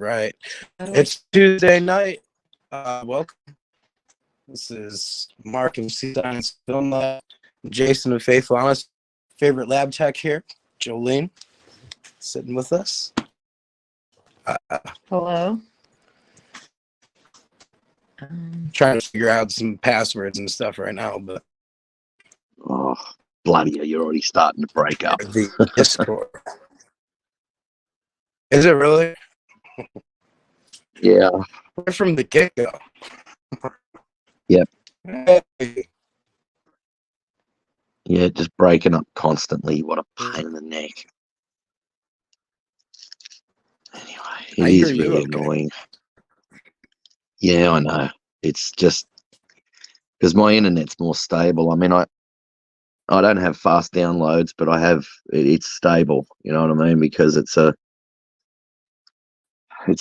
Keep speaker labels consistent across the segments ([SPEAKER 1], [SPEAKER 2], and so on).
[SPEAKER 1] Right. It's Tuesday night. Welcome. This is Mark of Sea Science Film Lab. Jason of Faithful Honest. Favorite lab tech here, Jolene, sitting with us.
[SPEAKER 2] Hello.
[SPEAKER 1] Trying to figure out some passwords and stuff right now, but
[SPEAKER 3] Oh, bloody hell, you're already starting to break up.
[SPEAKER 1] the Discord. Is it really?
[SPEAKER 3] Yeah.
[SPEAKER 1] Right from the get-go.
[SPEAKER 3] Yep.
[SPEAKER 1] Hey.
[SPEAKER 3] Yeah, just breaking up constantly. What a pain in the neck. Anyway, it is really annoying. Yeah, I know. It's just because my internet's more stable. I mean, I don't have fast downloads, but I have it's stable. You know what I mean? Because it's a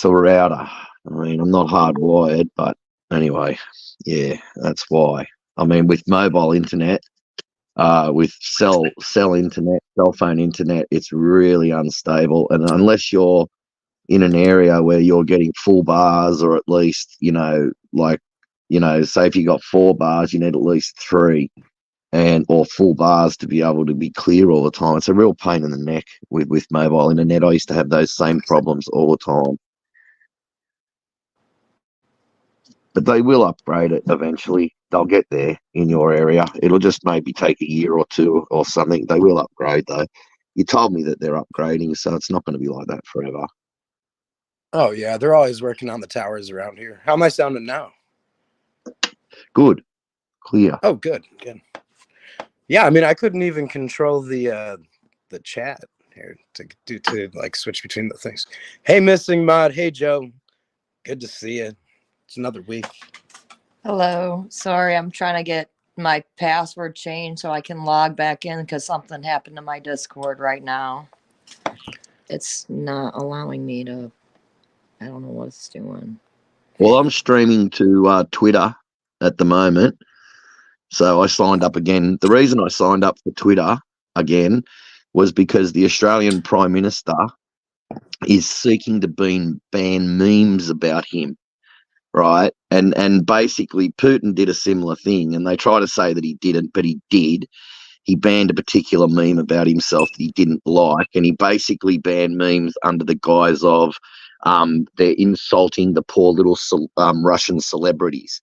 [SPEAKER 3] router. I mean, I'm not hardwired, but anyway, yeah, that's why. I mean, with mobile internet, with cell internet, cell phone internet, it's really unstable. And unless you're in an area where you're getting full bars, or at least, say if you got 4 bars, you need at least 3, or full bars to be able to be clear all the time. It's a real pain in the neck with mobile internet. I used to have those same problems all the time. But they will upgrade it eventually. They'll get there in your area. It'll just maybe take a year or 2 or something. They will upgrade, though. You told me that they're upgrading, so it's not going to be like that forever.
[SPEAKER 1] Oh, yeah. They're always working on the towers around here. How am I sounding now?
[SPEAKER 3] Good. Clear.
[SPEAKER 1] Oh, good. Good. Yeah, I mean, I couldn't even control the chat here to switch between the things. Hey, Missing Mod. Hey, Joe. Good to see you. It's another week.
[SPEAKER 2] Hello. Sorry, I'm trying to get my password changed so I can log back in because something happened to my Discord right now. It's not allowing me to. I don't know what it's doing.
[SPEAKER 3] Well, I'm streaming to Twitter at the moment, so I signed up again. The reason I signed up for Twitter again was because the Australian Prime Minister is seeking to ban memes about him. Right, and basically Putin did a similar thing, and they try to say that he didn't, but he did. He banned a particular meme about himself that he didn't like, and he basically banned memes under the guise of they're insulting the poor little Russian celebrities.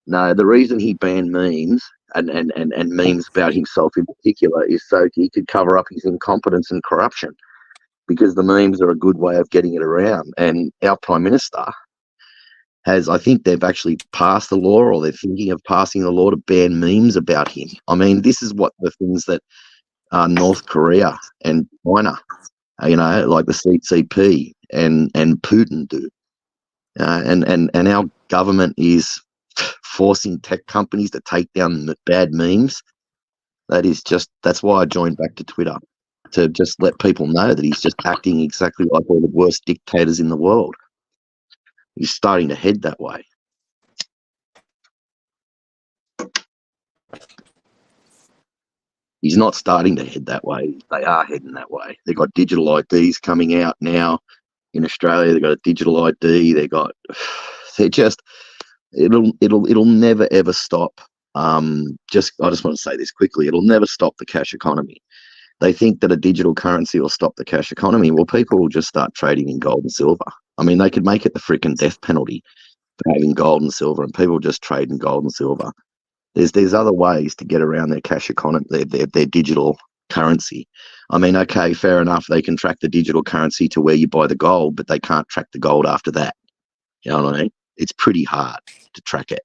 [SPEAKER 3] No, the reason he banned memes and memes about himself in particular is so he could cover up his incompetence and corruption, because the memes are a good way of getting it around. And our Prime Minister I think they've actually passed the law, or they're thinking of passing the law to ban memes about him. I mean, this is what the things that North Korea and China, like the CCP and Putin do. And our government is forcing tech companies to take down the bad memes. That's why I joined back to Twitter, to just let people know that he's just acting exactly like all the worst dictators in the world. He's starting to head that way. He's not starting to head that way. They are heading that way. They've got digital IDs coming out now in Australia. They've got a digital ID. It'll never ever stop. I just want to say this quickly. It'll never stop the cash economy. They think that a digital currency will stop the cash economy. Well, people will just start trading in gold and silver. I mean, they could make it the freaking death penalty for having gold and silver, and people just trade in gold and silver. There's other ways to get around their cash economy, their digital currency. I mean, okay, fair enough. They can track the digital currency to where you buy the gold, but they can't track the gold after that. You know what I mean? It's pretty hard to track it.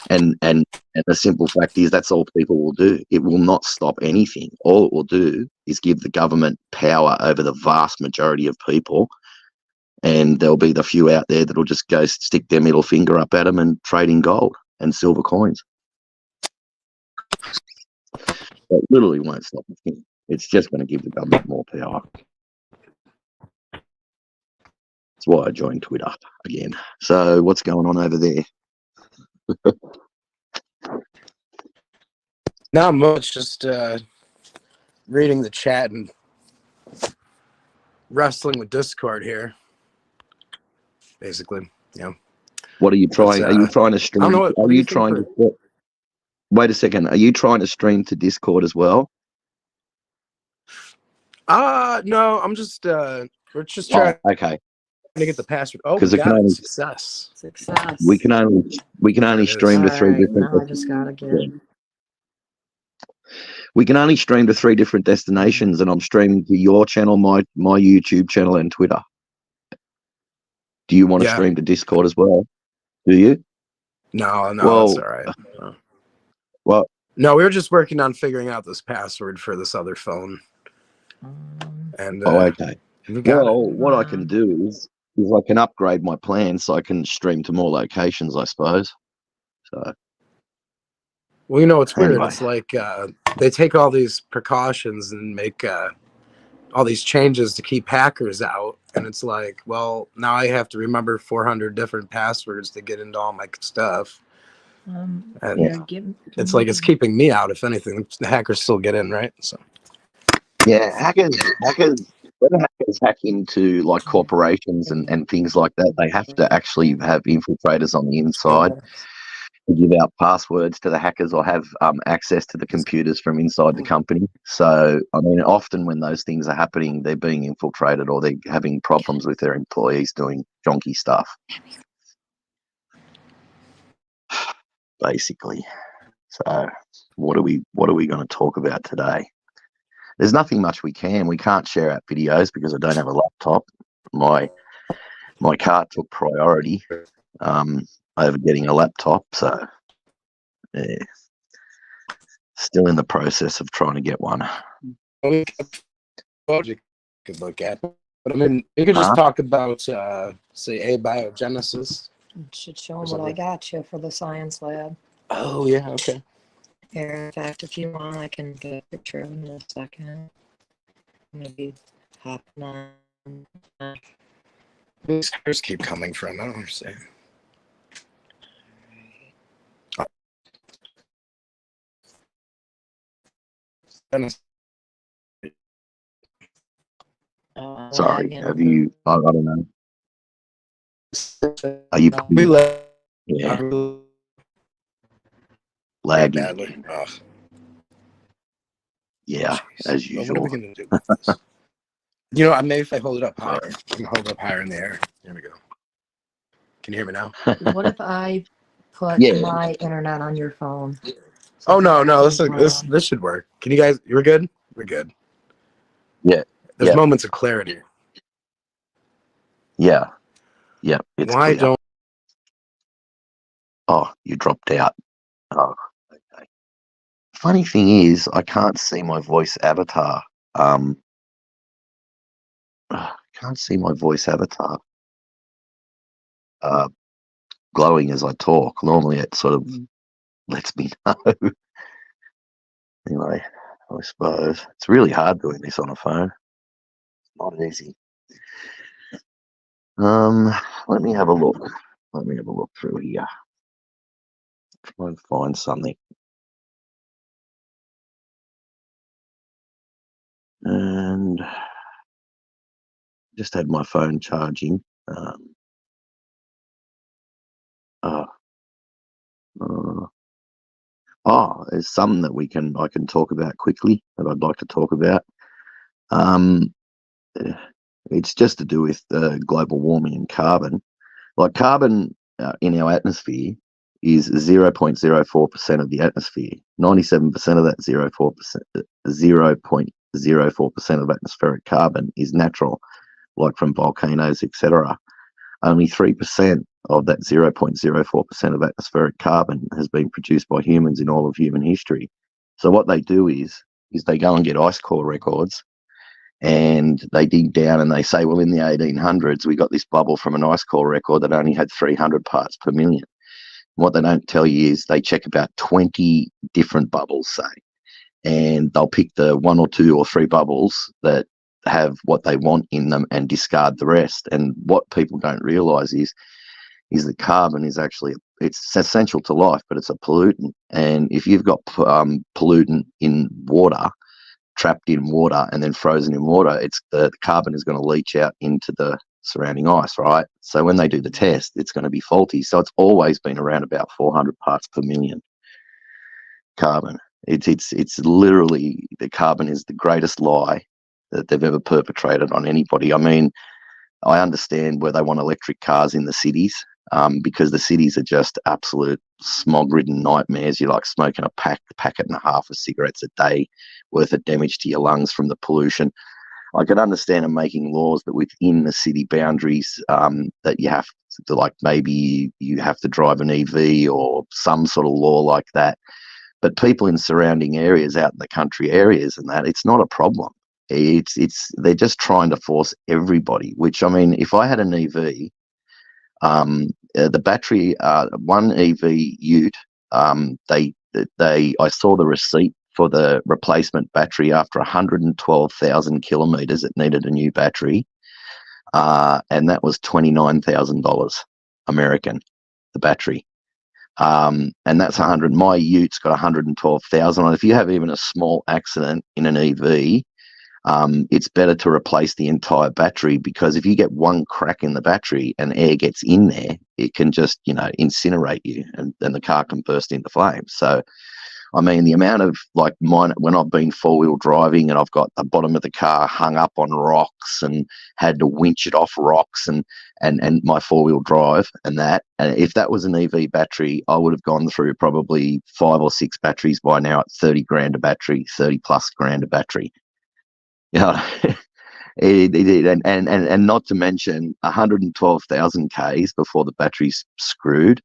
[SPEAKER 3] And the simple fact is that's all people will do. It will not stop anything. All it will do is give the government power over the vast majority of people. And there'll be the few out there that'll just go stick their middle finger up at them and trade in gold and silver coins. It literally won't stop the thing. It's just going to give the government more power. That's why I joined Twitter again. So what's going on over there?
[SPEAKER 1] Not much. Just reading the chat and wrestling with Discord here. basically. Yeah.
[SPEAKER 3] What are you trying? Are you trying to
[SPEAKER 1] I
[SPEAKER 3] stream?
[SPEAKER 1] don't know. What
[SPEAKER 3] Are
[SPEAKER 1] do you
[SPEAKER 3] you
[SPEAKER 1] think?
[SPEAKER 3] trying to? Wait a second. Are you trying to stream to Discord as well?
[SPEAKER 1] No. I'm just. We're just
[SPEAKER 3] Oh,
[SPEAKER 1] trying
[SPEAKER 3] okay.
[SPEAKER 1] to get the password. Oh, we
[SPEAKER 3] Because it can
[SPEAKER 1] got it.
[SPEAKER 3] only
[SPEAKER 1] Success.
[SPEAKER 2] Success.
[SPEAKER 3] we can only
[SPEAKER 1] There it is.
[SPEAKER 3] stream
[SPEAKER 2] All
[SPEAKER 3] to three
[SPEAKER 2] right,
[SPEAKER 3] different.
[SPEAKER 2] now I just gotta get.
[SPEAKER 3] We can only stream to 3 different destinations, and I'm streaming to your channel, my YouTube channel, and Twitter. Do you want to
[SPEAKER 1] Yeah.
[SPEAKER 3] stream to Discord as well? Do you?
[SPEAKER 1] No,
[SPEAKER 3] Well,
[SPEAKER 1] that's all right. No.
[SPEAKER 3] Well,
[SPEAKER 1] No, we were just working on figuring out this password for this other phone, and
[SPEAKER 3] okay.
[SPEAKER 1] we got
[SPEAKER 3] Well,
[SPEAKER 1] it.
[SPEAKER 3] what I can do is I can upgrade my plan so I can stream to more locations, I suppose. So
[SPEAKER 1] Well, you know, it's weird.
[SPEAKER 3] Anyway.
[SPEAKER 1] It's like they take all these precautions and make all these changes to keep hackers out, and it's like, well, now I have to remember 400 different passwords to get into all my stuff. And it's like it's keeping me out. If anything, the hackers still get in, right? So
[SPEAKER 3] yeah, when hackers hack into like corporations and things like that, they have to actually have infiltrators on the inside to give out passwords to the hackers or have access to the computers from inside the company. So, I mean, often when those things are happening, they're being infiltrated or they're having problems with their employees doing jonky stuff. Basically. So, what are we going to talk about today? There's nothing much we can't share out videos because I don't have a laptop. My car took priority over getting a laptop, so yeah, still in the process of trying to get one.
[SPEAKER 1] you could look at, but I mean, you could just talk about say abiogenesis.
[SPEAKER 2] Should show them what I got you for the science lab.
[SPEAKER 1] Oh yeah, okay.
[SPEAKER 2] Here, in fact, if you want, I can get a picture of it in a second. Maybe hopping on.
[SPEAKER 1] These cars keep coming from. I don't understand.
[SPEAKER 3] Sorry, have you? I don't know. Are you? Yeah, lagging.
[SPEAKER 1] Badly. Oh.
[SPEAKER 3] Yeah, as
[SPEAKER 1] Well, what are
[SPEAKER 3] usual.
[SPEAKER 1] we gonna do with this? You know, maybe if I hold it up higher, I can hold it up higher in the air. There we go. Can you hear me now?
[SPEAKER 2] What if I put
[SPEAKER 3] Yeah.
[SPEAKER 2] my internet on your phone?
[SPEAKER 1] Oh no, this should work. Can you guys? You're good. We're good.
[SPEAKER 3] Yeah.
[SPEAKER 1] There's
[SPEAKER 3] Yeah.
[SPEAKER 1] moments of clarity.
[SPEAKER 3] Yeah. Yeah. It's
[SPEAKER 1] Why
[SPEAKER 3] clear.
[SPEAKER 1] don't?
[SPEAKER 3] Oh, you dropped out. Oh, okay. Funny thing is, I can't see my voice avatar. Can't see my voice avatar glowing as I talk. Normally, it sort of lets me know. Anyway, I suppose it's really hard doing this on a phone. It's not easy. Let me have a look. Let me have a look through here. Try and find something. And just had my phone charging. There's something that I can talk about quickly that I'd like to talk about. It's just to do with global warming and carbon. Like carbon in our atmosphere is 0.04% of the atmosphere. 97% of that 0.04% of atmospheric carbon is natural, like from volcanoes, etc. Only 3% of that 0.04% of atmospheric carbon has been produced by humans in all of human history. So what they do is they go and get ice core records and they dig down and they say, well, in the 1800s, we got this bubble from an ice core record that only had 300 parts per million. What they don't tell you is they check about 20 different bubbles, say, and they'll pick the 1 or 2 or 3 bubbles that have what they want in them and discard the rest. And what people don't realize is that carbon is actually, it's essential to life, but it's a pollutant. And if you've got pollutant in water, trapped in water and then frozen in water, the carbon is going to leach out into the surrounding ice, right? So when they do the test, it's going to be faulty. So it's always been around about 400 parts per million carbon. It's literally, the carbon is the greatest lie that they've ever perpetrated on anybody. I mean, I understand where they want electric cars in the cities, because the cities are just absolute smog-ridden nightmares. You're like smoking a packet and a half of cigarettes a day worth of damage to your lungs from the pollution. I can understand them making laws that within the city boundaries, that you have to, like, maybe you have to drive an EV or some sort of law like that. But people in surrounding areas, out in the country areas and that, it's not a problem. They're just trying to force everybody, which, I mean, if I had an EV, the battery, one EV ute, I saw the receipt for the replacement battery after 112,000 kilometers. It needed a new battery, and that was $29,000 American, the battery. And that's 100. My ute's got 112,000. If you have even a small accident in an EV, it's better to replace the entire battery, because if you get one crack in the battery and air gets in there, it can just, incinerate you, and then the car can burst into flames. So, I mean, the amount of, like, mine, when I've been four-wheel driving and I've got the bottom of the car hung up on rocks and had to winch it off rocks, and my four-wheel drive and that, and if that was an EV battery, I would have gone through probably 5 or 6 batteries by now at 30 grand a battery, 30 plus grand a battery. And not to mention 112,000 Ks before the battery's screwed.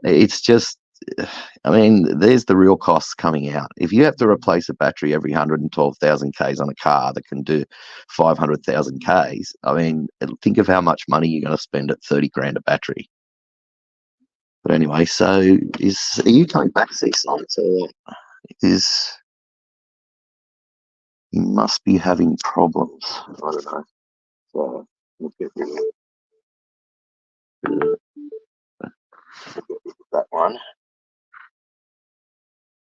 [SPEAKER 3] It's just, I mean, there's the real costs coming out. If you have to replace a battery every 112,000 Ks on a car that can do 500,000 Ks, I mean, think of how much money you're going to spend at 30 grand a battery. But anyway, so are you coming back 6 months, or is... He must be having problems. I don't know. So we'll get rid of that one.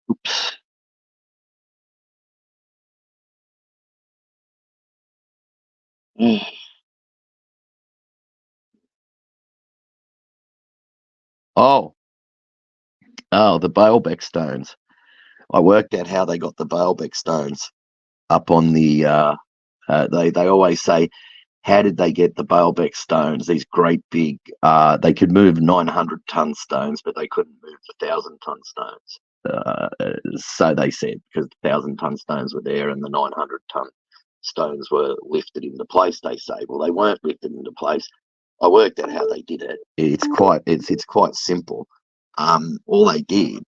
[SPEAKER 3] Oops. Oh, the Baalbek stones. I worked out how they got the Baalbek stones up on the. They always say, how did they get the Baalbek stones? These great big. They could move 900-ton stones, but they couldn't move the 1,000-ton stones. So they said, because the 1,000-ton stones were there and the 900-ton stones were lifted into place. They say, well, they weren't lifted into place. I worked out how they did it. It's quite simple. All they did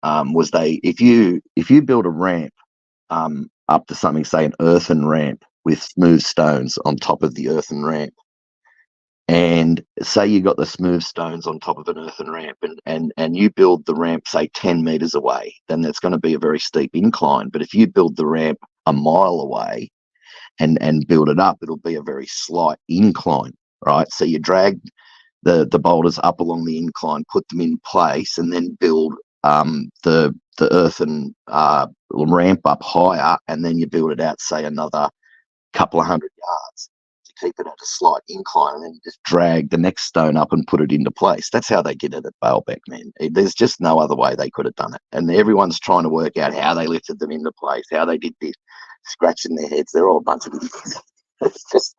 [SPEAKER 3] was if you build a ramp up to something, say an earthen ramp with smooth stones on top of the earthen ramp, and say you got the smooth stones on top of an earthen ramp, and you build the ramp, say 10 meters away, then that's going to be a very steep incline. But if you build the ramp a mile away and build it up, it'll be a very slight incline, right? So you drag the boulders up along the incline, put them in place, and then build the earthen ramp up higher, and then you build it out, say another couple of 100 yards to keep it at a slight incline, and then you just drag the next stone up and put it into place. That's how they did it at Baalbek, man. There's just no other way they could have done it. And everyone's trying to work out how they lifted them into place, how they did this, scratching their heads. They're all a bunch of idiots. It's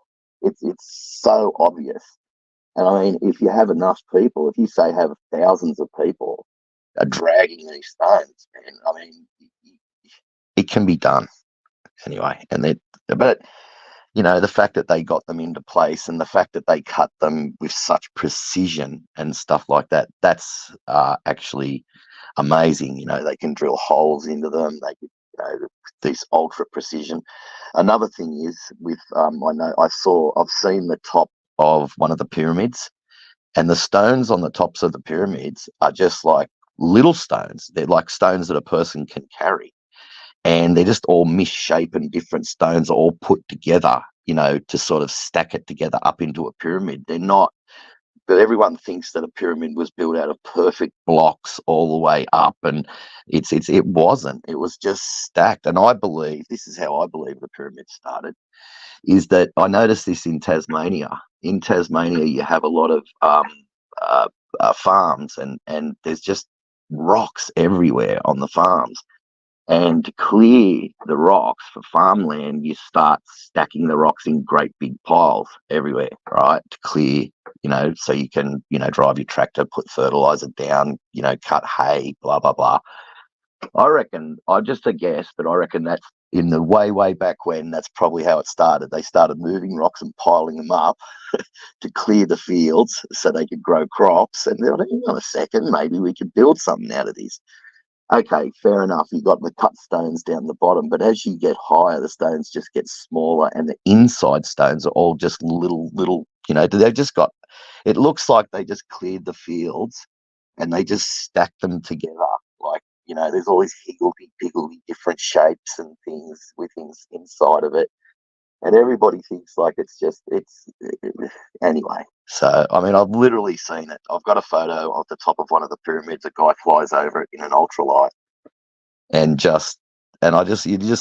[SPEAKER 3] so obvious. And I mean, if you have enough people, if you say have thousands of people are dragging these stones, man, I mean, it can be done anyway. But the fact that they got them into place, and the fact that they cut them with such precision and stuff like that, that's actually amazing. They can drill holes into them. They can, this ultra precision. Another thing is with I've seen the top of one of the pyramids, and the stones on the tops of the pyramids are just like little stones. They're like stones that a person can carry, and they're just all misshapen. Different stones are all put together, to sort of stack it together up into a pyramid. They're not, but everyone thinks that a pyramid was built out of perfect blocks all the way up, and it wasn't. It was just stacked. And I believe, this is how I believe the pyramid started, is that I noticed this in Tasmania, in Tasmania, you have a lot of farms, and there's just rocks everywhere on the farms. And to clear the rocks for farmland, you start stacking the rocks in great big piles everywhere, right? To clear, so you can, drive your tractor, put fertilizer down, cut hay, blah, blah, blah. I reckon, just a guess, but I reckon that's in the way back when, that's probably how it started. They started moving rocks and piling them up to clear the fields so they could grow crops. And they're like, hang on a second, maybe we could build something out of this. Okay, fair enough. You got the cut stones down the bottom, but as you get higher, the stones just get smaller, and the inside stones are all just little. They've just got. It looks like they just cleared the fields, and they just stacked them together. Like, there's all these higgledy-piggledy different shapes and things with things inside of it, and everybody thinks like it's anyway. So, I mean, I've literally seen it. I've got a photo of the top of one of the pyramids. A guy flies over it in an ultralight, you just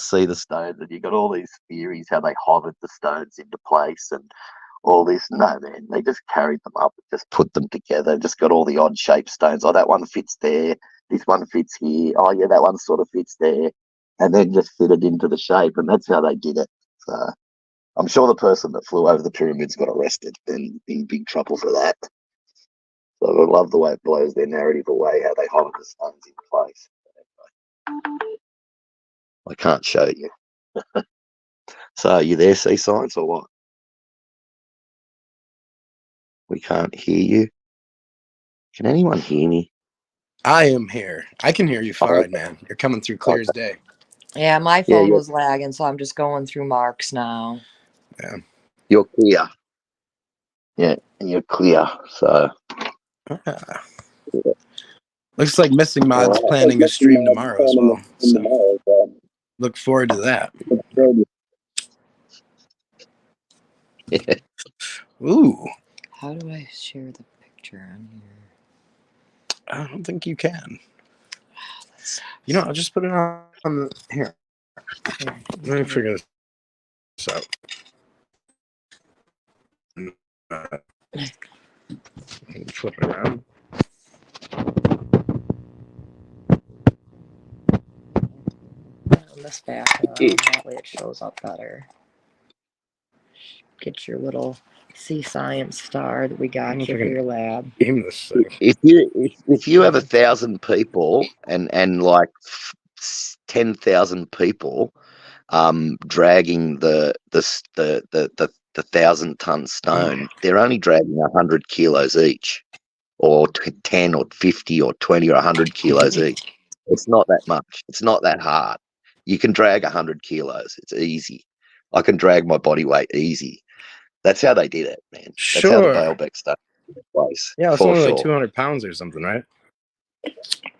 [SPEAKER 3] see the stones, and you got all these theories how they hovered the stones into place and all this. No, man, they just carried them up and just put them together. Just got all the odd shaped stones. Oh, that one fits there. This one fits here. Oh, yeah, that one sort of fits there, and then just fit it into the shape, and that's how they did it. So, I'm sure the person that flew over the pyramids got arrested and in big trouble for that. So I love the way it blows their narrative away, how they hover the stones in place. I can't show you. So are you there, Sea Science, or what? We can't hear you. Can anyone hear me?
[SPEAKER 1] I am here. I can hear you fine, man. You're coming through clear as day.
[SPEAKER 2] Yeah, my phone was lagging, so I'm just going through Mark's now.
[SPEAKER 1] Yeah.
[SPEAKER 3] You're clear. Yeah, and you're clear. So
[SPEAKER 1] Looks like Missing Mod's planning a stream tomorrow as well. So look forward to that.
[SPEAKER 3] Yeah.
[SPEAKER 1] Ooh.
[SPEAKER 2] How do I share the picture on here?
[SPEAKER 1] I don't think you can. I'll just put it on the here. Let me figure this out. Flip it around.
[SPEAKER 2] On this background, that way it shows up better. Get your little Sea Science star that we got you for your lab.
[SPEAKER 1] Aim this thing.
[SPEAKER 3] If you have 1,000 people and like 10,000 people dragging the 1,000-ton stone, they're only dragging 100 kilos each, or 10 or 50 or 20 or 100 kilos each. It's not that much. It's not that hard. You can drag 100 kilos. It's easy. I can drag my body weight easy. That's how they did it, man. That's how the Baalbek stuff took place.
[SPEAKER 1] Yeah, it's only like 200 pounds or something, right?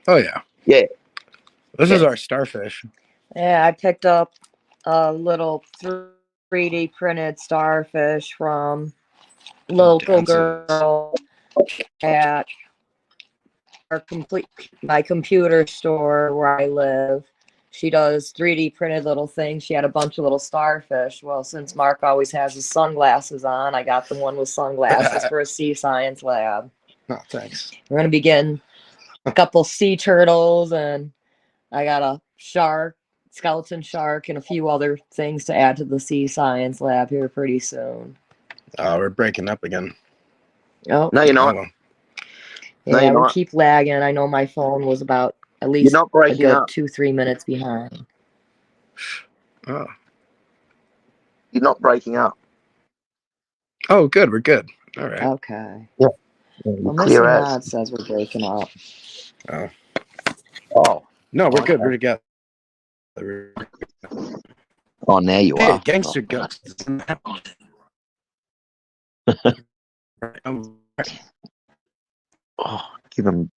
[SPEAKER 1] Oh, yeah.
[SPEAKER 3] Yeah.
[SPEAKER 1] This is our starfish.
[SPEAKER 2] Yeah, I picked up a little 3D printed starfish from local girl at my computer store where I live. She does 3D printed little things. She had a bunch of little starfish. Well, since Mark always has his sunglasses on, I got the one with sunglasses for a Sea Science lab.
[SPEAKER 1] Oh, thanks.
[SPEAKER 2] We're going to be getting a couple sea turtles, and I got a shark, skeleton shark, and a few other things to add to the Sea Science lab here pretty soon.
[SPEAKER 1] Oh, we're breaking up again.
[SPEAKER 2] Oh.
[SPEAKER 3] No, you're not.
[SPEAKER 2] Yeah, we keep lagging. I know my phone was about at least a good 2-3 minutes behind.
[SPEAKER 1] Oh.
[SPEAKER 3] You're not breaking up.
[SPEAKER 1] Oh, good. We're good. All right.
[SPEAKER 2] Okay.
[SPEAKER 3] Yeah.
[SPEAKER 2] Well, Mr. Mod says we're breaking up.
[SPEAKER 1] Oh.
[SPEAKER 3] Oh.
[SPEAKER 1] No, we're good. We're together.
[SPEAKER 3] Oh, now you are.
[SPEAKER 1] Gangster ghosts.
[SPEAKER 3] Oh, give them.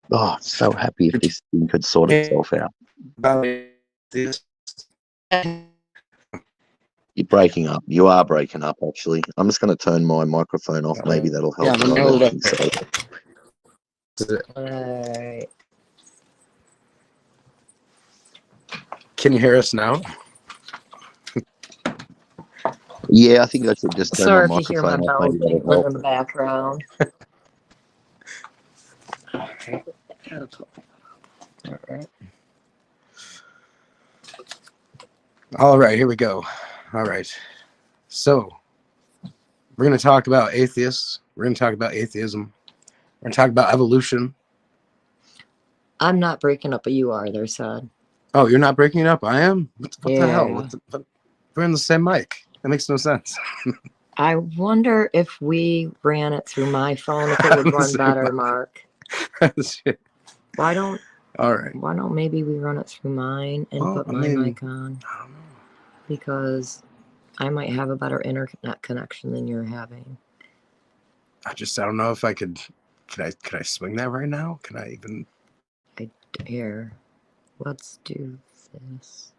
[SPEAKER 3] Oh, so happy if this thing could sort itself out. You're breaking up. You are breaking up, actually. I'm just going to turn my microphone off. Maybe that'll help.
[SPEAKER 2] Alright.
[SPEAKER 1] Can you hear us now?
[SPEAKER 3] Yeah, I think I should just turn my
[SPEAKER 2] Sorry if you hear my
[SPEAKER 3] microphone off.
[SPEAKER 2] bells
[SPEAKER 3] Maybe that'll
[SPEAKER 2] jingling
[SPEAKER 3] help.
[SPEAKER 2] in the background.
[SPEAKER 1] All right, here we go. All right. So we're going to talk about atheists. We're going to talk about atheism. We're going to talk about evolution.
[SPEAKER 2] I'm not breaking up, but you are there, son.
[SPEAKER 1] Oh, you're not breaking it up? I am? What the hell?
[SPEAKER 2] Yeah.
[SPEAKER 1] We're in the same mic. That makes no sense.
[SPEAKER 2] I wonder if we ran it through my phone, if it would run
[SPEAKER 1] Same
[SPEAKER 2] better,
[SPEAKER 1] mic.
[SPEAKER 2] Mark.
[SPEAKER 1] Shit.
[SPEAKER 2] Why don't
[SPEAKER 1] All right.
[SPEAKER 2] maybe we run it through mine and
[SPEAKER 1] Well,
[SPEAKER 2] put
[SPEAKER 1] I
[SPEAKER 2] my
[SPEAKER 1] mean,
[SPEAKER 2] mic on?
[SPEAKER 1] I don't know.
[SPEAKER 2] Because I might have a better internet connection than you're having.
[SPEAKER 1] I don't know if I could I swing that right now? Can I even
[SPEAKER 2] Here, let's do this.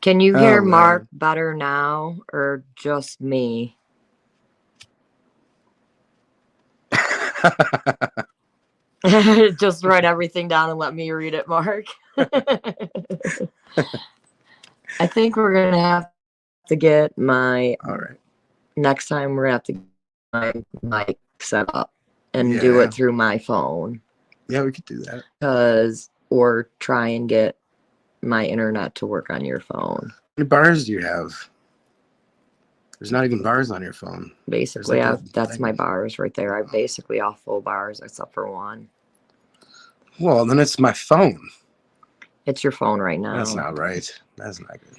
[SPEAKER 2] Can you hear
[SPEAKER 1] Oh, man.
[SPEAKER 2] Mark better now or just me? Just write everything down and let me read it, Mark. I think we're going to have to get my,
[SPEAKER 1] All right.
[SPEAKER 2] next time we're going to have to get my mic set up and do
[SPEAKER 1] Yeah.
[SPEAKER 2] it through my phone.
[SPEAKER 1] Yeah, we could do that.
[SPEAKER 2] Or try and get my internet to work on your phone.
[SPEAKER 1] How many bars do you have? There's not even bars on your phone.
[SPEAKER 2] Basically,
[SPEAKER 1] like a
[SPEAKER 2] that's
[SPEAKER 1] thing.
[SPEAKER 2] my bars right there. I'm basically off full bars except for one.
[SPEAKER 1] Well, then it's my phone.
[SPEAKER 2] It's your phone right now.
[SPEAKER 1] That's not right. That's not good.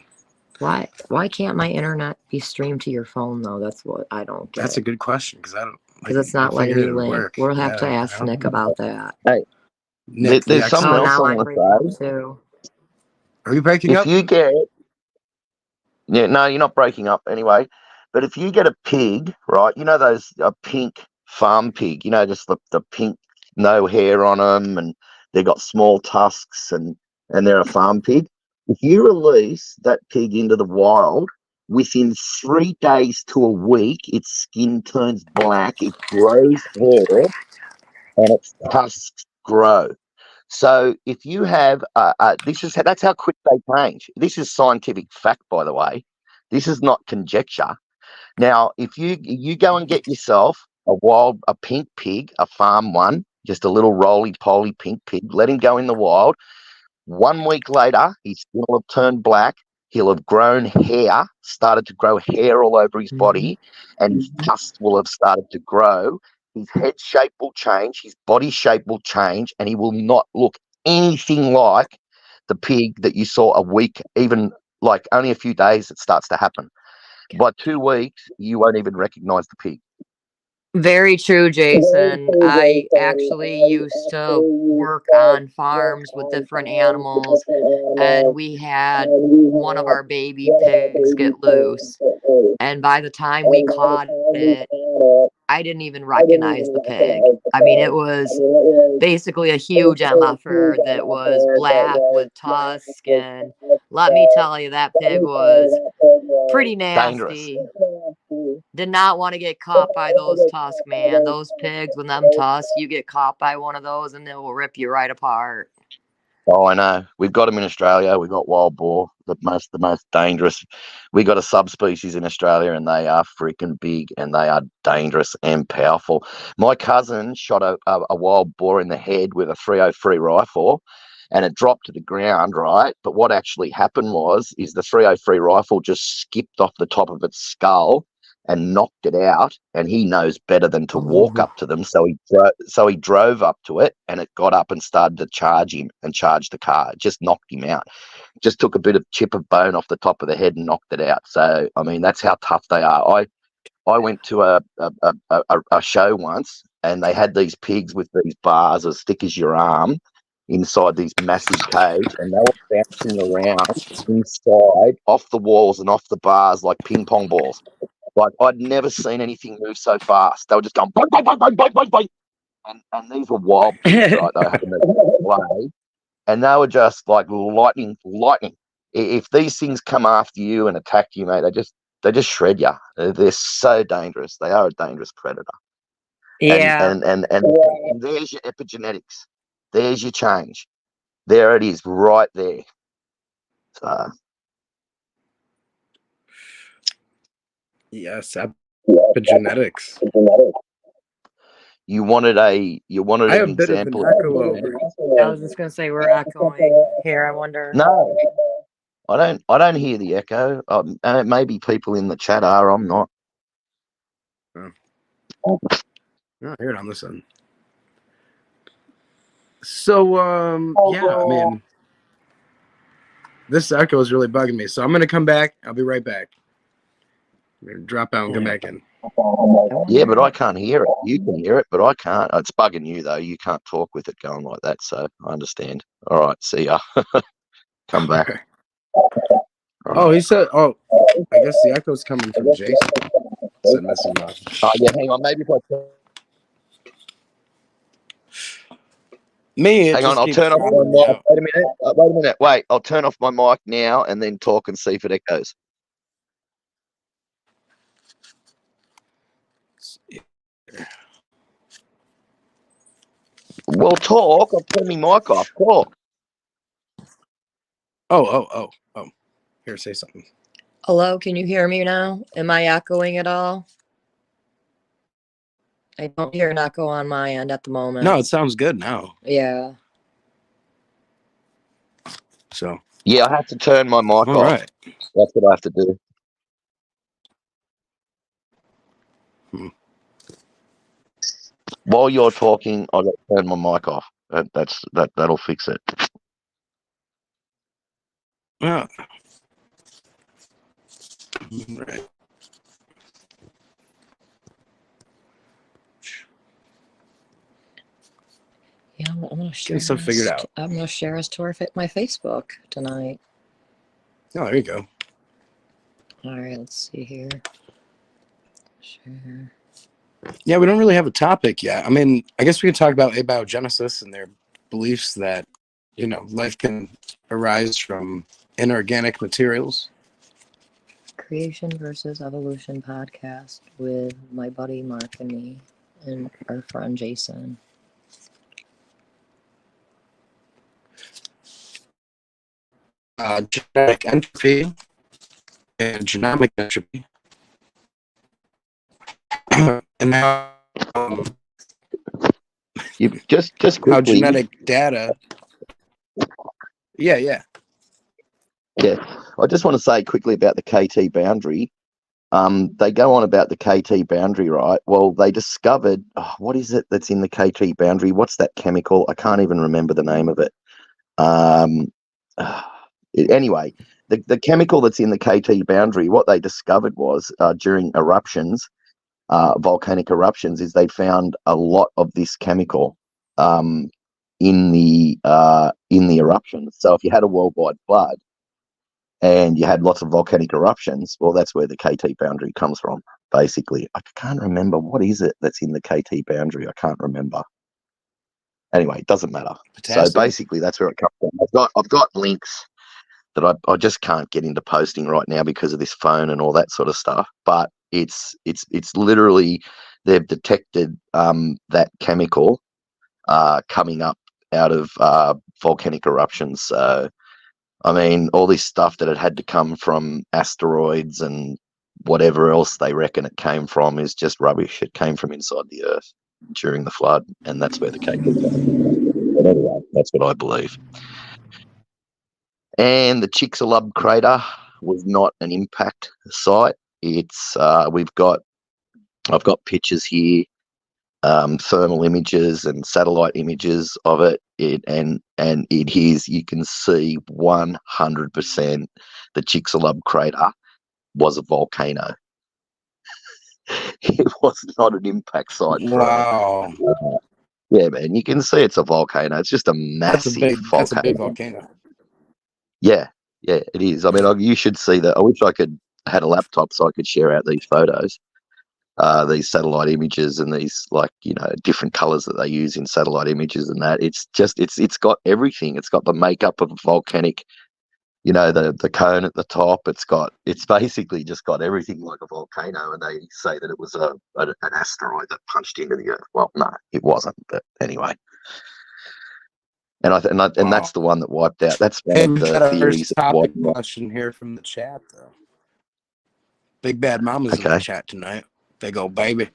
[SPEAKER 2] Why can't my internet be streamed to your phone though? That's what I don't get.
[SPEAKER 1] That's a good question because I don't.
[SPEAKER 2] Because it's not letting me link. We'll have to
[SPEAKER 1] Yeah,
[SPEAKER 2] ask Nick about that.
[SPEAKER 3] Hey,
[SPEAKER 1] Nick,
[SPEAKER 3] there's
[SPEAKER 1] the
[SPEAKER 3] something
[SPEAKER 1] expert.
[SPEAKER 3] else
[SPEAKER 2] now
[SPEAKER 3] I
[SPEAKER 2] I'm
[SPEAKER 3] want
[SPEAKER 2] breaking up
[SPEAKER 3] to say.
[SPEAKER 2] too.
[SPEAKER 1] Are you breaking
[SPEAKER 3] If
[SPEAKER 1] up?
[SPEAKER 3] you get, yeah, no, you're not breaking up anyway. But if you get a pig, right? You know those a pink farm pig. You know, just the pink, no hair on them, and they got small tusks, and they're a farm pig. If you release that pig into the wild, within 3 days to a week, its skin turns black, it grows hair, and its tusks grow. So if you have, that's how quick they change. This is scientific fact, by the way. This is not conjecture. Now, if you go and get yourself a pink pig, a farm one, just a little roly-poly pink pig, let him go in the wild. 1 week later, his skin will have turned black. He'll have grown hair, started to grow hair all over his body, and his tusks will have started to grow. His head shape will change, his body shape will change, and he will not look anything like the pig that you saw a week, even like only a few days it starts to happen. By 2 weeks, you won't even recognize the pig.
[SPEAKER 2] Very true, Jason. I actually used to work on farms with different animals, and we had one of our baby pigs get loose. And by the time we caught it, I didn't even recognize the pig. I mean, it was basically a huge MFer that was black with tusk. And let me tell you, that pig was pretty nasty. Did not want to get caught by those tusks, man. Those pigs, with them tusks, you get caught by one of those and it will rip you right apart.
[SPEAKER 3] Oh, I know. We've got them in Australia. We've got wild boar, the most dangerous. We got a subspecies in Australia, and they are freaking big, and they are dangerous and powerful. My cousin shot a wild boar in the head with a 303 rifle, and it dropped to the ground, right? But what actually happened is the 303 rifle just skipped off the top of its skull and knocked it out, and he knows better than to walk up to them. So he drove up to it, and it got up and started to charge him and charge the car. It just knocked him out. Just took a bit of chip of bone off the top of the head and knocked it out. So I mean, that's how tough they are. I went to a show once, and they had these pigs with these bars as thick as your arm inside these massive cage, and they were bouncing around inside, off the walls and off the bars like ping pong balls. Like, I'd never seen anything move so fast. They were just going boing, boing, boing, boing, boing, boing, boing. And these were wild pigs, right? They were having their play, and they were just like lightning. If these things come after you and attack you, mate, they just shred you. They're so dangerous. They are a dangerous predator.
[SPEAKER 2] Yeah.
[SPEAKER 3] And there's your epigenetics. There's your change. There it is, right there. So
[SPEAKER 1] Yes, epigenetics.
[SPEAKER 3] You wanted
[SPEAKER 1] I
[SPEAKER 3] an
[SPEAKER 1] have a bit of an
[SPEAKER 3] example of
[SPEAKER 1] echo over.
[SPEAKER 2] I was just gonna say we're echoing here. I wonder.
[SPEAKER 3] No, I don't hear the echo. Maybe people in the chat are. I'm not.
[SPEAKER 1] Oh, I hear it on this end. So, yeah, I mean, this echo is really bugging me. So I'm gonna come back. I'll be right back. I'm gonna drop out and come back in.
[SPEAKER 3] Yeah, but I can't hear it. You can hear it, but I can't. It's bugging you though. You can't talk with it going like that. So I understand. All right, see ya. Come back.
[SPEAKER 1] Okay. Oh, he said. Oh, I guess the echo's coming from Jason. Said missing much.
[SPEAKER 3] Oh yeah, hang on. Maybe if I
[SPEAKER 1] Me,
[SPEAKER 3] hang on, I'll turn off my mic. Wait a minute. Wait a minute. Wait, I'll turn off my mic now and then talk and see if it echoes. Well, talk. I'll turn my mic off. Talk.
[SPEAKER 1] Oh. Here, say something.
[SPEAKER 2] Hello, can you hear me now? Am I echoing at all? I don't hear an echo on my end at the moment.
[SPEAKER 1] No, it sounds good now.
[SPEAKER 2] Yeah.
[SPEAKER 1] So.
[SPEAKER 3] Yeah, I have to turn my mic
[SPEAKER 1] All
[SPEAKER 3] off.
[SPEAKER 1] right.
[SPEAKER 3] That's what I have to do. While you're talking, I'll turn my mic off. That'll fix it.
[SPEAKER 1] Yeah. Right.
[SPEAKER 2] Yeah, I'm gonna share.
[SPEAKER 1] So figured out.
[SPEAKER 2] I'm gonna share us to my Facebook tonight.
[SPEAKER 1] Oh, there you go.
[SPEAKER 2] All right, let's see here. Share.
[SPEAKER 1] Yeah, we don't really have a topic yet. I mean, I guess we could talk about abiogenesis and their beliefs that, life can arise from inorganic materials.
[SPEAKER 2] Creation versus Evolution podcast with my buddy Mark and me and our friend Jason.
[SPEAKER 1] Genetic entropy and genomic entropy. And now
[SPEAKER 3] You just
[SPEAKER 1] how
[SPEAKER 3] quickly.
[SPEAKER 1] genetic data. Yeah.
[SPEAKER 3] I just want to say quickly about the KT boundary. They go on about the KT boundary, right? Well, they discovered what is it that's in the KT boundary? What's that chemical? I can't even remember the name of it. Anyway, the chemical that's in the KT boundary, what they discovered was during eruptions, volcanic eruptions, is they found a lot of this chemical in the eruptions. So if you had a worldwide flood and you had lots of volcanic eruptions, well, that's where the KT boundary comes from. Basically, I can't remember what is it that's in the KT boundary. I can't remember. Anyway, it doesn't matter.
[SPEAKER 1] Potassium?
[SPEAKER 3] So basically, that's where it comes from. I've got links that I just can't get into posting right now because of this phone and all that sort of stuff. But it's literally they've detected that chemical coming up out of volcanic eruptions. So I mean, all this stuff that had to come from asteroids and whatever else they reckon it came from is just rubbish. It came from inside the Earth during the flood, and that's where the cake was. But anyway, that's what I believe. And the Chicxulub crater was not an impact site. It's I've got pictures here, thermal images and satellite images of it. And it is, you can see 100% the Chicxulub crater was a volcano. It was not an impact site.
[SPEAKER 1] Wow.
[SPEAKER 3] Yeah, man, you can see it's a volcano. It's just a massive volcano.
[SPEAKER 1] That's a big volcano.
[SPEAKER 3] Yeah, it is. I mean, you should see that. I wish I had a laptop so I could share out these photos, these satellite images, and these different colors that they use in satellite images and that. It's just it's got everything. It's got the makeup of a volcanic, the cone at the top. It's basically just got everything like a volcano, and they say that it was an asteroid that punched into the Earth. Well, no, it wasn't. But anyway. And that's the one that wiped out. That's one of the theories that wiped out.
[SPEAKER 1] Question here from the chat, though. Big Bad Mama's in the
[SPEAKER 3] Okay.
[SPEAKER 1] chat tonight. They go, baby.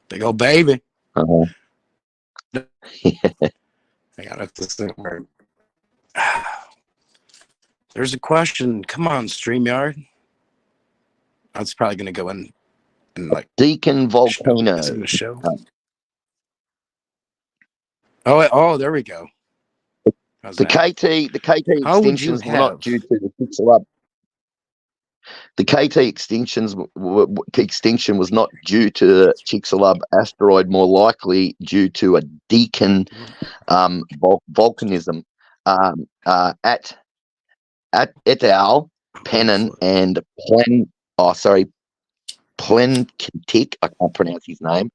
[SPEAKER 1] They go, baby.
[SPEAKER 3] Uh-huh.
[SPEAKER 1] I got to think where. There's a question. Come on, StreamYard. That's probably going to go in like
[SPEAKER 3] Deacon Volcano.
[SPEAKER 1] Is it in the show? Oh, there we go. How's
[SPEAKER 3] The
[SPEAKER 1] that?
[SPEAKER 3] KT
[SPEAKER 1] How would you
[SPEAKER 3] extinctions were not
[SPEAKER 1] have-
[SPEAKER 3] due to the Chicxulub. The KT extinction was not due to the Chicxulub asteroid, more likely due to a Deacon volcanism at et al. Pennon and Plenkitic, I can't pronounce his name.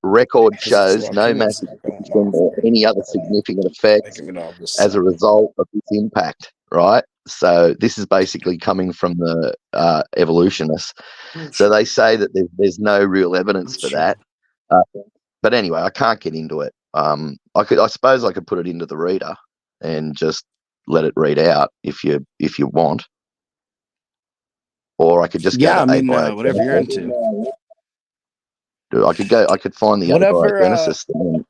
[SPEAKER 3] Record shows no massive extinction or any other significant effects as a result of this impact, right? So this is basically coming from the evolutionists. So they say that there's no real evidence for that. But anyway, I can't get into it. I suppose I could put it into the reader and just let it read out if you want. Or I could just go to
[SPEAKER 1] whatever you're into.
[SPEAKER 3] I could find the abiogenesis thing.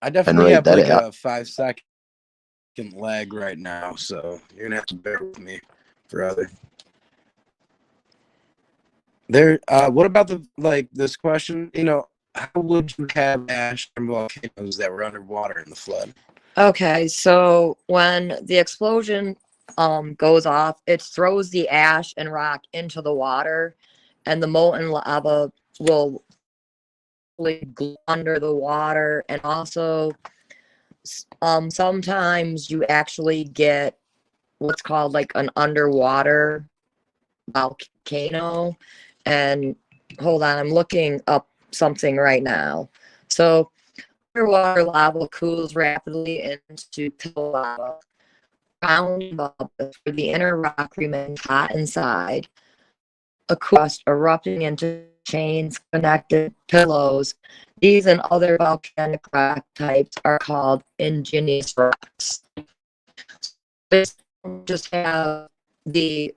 [SPEAKER 1] I definitely
[SPEAKER 3] read
[SPEAKER 1] have
[SPEAKER 3] that
[SPEAKER 1] like
[SPEAKER 3] out.
[SPEAKER 1] a 5-second lag right now, so you're gonna have to bear with me, brother. What about this question? How would you have ash from volcanoes that were underwater in the flood?
[SPEAKER 2] Okay, so when the explosion goes off, it throws the ash and rock into the water, and the molten lava will go under the water. And also sometimes you actually get what's called like an underwater volcano. And hold on, I'm looking up something right now. So underwater lava cools rapidly into pillow lava. Found where the inner rock remains hot inside. A crust erupting into chains connected pillows. These and other volcanic rock types are called igneous rocks. They just have the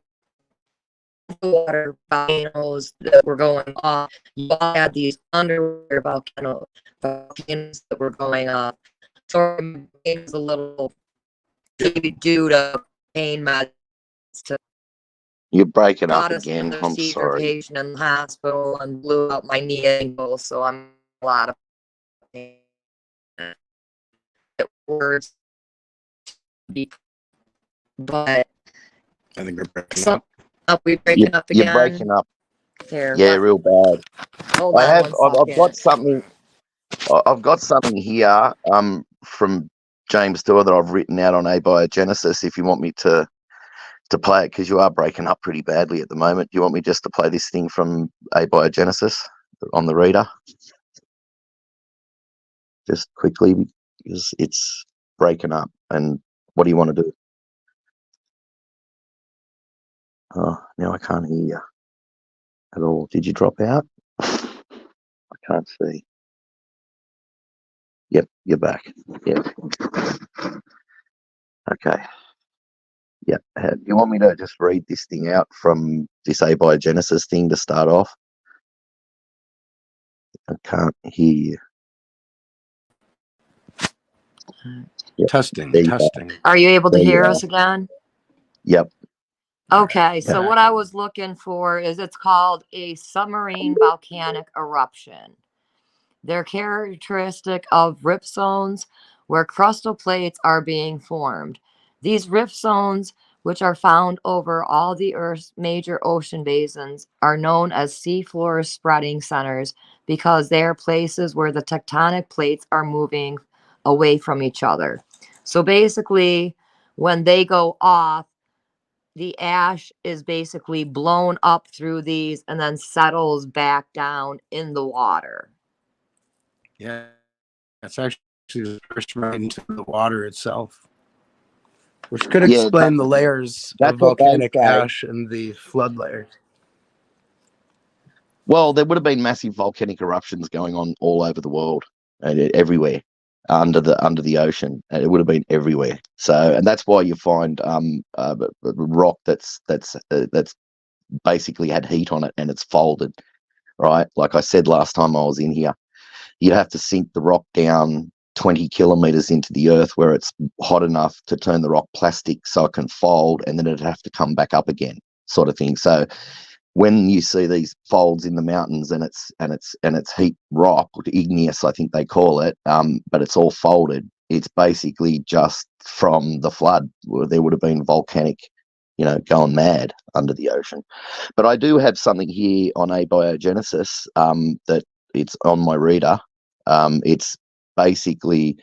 [SPEAKER 2] water volcanoes that were going off. You all had these underwater volcanoes that were going off. So it was a little due to pain meds to
[SPEAKER 3] You're breaking up
[SPEAKER 2] brought us
[SPEAKER 3] again.
[SPEAKER 2] another
[SPEAKER 3] I'm
[SPEAKER 2] seizure
[SPEAKER 3] sorry.
[SPEAKER 2] patient in the hospital and blew out my knee ankle, so I'm a lot of pain. Words, but
[SPEAKER 1] I think we're breaking up.
[SPEAKER 2] Are we breaking up again?
[SPEAKER 3] You're breaking up.
[SPEAKER 2] There,
[SPEAKER 3] Yeah, real bad.
[SPEAKER 2] hold on
[SPEAKER 3] I've
[SPEAKER 2] one
[SPEAKER 3] got
[SPEAKER 2] second.
[SPEAKER 3] I've got something here from James Stewart that I've written out on abiogenesis. If you want me to play it, because you are breaking up pretty badly at the moment. Do you want me just to play this thing from abiogenesis on the reader? Just quickly, because it's breaking up. And what do you want to do? Oh, now I can't hear you at all. Did you drop out? I can't see. Yep, you're back. Yep. Okay. Yep. Do you want me to just read this thing out from this abiogenesis thing to start off? I can't hear you. Yep.
[SPEAKER 1] Testing.
[SPEAKER 2] Are you able to
[SPEAKER 3] There you
[SPEAKER 2] hear
[SPEAKER 3] are.
[SPEAKER 2] us again?
[SPEAKER 3] Yep.
[SPEAKER 2] Okay, so
[SPEAKER 1] Yeah.
[SPEAKER 2] what I was looking for is it's called a submarine volcanic eruption. They're characteristic of rift zones where crustal plates are being formed. These rift zones, which are found over all the Earth's major ocean basins, are known as seafloor spreading centers because they are places where the tectonic plates are moving away from each other. So basically, when they go off, the ash is basically blown up through these and then settles back down in the water.
[SPEAKER 1] Yeah, that's actually the first right into the water itself, which could
[SPEAKER 3] Yeah,
[SPEAKER 1] explain the layers
[SPEAKER 3] that's
[SPEAKER 1] of
[SPEAKER 3] what they
[SPEAKER 1] volcanic
[SPEAKER 3] say.
[SPEAKER 1] ash and the flood layers.
[SPEAKER 3] Well, there would have been massive volcanic eruptions going on all over the world and everywhere under the ocean, and it would have been everywhere. So, and that's why you find rock that's basically had heat on it and it's folded, right? Like I said last time I was in here, you'd have to sink the rock down 20 kilometers into the earth where it's hot enough to turn the rock plastic so it can fold, and then it'd have to come back up again, sort of thing. So when you see these folds in the mountains and it's heat rock, or igneous, I think they call it, but it's all folded, it's basically just from the flood. There would have been volcanic, going mad under the ocean. But I do have something here on abiogenesis that it's on my reader. It's basically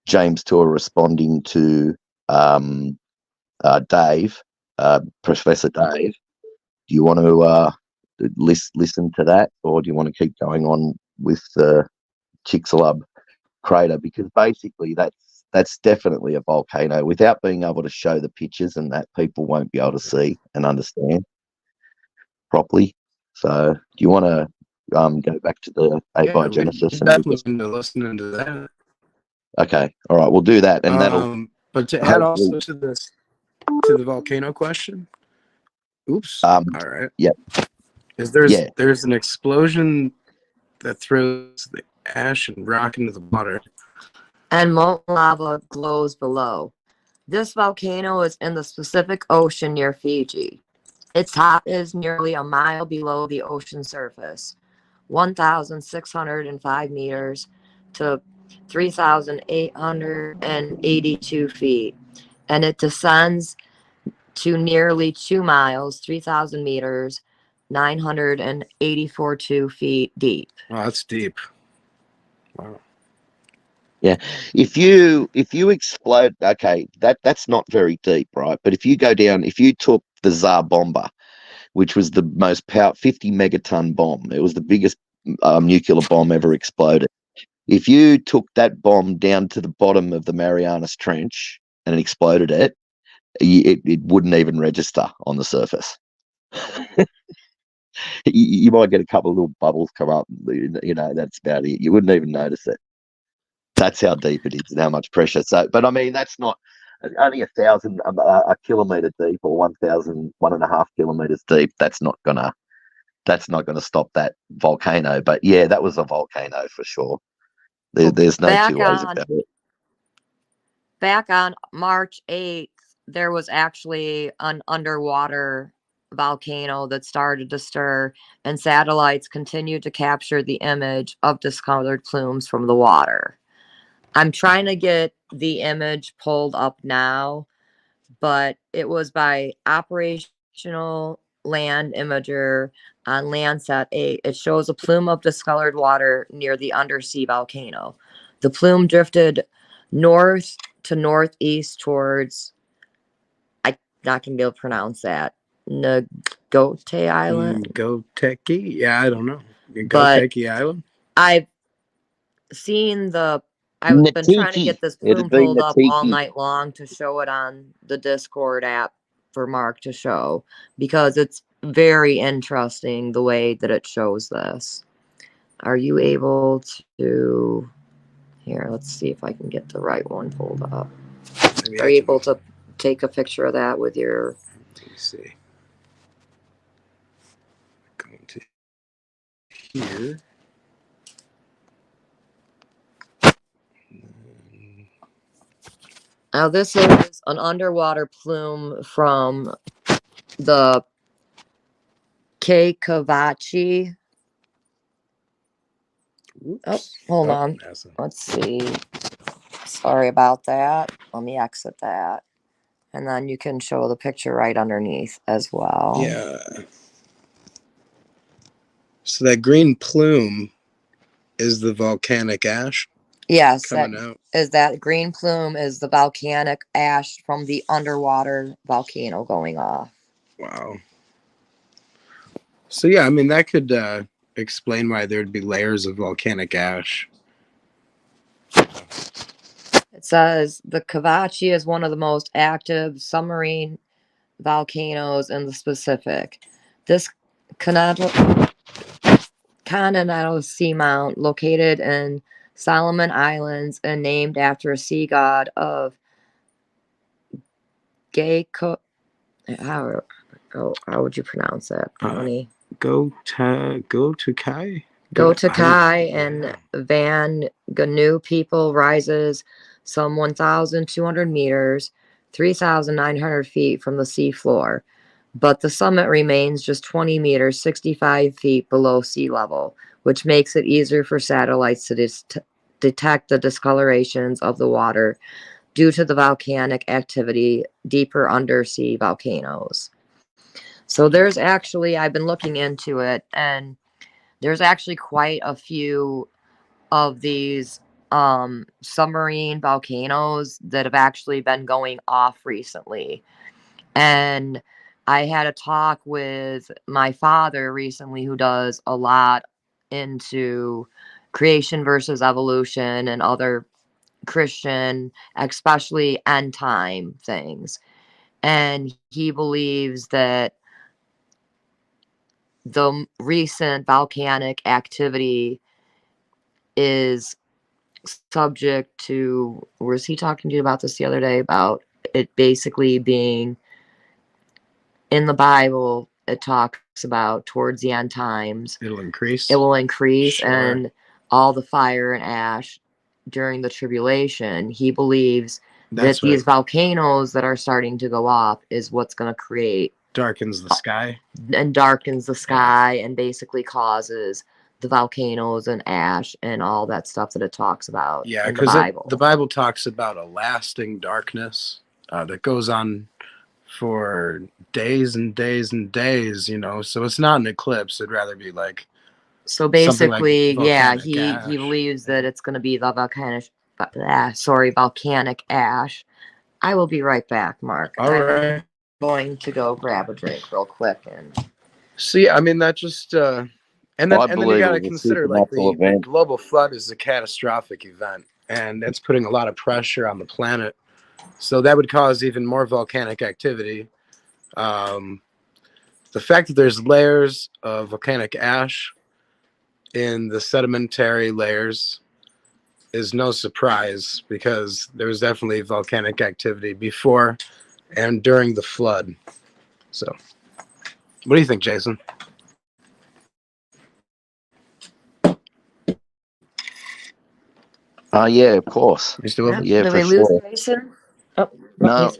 [SPEAKER 3] James Tour responding to Dave, Professor Dave. Do you want to listen to that, or do you want to keep going on with the Chicxulub crater? Because basically that's definitely a volcano. Without being able to show the pictures, and that people won't be able to see and understand properly. So do you want to go back to the abiogenesis?
[SPEAKER 1] Yeah, definitely into listening to that.
[SPEAKER 3] Okay, all right, we'll do that, and that'll.
[SPEAKER 1] But to add also to the volcano question. Oops. All right.
[SPEAKER 3] Yep.
[SPEAKER 1] There's an explosion that throws the ash and rock into the water,
[SPEAKER 2] and molten lava glows below. This volcano is in the Pacific Ocean near Fiji. Its top is nearly a mile below the ocean surface, 1,605 meters to 3,882 feet, and it descends to nearly 2 miles, 3,000 meters, 984 feet deep.
[SPEAKER 1] Wow, that's deep. Wow.
[SPEAKER 3] Yeah, if you explode, okay, that's not very deep, right? But if you go down, if you took the Tsar Bomba, which was the most 50 megaton bomb, it was the biggest nuclear bomb ever exploded. If you took that bomb down to the bottom of the Marianas Trench and exploded it, it wouldn't even register on the surface. You might get a couple of little bubbles come up, that's about it. You wouldn't even notice it. That's how deep it is and how much pressure. So, but I mean, that's not only 1,000 a kilometer deep, or 1.5 kilometers deep. That's not gonna stop that volcano. But yeah, that was a volcano for sure. There's no two ways about it.
[SPEAKER 2] Back on March 8th, there was actually an underwater volcano that started to stir, and satellites continued to capture the image of discolored plumes from the water. I'm trying to get the image pulled up now, but it was by Operational Land Imager on Landsat 8. It shows a plume of discolored water near the undersea volcano. The plume drifted north to northeast towards, I'm not going to be able to pronounce that, Ngote Island.
[SPEAKER 3] Ngoteki?
[SPEAKER 1] Yeah, I don't know. Ngoteki Island?
[SPEAKER 2] I've seen I've been trying to get this plume pulled up all night long to show it on the Discord app for Mark to show, because it's very interesting the way that it shows this. Are you able to... Here, let's see if I can get the right one pulled up. Are you able to take a picture of that with your...
[SPEAKER 1] Let me see. Going to here.
[SPEAKER 2] Now, this is an underwater plume from the Keikavachi. Oh, hold on. Let's see. Sorry about that. Let me exit that. And then you can show the picture right underneath as well.
[SPEAKER 1] Yeah. So that green plume is the volcanic ash?
[SPEAKER 2] Yes,
[SPEAKER 1] that
[SPEAKER 2] green plume is the volcanic ash from the underwater volcano going off.
[SPEAKER 1] Wow. So yeah, I mean, that could explain why there'd be layers of volcanic ash.
[SPEAKER 2] It says the Kavachi is one of the most active submarine volcanoes in the Pacific. This continental seamount, located in Solomon Islands and named after a sea god of how would you pronounce that? Money.
[SPEAKER 1] Go to Kai.
[SPEAKER 2] Go to Kai and Van Gnu people rises some 1,200 meters, 3,900 feet from the seafloor, but the summit remains just 20 meters, 65 feet below sea level, which makes it easier for satellites to detect the discolorations of the water due to the volcanic activity deeper undersea volcanoes. So there's actually, I've been looking into it, and there's actually quite a few of these submarine volcanoes that have actually been going off recently. And I had a talk with my father recently, who does a lot into creation versus evolution and other Christian, especially end time things. And he believes that the recent volcanic activity is subject to, was he talking to you about this the other day, about it basically being in the Bible? It talks about towards the end times
[SPEAKER 1] It'll increase.
[SPEAKER 2] it will increase.
[SPEAKER 1] Sure.
[SPEAKER 2] And all the fire and ash during the tribulation, he believes
[SPEAKER 1] That's
[SPEAKER 2] that these
[SPEAKER 1] what
[SPEAKER 2] volcanoes that are starting to go off is what's going to create
[SPEAKER 1] darkens the sky.
[SPEAKER 2] and darkens the sky and basically causes the volcanoes and ash and all that stuff that it talks about
[SPEAKER 1] Yeah,
[SPEAKER 2] in the
[SPEAKER 1] because
[SPEAKER 2] Bible.
[SPEAKER 1] the Bible talks about a lasting darkness that goes on for days and days and days, you know. So it's not an eclipse. It'd rather be like
[SPEAKER 2] So
[SPEAKER 1] something like
[SPEAKER 2] basically, yeah,
[SPEAKER 1] volcanic
[SPEAKER 2] he
[SPEAKER 1] ash.
[SPEAKER 2] believes that it's going to be the volcanic ash. I will be right back, Mark.
[SPEAKER 1] All
[SPEAKER 2] I'm
[SPEAKER 1] right.
[SPEAKER 2] going to go grab a drink real quick. And
[SPEAKER 1] See, I mean, that just and then
[SPEAKER 3] I
[SPEAKER 1] you
[SPEAKER 3] believe
[SPEAKER 1] got to
[SPEAKER 3] it was a
[SPEAKER 1] consider like
[SPEAKER 3] supernatural
[SPEAKER 1] the
[SPEAKER 3] event.
[SPEAKER 1] global flood is a catastrophic event, and it's putting a lot of pressure on the planet. So that would cause even more volcanic activity. The fact that there's layers of volcanic ash in the sedimentary layers is no surprise, because there was definitely volcanic activity before and during the flood. So, what do you think, Jason?
[SPEAKER 3] Yeah, of course.
[SPEAKER 1] You still with us?
[SPEAKER 3] Yeah,
[SPEAKER 2] did
[SPEAKER 3] for
[SPEAKER 2] we lose
[SPEAKER 3] sure.
[SPEAKER 2] Mason? Oh,
[SPEAKER 3] No,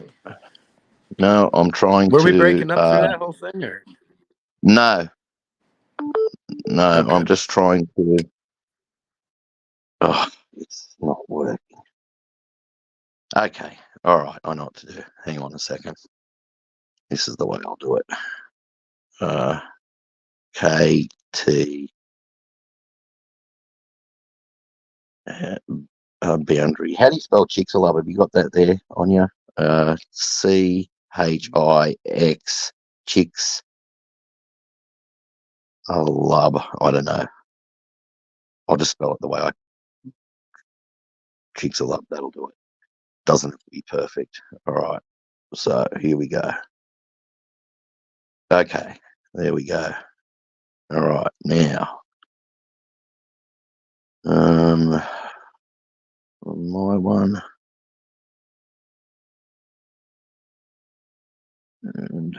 [SPEAKER 3] no, I'm trying
[SPEAKER 1] Were we
[SPEAKER 3] to.
[SPEAKER 1] breaking up through that whole thing, or
[SPEAKER 3] No, no,
[SPEAKER 1] okay?
[SPEAKER 3] I'm just trying to. Oh, it's not working. Okay, all right, I know what to do. Hang on a second. This is the way I'll do it. KT boundary. How do you spell Chicxulub? Have you got that there on you? CHIX Chicks. Lub. I don't know. I'll just spell it the way I Chicxulub. That'll do it. Doesn't have to be perfect. All right. So here we go. Okay. There we go. All right. Now, my one. And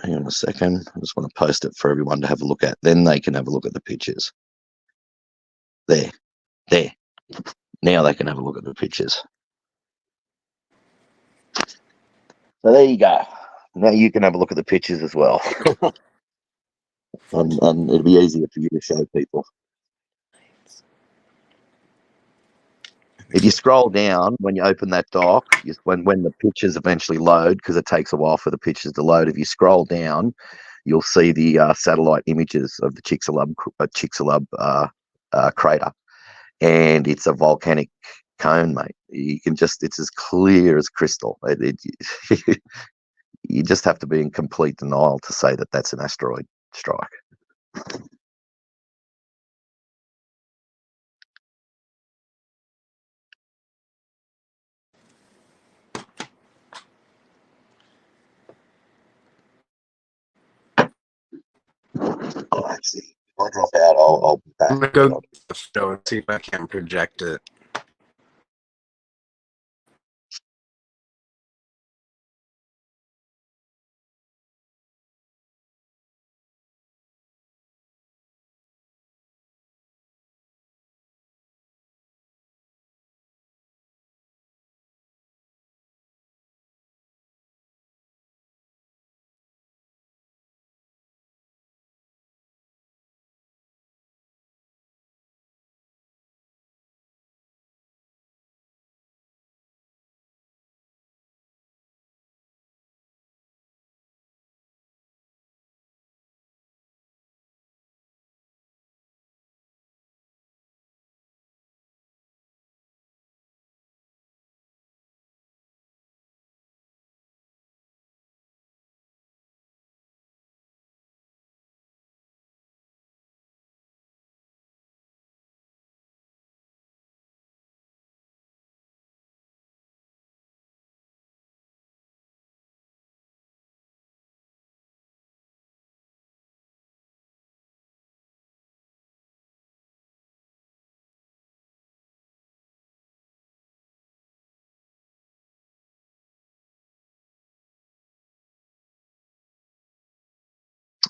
[SPEAKER 3] hang on a second. I just want to post it for everyone to have a look at. Then they can have a look at the pictures. There. Now they can have a look at the pictures. So there you go. Now you can have a look at the pictures as well. and it'll be easier for you to show people. If you scroll down when you open that doc, when the pictures eventually load, because it takes a while for the pictures to load, if you scroll down, you'll see the satellite images of the Chicxulub crater, and it's a volcanic cone, mate. You can it's as clear as crystal. You just have to be in complete denial to say that that's an asteroid strike. Oh, actually, if I drop out, I'll be back.
[SPEAKER 1] I'm gonna go get the photo and see if I can project it.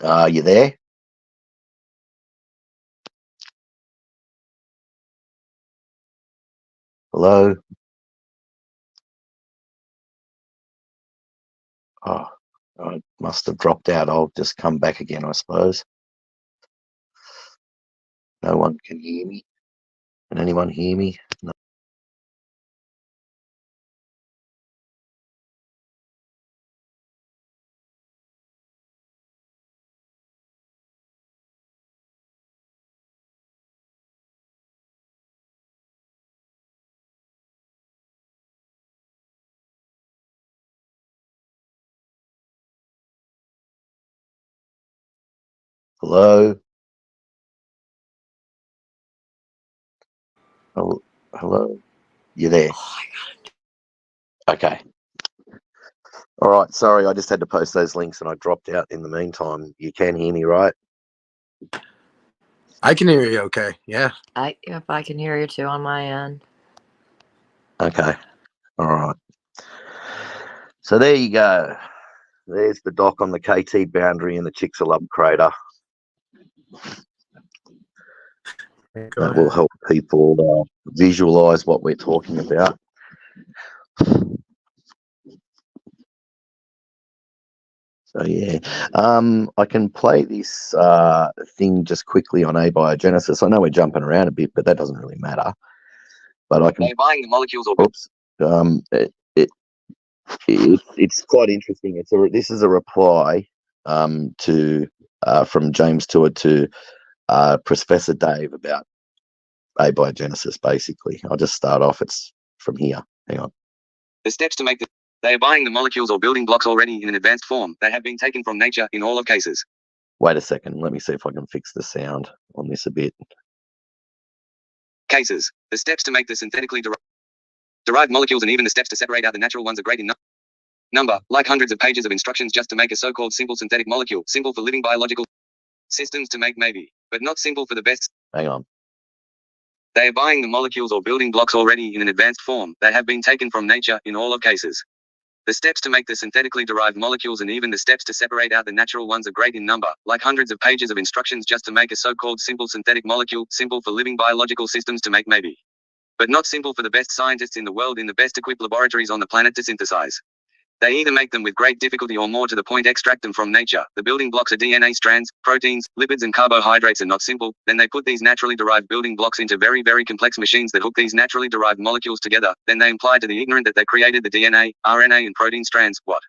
[SPEAKER 3] You there? Hello? Oh, I must have dropped out. I'll just come back again, I suppose. No one can hear me. Can anyone hear me? No. Hello? Oh, hello? You there? Okay. All right. Sorry, I just had to post those links and I dropped out in the meantime. You can hear me, right?
[SPEAKER 1] I can hear you okay. Yeah.
[SPEAKER 2] If I can hear you too on my end.
[SPEAKER 3] Okay. All right. So there you go. There's the dock on the KT boundary in the Chicxulub crater. That will help people visualize what we're talking about. So yeah, I can play this thing just quickly on abiogenesis. I know we're jumping around a bit, but that doesn't really matter. But I can. Buying the molecules. Oops. It's quite interesting. This is a reply to from James Stewart to Professor Dave about abiogenesis. Basically, I'll just start off. It's from here. Hang on. The steps to make they are buying the molecules or building blocks already in an advanced form that have been taken from nature in all of cases. Wait a second. Let me see if I can fix the sound on this a bit. Cases. The steps to make the synthetically derived molecules and even the steps to separate out the natural ones are great in number, like hundreds of pages of instructions just to make a so-called simple synthetic molecule, simple for living biological systems to make maybe, but not simple for the best. Hang on. They are buying the molecules or building blocks already in an advanced form that have been taken from nature in all of cases. The steps to make the synthetically derived molecules and even the steps to separate out the natural ones are great in number, like hundreds of pages of instructions just to make a so-called simple synthetic molecule, simple for living biological systems to make maybe, but not simple for the best scientists in the world in the best equipped laboratories on the planet to synthesize. They either make them with great difficulty or more to the point extract them from nature. The building blocks are DNA strands, proteins, lipids and carbohydrates are not simple. Then they put these naturally derived building blocks into very, very complex machines that hook these naturally derived molecules together. Then they imply to the ignorant that they created the DNA, RNA and protein strands. What?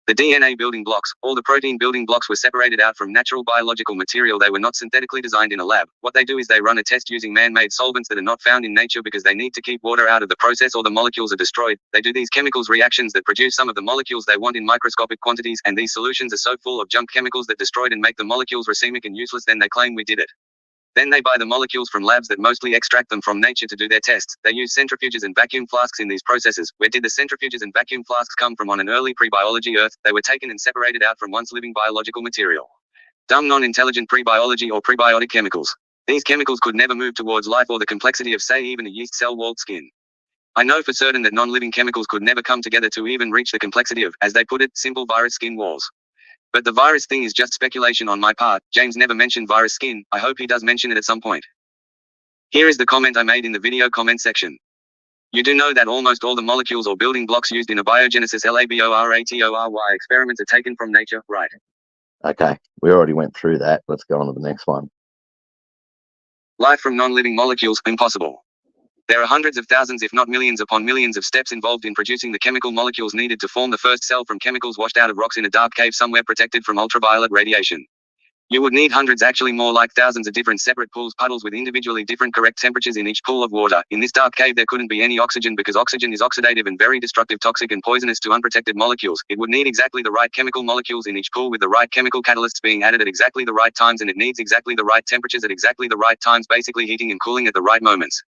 [SPEAKER 3] The DNA building blocks, all the protein building blocks were separated out from natural biological material. They were not synthetically designed in a lab. What they do is they run a test using man-made solvents that are not found in nature because they need to keep water out of the process or the molecules are destroyed. They do these chemicals reactions that produce some of the molecules they want in microscopic quantities, and these solutions are so full of junk chemicals that destroyed and make the molecules racemic and useless. Then they claim we did it. Then they buy the molecules from labs that mostly extract them from nature to do their tests. They use centrifuges and vacuum flasks in these processes. Where did the centrifuges and vacuum flasks come from on an early pre-biology Earth? They were taken and separated out from once living biological material. Dumb non-intelligent pre-biology or prebiotic chemicals. These chemicals could never move towards life or the complexity of say even a yeast cell walled skin. I know for certain that non-living chemicals could never come together to even reach the complexity of, as they put it, simple virus skin walls. But the virus thing is just speculation on my part. James never mentioned virus skin. I hope he does mention it at some point. Here is the comment I made in the video comment section. You do know that almost all the molecules or building blocks used in abiogenesis laboratory experiments are taken from nature, right? Okay, we already went through that. Let's go on to the next one. Life from non-living molecules, impossible. There are hundreds of thousands if not millions upon millions of steps involved in producing the chemical molecules needed to form the first cell from chemicals washed out of rocks in a dark cave somewhere protected from ultraviolet radiation. You would need hundreds, actually more like thousands of different separate puddles with individually different correct temperatures in each pool of water. In this dark cave there couldn't be any oxygen because oxygen is oxidative and very destructive, toxic and poisonous to unprotected molecules. It would need exactly the right chemical molecules in each pool with the right chemical catalysts being added at exactly the right times, and it needs exactly the right temperatures at exactly the right times, basically heating and cooling at the right moments.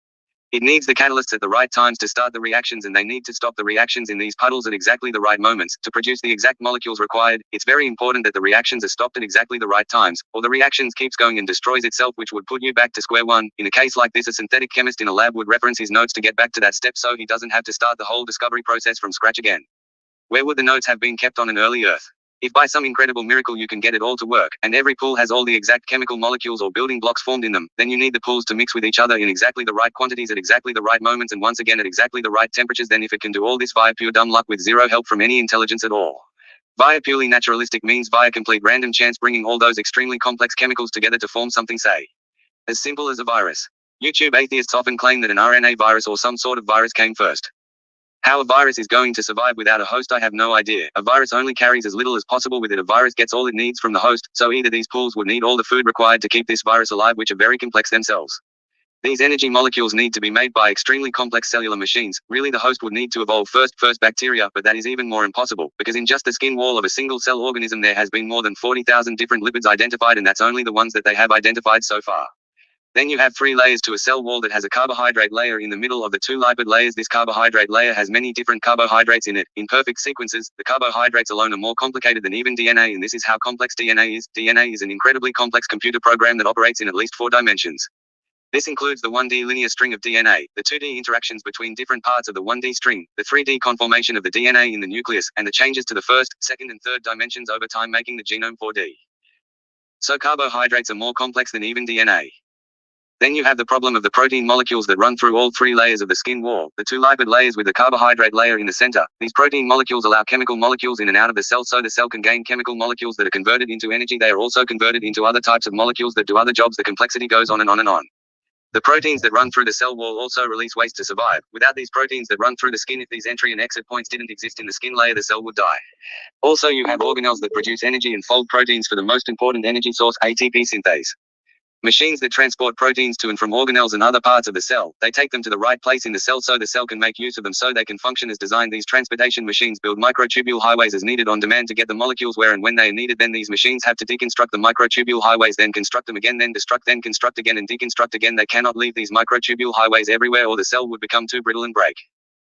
[SPEAKER 3] It needs the catalysts at the right times to start the reactions, and they need to stop the reactions in these puddles at exactly the right moments to produce the exact molecules required. It's very important that the reactions are stopped at exactly the right times, or the reactions keeps going and destroys itself, which would put you back to square one. In a case like this, a synthetic chemist in a lab would reference his notes to get back to that step so he doesn't have to start the whole discovery process from scratch again. Where would the notes have been kept on an early Earth?
[SPEAKER 4] If by some incredible miracle you can get it all to work, and every pool has all the exact chemical molecules or building blocks formed in them, then you need the pools to mix with each other in exactly the right quantities at exactly the right moments and once again at exactly the right temperatures. Then if it can do all this via pure dumb luck with zero help from any intelligence at all. Via purely naturalistic means, via complete random chance, bringing all those extremely complex chemicals together to form something, say, as simple as a virus. YouTube atheists often claim that an RNA virus or some sort of virus came first. How a virus is going to survive without a host, I have no idea. A virus only carries as little as possible with it. A virus gets all it needs from the host, so either these pools would need all the food required to keep this virus alive, which are very complex themselves. These energy molecules need to be made by extremely complex cellular machines. Really, the host would need to evolve first bacteria, but that is even more impossible, because in just the skin wall of a single cell organism there has been more than 40,000 different lipids identified, and that's only the ones that they have identified so far. Then you have 3 layers to a cell wall that has a carbohydrate layer in the middle of the 2 lipid layers. This carbohydrate layer has many different carbohydrates in it, in perfect sequences. The carbohydrates alone are more complicated than even DNA, and this is how complex DNA is. DNA is an incredibly complex computer program that operates in at least 4 dimensions. This includes the 1D linear string of DNA, the 2D interactions between different parts of the 1D string, the 3D conformation of the DNA in the nucleus, and the changes to the first, second and third dimensions over time, making the genome 4D. So carbohydrates are more complex than even DNA. Then you have the problem of the protein molecules that run through all 3 layers of the skin wall, the 2 lipid layers with the carbohydrate layer in the center. These protein molecules allow chemical molecules in and out of the cell, so the cell can gain chemical molecules that are converted into energy. They are also converted into other types of molecules that do other jobs. The complexity goes on and on and on. The proteins that run through the cell wall also release waste to survive. Without these proteins that run through the skin, if these entry and exit points didn't exist in the skin layer, the cell would die. Also, you have organelles that produce energy and fold proteins for the most important energy source, ATP synthase. Machines that transport proteins to and from organelles and other parts of the cell. They take them to the right place in the cell so the cell can make use of them, so they can function as designed. These transportation machines build microtubule highways as needed on demand to get the molecules where and when they are needed. Then these machines have to deconstruct the microtubule highways, then construct them again, then destruct, then construct again and deconstruct again. They cannot leave these microtubule highways everywhere or the cell would become too brittle and break.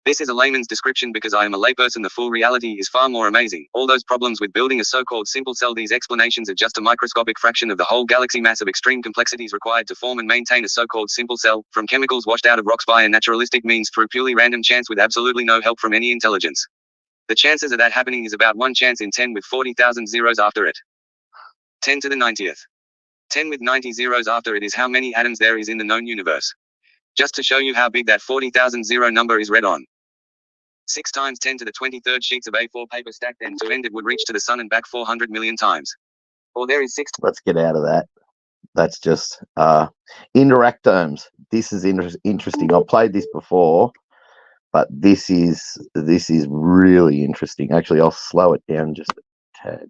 [SPEAKER 4] This is a layman's description because I am a layperson. The full reality is far more amazing. All those problems with building a so-called simple cell, these explanations are just a microscopic fraction of the whole galaxy mass of extreme complexities required to form and maintain a so-called simple cell, from chemicals washed out of rocks via naturalistic means through purely random chance with absolutely no help from any intelligence. The chances of that happening is about 1 chance in 10 with 40,000 zeros after it. 10 to the 90th. 10 with 90 zeros after it is how many atoms there is in the known universe. Just to show you how big that 40,000 zero number is, read on 6 times 10 to the 23rd sheets of A4 paper stacked end to end, it would reach to the sun and back 400 million times. Or there is 6.
[SPEAKER 3] Let's get out of that. That's just interactomes. This is interesting. I've played this before, but this is really interesting. Actually, I'll slow it down just a tad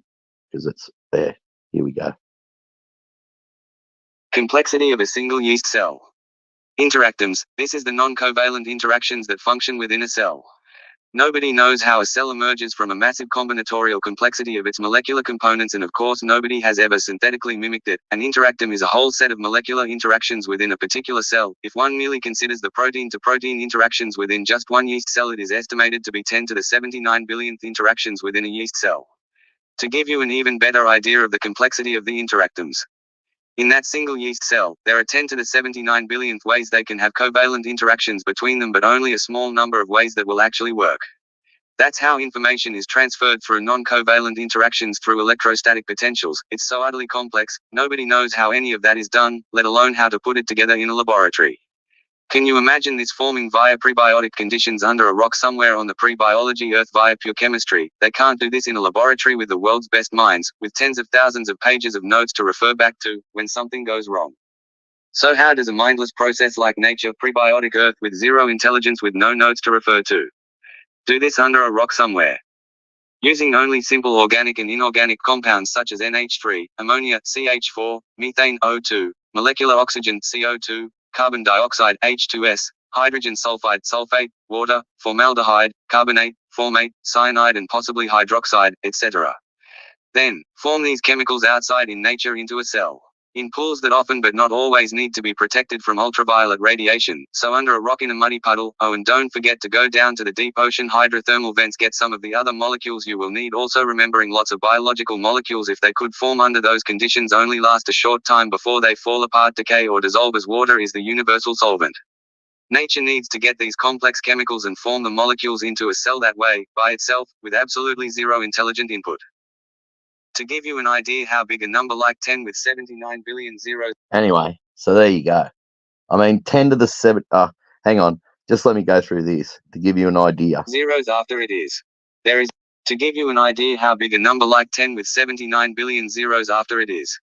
[SPEAKER 3] because it's there. Here we go.
[SPEAKER 4] Complexity of a single yeast cell. Interactomes. This is the non-covalent interactions that function within a cell. Nobody knows how a cell emerges from a massive combinatorial complexity of its molecular components, and of course nobody has ever synthetically mimicked it. An interactome is a whole set of molecular interactions within a particular cell. If one merely considers the protein-to-protein interactions within just one yeast cell, it is estimated to be 10 to the 79 billionth interactions within a yeast cell. To give you an even better idea of the complexity of the interactomes, in that single yeast cell, there are 10 to the 79 billionth ways they can have covalent interactions between them, but only a small number of ways that will actually work. That's how information is transferred through non-covalent interactions through electrostatic potentials. It's so utterly complex, nobody knows how any of that is done, let alone how to put it together in a laboratory. Can you imagine this forming via prebiotic conditions under a rock somewhere on the pre-biology Earth via pure chemistry? They can't do this in a laboratory with the world's best minds, with tens of thousands of pages of notes to refer back to, when something goes wrong. So how does a mindless process like nature, prebiotic Earth with zero intelligence with no notes to refer to, do this under a rock somewhere? Using only simple organic and inorganic compounds such as NH3, ammonia, CH4, methane, O2, molecular oxygen, CO2, carbon dioxide, H2S, hydrogen sulfide, sulfate, water, formaldehyde, carbonate, formate, cyanide and possibly hydroxide, etc. Then, form these chemicals outside in nature into a cell. In pools that often but not always need to be protected from ultraviolet radiation, so under a rock in a muddy puddle. Oh, and don't forget to go down to the deep ocean hydrothermal vents, get some of the other molecules you will need. Also remembering lots of biological molecules, if they could form under those conditions, only last a short time before they fall apart, decay or dissolve, as water is the universal solvent. Nature needs to get these complex chemicals and form the molecules into a cell that way, by itself, with absolutely zero intelligent input. To give you an idea how big a number like 10 with 79 billion zeros.
[SPEAKER 3] Anyway, so there you go. I mean, 10 to the 7. Hang on. Just let me go through this to give you an idea.
[SPEAKER 4] Zeros after it is. There is. To give you an idea how big a number like 10 with 79 billion zeros after it is.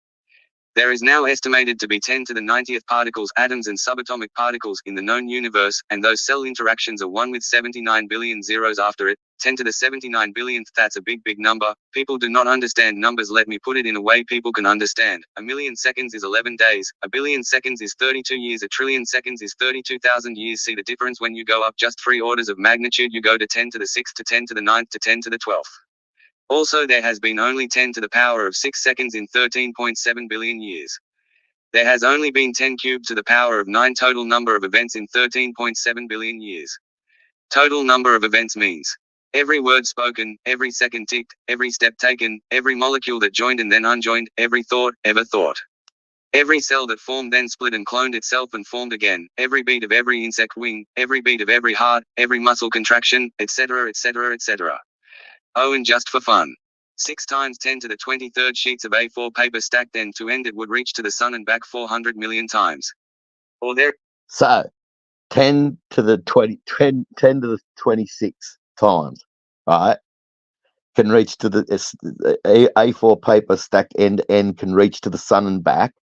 [SPEAKER 4] There is now estimated to be 10 to the 90th particles, atoms and subatomic particles in the known universe, and those cell interactions are 1 with 79 billion zeros after it. 10 to the 79 billionth, that's a big number. People do not understand numbers. Let me put it in a way people can understand. A million seconds is 11 days, a billion seconds is 32 years, a trillion seconds is 32,000 years. See the difference when you go up just 3 orders of magnitude? You go to 10 to the 6th to 10 to the 9th to 10 to the 12th. Also, there has been only 10 to the power of 6 seconds in 13.7 billion years. There has only been 10 cubed to the power of 9 total number of events in 13.7 billion years. Total number of events means every word spoken, every second ticked, every step taken, every molecule that joined and then unjoined, every thought ever thought. Every cell that formed then split and cloned itself and formed again, every beat of every insect wing, every beat of every heart, every muscle contraction, etc., etc., etc. Oh, and just for fun. 6 times 10 to the 23rd sheets of A4 paper stacked end to end, it would reach to the sun and back 400 million times. Or there.
[SPEAKER 3] So 10 to the 10 to the 26 times, right? Can reach to the A4 paper stacked end to end can reach to the sun and back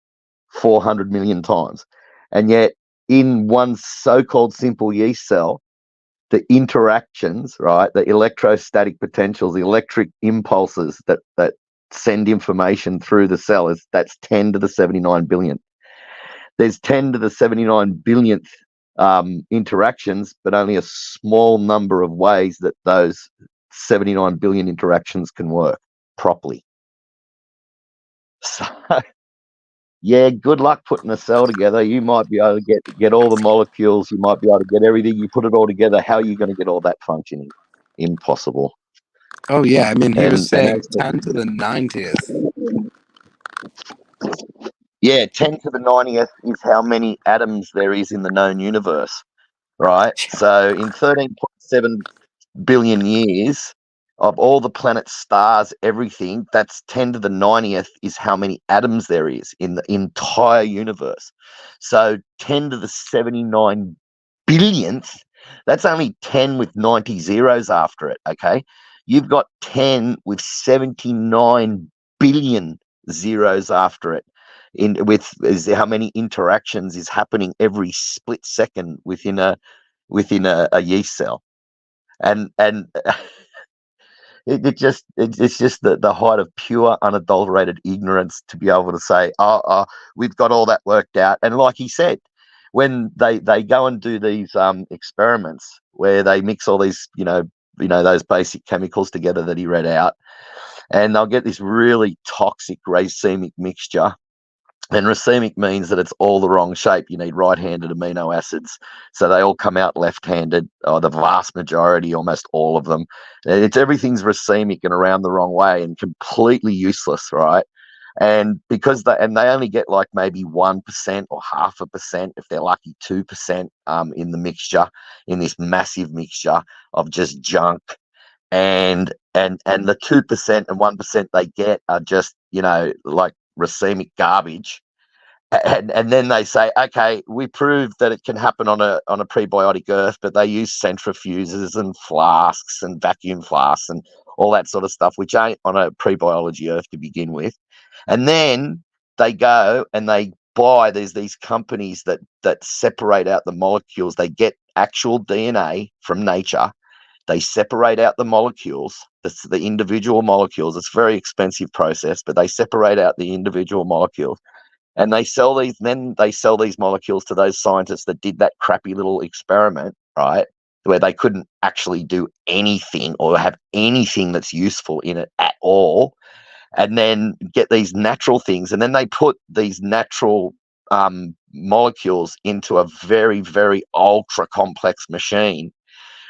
[SPEAKER 3] 400 million times. And yet in one so-called simple yeast cell, the interactions, right, the electrostatic potentials, the electric impulses that send information through the cell, that's 10 to the 79 billionth. There's 10 to the 79 billionth interactions, but only a small number of ways that those 79 billion interactions can work properly. So, yeah, good luck putting a cell together. You might be able to get all the molecules. You might be able to get everything. You put it all together. How are you going to get all that functioning? Impossible.
[SPEAKER 1] Oh yeah, I mean he was saying
[SPEAKER 3] as for-
[SPEAKER 1] 10 to the 90th.
[SPEAKER 3] yeah, 10 to the 90th is how many atoms there is in the known universe, right? So in 13.7 billion years, of all the planets, stars, everything, that's 10 to the 90th is how many atoms there is in the entire universe. So 10 to the 79 billionth, that's only 10 with 90 zeros after it, okay? You've got 10 with 79 billion zeros after it. Is how many interactions is happening every split second within a yeast cell. And it's just the height of pure unadulterated ignorance to be able to say, we've got all that worked out. And like he said, when they go and do these experiments where they mix all these those basic chemicals together that he read out, and they'll get this really toxic racemic mixture. And racemic means that it's all the wrong shape. You need right-handed amino acids. So they all come out left-handed, the vast majority, almost all of them. Everything's racemic and around the wrong way and completely useless, right? And because they only get like maybe 1% or 0.5%, if they're lucky, 2% in the mixture, in this massive mixture of just junk. And the 2% and 1% they get are just, like racemic garbage. And then they say, okay, we proved that it can happen on a prebiotic earth, but they use centrifuges and flasks and vacuum flasks and all that sort of stuff, which ain't on a prebiology earth to begin with. And then they go and they buy, there's these companies that separate out the molecules. They get actual DNA from nature. They separate out the molecules, the individual molecules. It's a very expensive process, but they separate out the individual molecules. And they sell these molecules to those scientists that did that crappy little experiment, right, where they couldn't actually do anything or have anything that's useful in it at all, and then get these natural things. And then they put these natural molecules into a very, very ultra complex machine,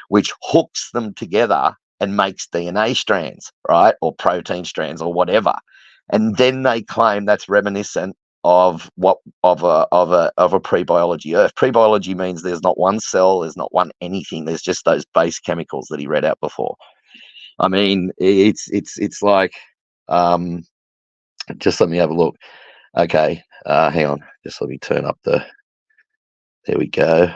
[SPEAKER 3] which hooks them together and makes DNA strands, right, or protein strands or whatever. And then they claim that's reminiscent of a prebiology earth. Prebiology means there's not one cell, there's not one anything. There's just those base chemicals that he read out before. I mean, it's like Just let me have a look. Okay, hang on. Just let me turn up the. There we go.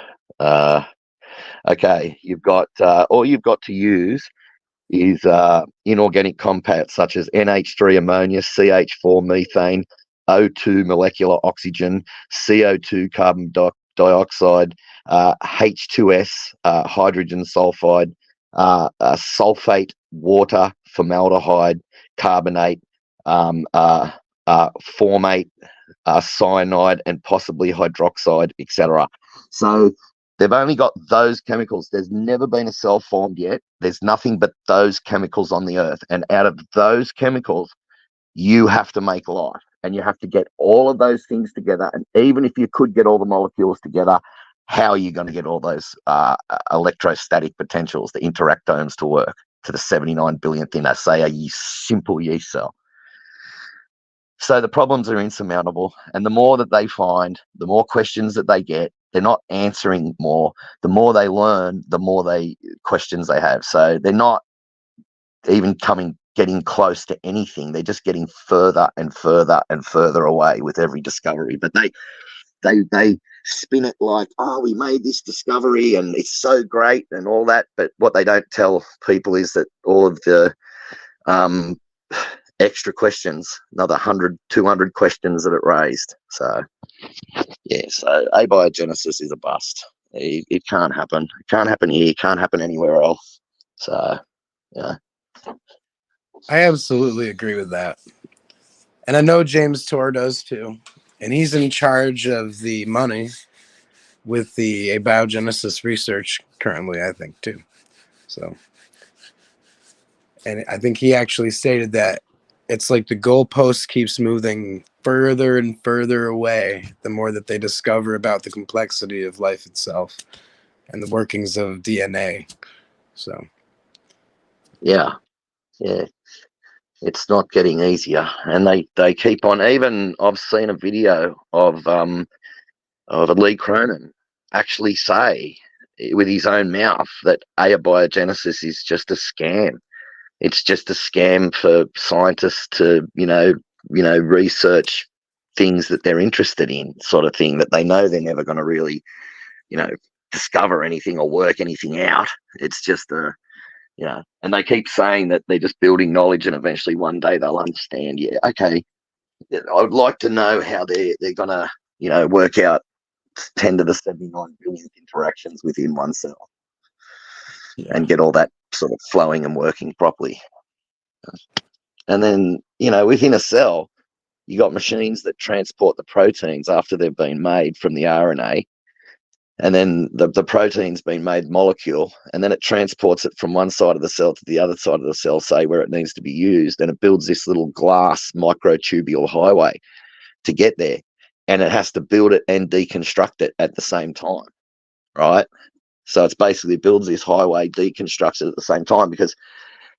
[SPEAKER 3] Okay, you've got all you've got to use is inorganic compounds such as NH3 ammonia, CH4 methane, O2 molecular oxygen, CO2 carbon dioxide, H2S hydrogen sulfide, sulfate, water, formaldehyde, carbonate, formate, cyanide, and possibly hydroxide, etc. So they've only got those chemicals. There's never been a cell formed yet. There's nothing but those chemicals on the earth. And out of those chemicals, you have to make life. And you have to get all of those things together. And even if you could get all the molecules together, how are you going to get all those electrostatic potentials, the interactomes, to work to the 79 billionth in, say, a simple yeast cell? So the problems are insurmountable. And the more that they find, the more questions that they get, they're not answering more. The more they learn, the more questions they have. So they're not even getting close to anything. They're just getting further and further and further away with every discovery. But they spin it like, oh, we made this discovery and it's so great and all that. But what they don't tell people is that all of the extra questions, another 100, 200 questions that it raised. So yeah, so abiogenesis is a bust. It can't happen. It can't happen here. It can't happen anywhere else. So yeah.
[SPEAKER 1] I absolutely agree with that. And I know James Torr does too. And he's in charge of the money with the abiogenesis research currently, I think, too. So, and I think he actually stated that it's like the goalpost keeps moving further and further away the more that they discover about the complexity of life itself and the workings of DNA. So,
[SPEAKER 3] yeah, it's not getting easier, and they keep on. Even I've seen a video of Lee Cronin actually say with his own mouth that abiogenesis is just a scam. It's just a scam for scientists to, research things that they're interested in, sort of thing, that they know they're never going to really, discover anything or work anything out. It's just and they keep saying that they're just building knowledge and eventually one day they'll understand. Yeah, okay. I'd like to know how they're going to, work out 10 to the 79 billionth interactions within one cell and get all that sort of flowing and working properly. And then, within a cell, you got machines that transport the proteins after they've been made from the RNA. And then the protein's been made molecule, and then it transports it from one side of the cell to the other side of the cell, say where it needs to be used, and it builds this little glass microtubule highway to get there. And it has to build it and deconstruct it at the same time, right? So it's basically builds this highway, deconstructs it at the same time, because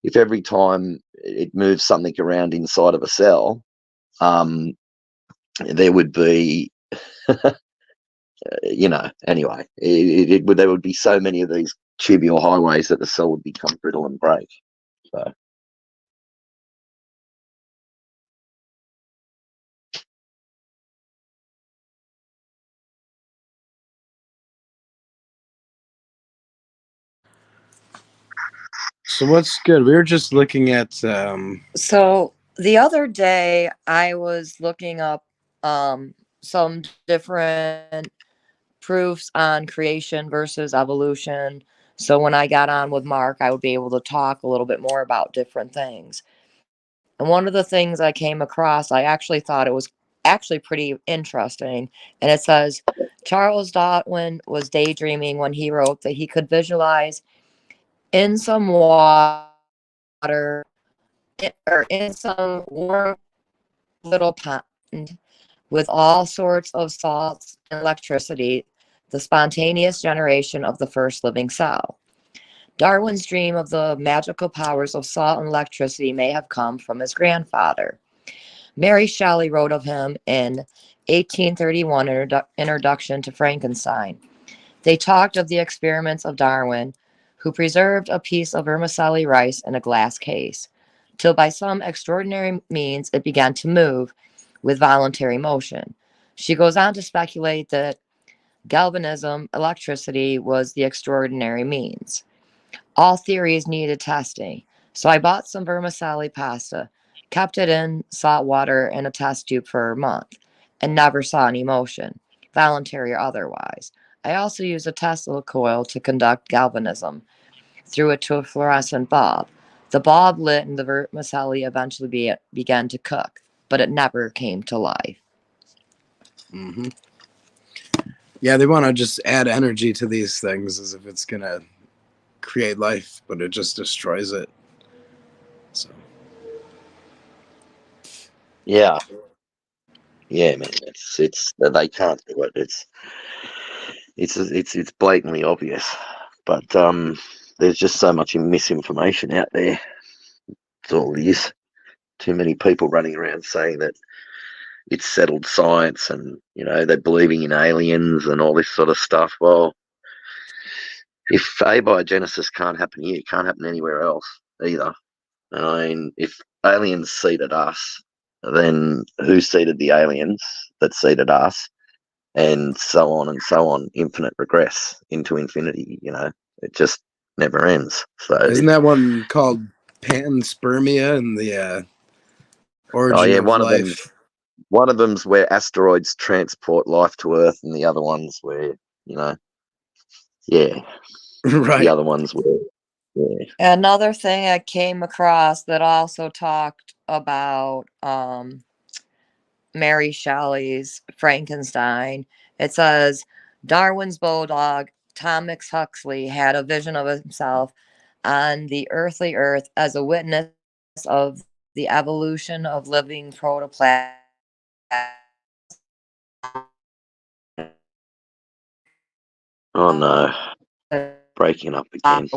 [SPEAKER 3] if every time it moves something around inside of a cell, there would be, anyway, there would be so many of these tubule highways that the cell would become brittle and break. So.
[SPEAKER 1] So what's good? We were just looking at
[SPEAKER 2] So the other day I was looking up some different proofs on creation versus evolution. So when I got on with Mark, I would be able to talk a little bit more about different things. And one of the things I came across, I actually thought it was actually pretty interesting. And it says Charles Darwin was daydreaming when he wrote that he could visualize in some water or in some warm little pond with all sorts of salts and electricity, the spontaneous generation of the first living cell. Darwin's dream of the magical powers of salt and electricity may have come from his grandfather. Mary Shelley wrote of him in 1831 Introduction to Frankenstein. They talked of the experiments of Darwin, who preserved a piece of vermicelli rice in a glass case. till by some extraordinary means it began to move with voluntary motion. She goes on to speculate that galvanism, electricity, was the extraordinary means. All theories needed testing, so I bought some vermicelli pasta, kept it in salt water in a test tube for a month, and never saw any motion, voluntary or otherwise. I also used a Tesla coil to conduct galvanism through it to a fluorescent bulb. The bulb lit and the vermicelli eventually began to cook, but it never came to life.
[SPEAKER 1] Hmm. Yeah, they want to just add energy to these things as if it's gonna create life, but it just destroys it. So
[SPEAKER 3] Yeah, yeah, man. It's they can't do it. It's blatantly obvious, but there's just so much misinformation out there. It's all it is. Too many people running around saying that it's settled science, and they're believing in aliens and all this sort of stuff. Well, if abiogenesis can't happen here, it can't happen anywhere else either. I mean, if aliens seeded us, then who seeded the aliens that seeded us? And so on and so on, infinite regress into infinity. It just never ends. So
[SPEAKER 1] isn't that one called panspermia and the
[SPEAKER 3] oh
[SPEAKER 1] origin
[SPEAKER 3] yeah,
[SPEAKER 1] of life?
[SPEAKER 3] one of them's where asteroids transport life to Earth, and the other one's where yeah, the
[SPEAKER 1] Right.
[SPEAKER 3] other one's where yeah.
[SPEAKER 2] Another thing I came across that also talked about Mary Shelley's Frankenstein. It says Darwin's bulldog, Thomas Huxley, had a vision of himself on the earthly earth as a witness of the evolution of living protoplasm.
[SPEAKER 3] Oh no, breaking up again.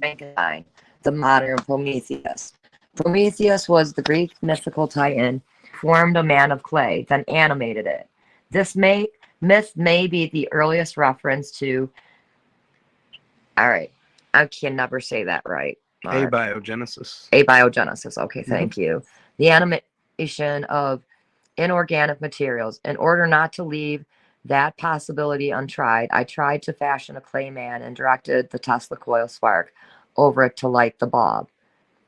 [SPEAKER 2] Frankenstein, the modern Prometheus. Prometheus was the Greek mythical titan, formed a man of clay, then animated it. This myth may be the earliest reference to. All right, I can never say that right. Mark.
[SPEAKER 1] Abiogenesis.
[SPEAKER 2] Abiogenesis. Okay, thank you. The animation of inorganic materials. In order not to leave that possibility untried, I tried to fashion a clay man and directed the Tesla coil spark over it to light the bulb.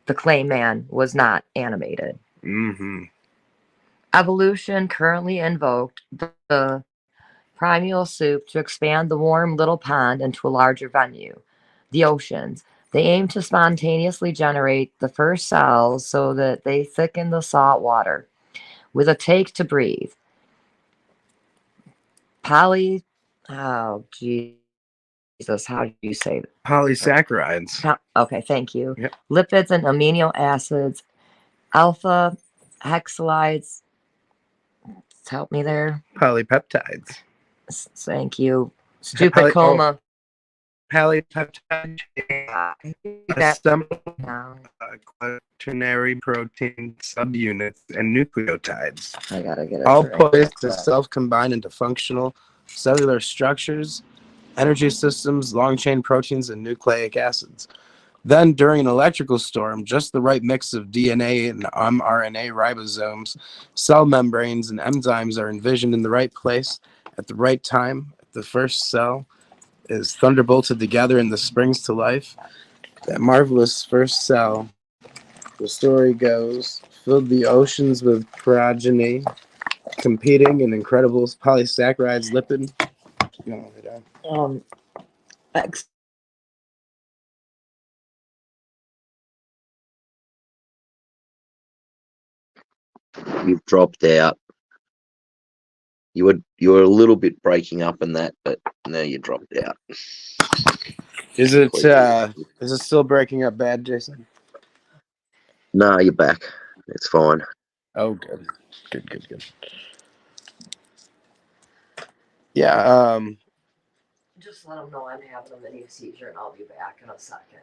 [SPEAKER 2] The clay man was not animated.
[SPEAKER 1] Mm-hmm.
[SPEAKER 2] Evolution currently invoked the primeval soup to expand the warm little pond into a larger venue, the oceans. They aim to spontaneously generate the first cells so that they thicken the salt water with a take to breathe. Oh, Jesus, how do you say that?
[SPEAKER 1] Polysaccharides.
[SPEAKER 2] Okay, thank you.
[SPEAKER 1] Yep.
[SPEAKER 2] Lipids and amino acids, alpha hexylides. Help me there.
[SPEAKER 1] Polypeptides.
[SPEAKER 2] Thank you. Stupid coma.
[SPEAKER 1] Polypeptide
[SPEAKER 2] That
[SPEAKER 1] assemble
[SPEAKER 2] now.
[SPEAKER 1] quaternary protein subunits and nucleotides,
[SPEAKER 2] I gotta get it.
[SPEAKER 1] all
[SPEAKER 2] right.
[SPEAKER 1] poised to self-combine into functional cellular structures, energy systems, long-chain proteins, and nucleic acids. Then, during an electrical storm, just the right mix of DNA and mRNA ribosomes, cell membranes, and enzymes are envisioned in the right place at the right time. The first cell is thunderbolted together and the springs to life. That marvelous first cell, the story goes, filled the oceans with progeny, competing in incredible polysaccharides, lipid.
[SPEAKER 2] X.
[SPEAKER 3] You've dropped out. You were a little bit breaking up in that, but now you dropped out.
[SPEAKER 1] Is it still breaking up bad, Jason?
[SPEAKER 3] No, you're back. It's fine.
[SPEAKER 1] Oh, good. Good. Yeah,
[SPEAKER 2] Just let them know I'm having a mini seizure and I'll be back in a second.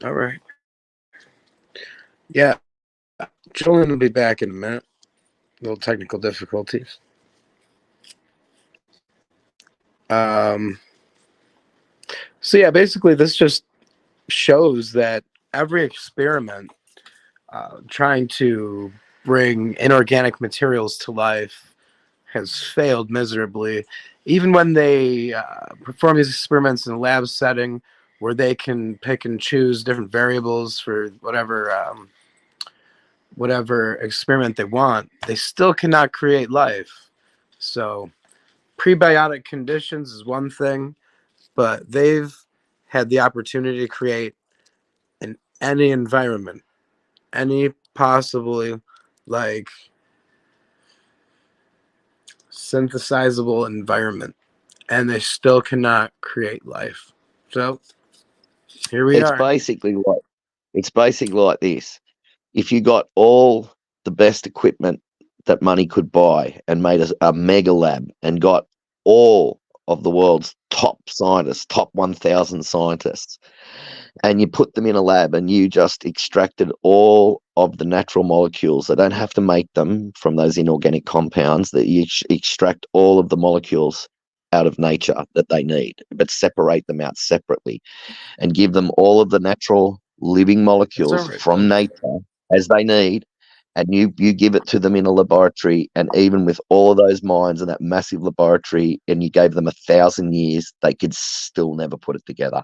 [SPEAKER 1] all right. Yeah, Julian will be back in a minute. Little technical difficulties. So yeah, basically this just shows that every experiment trying to bring inorganic materials to life has failed miserably. Even when they perform these experiments in a lab setting where they can pick and choose different variables for whatever experiment they want, they still cannot create life. So prebiotic conditions is one thing, but they've had the opportunity to create in any environment, any possibly like synthesizable environment, and they still cannot create life. So here we
[SPEAKER 3] It's
[SPEAKER 1] are.
[SPEAKER 3] basically like this. If you got all the best equipment that money could buy and made a mega lab and got all of the world's top scientists, top 1,000 scientists, and you put them in a lab and you just extracted all of the natural molecules. They don't have to make them from those inorganic compounds, that you extract all of the molecules out of nature that they need, but separate them out separately and give them all of the natural living molecules
[SPEAKER 1] Right,
[SPEAKER 3] from nature as they need, and you give it to them in a laboratory, and even with all of those minds in that massive laboratory, and you gave them 1,000 years, they could still never put it together.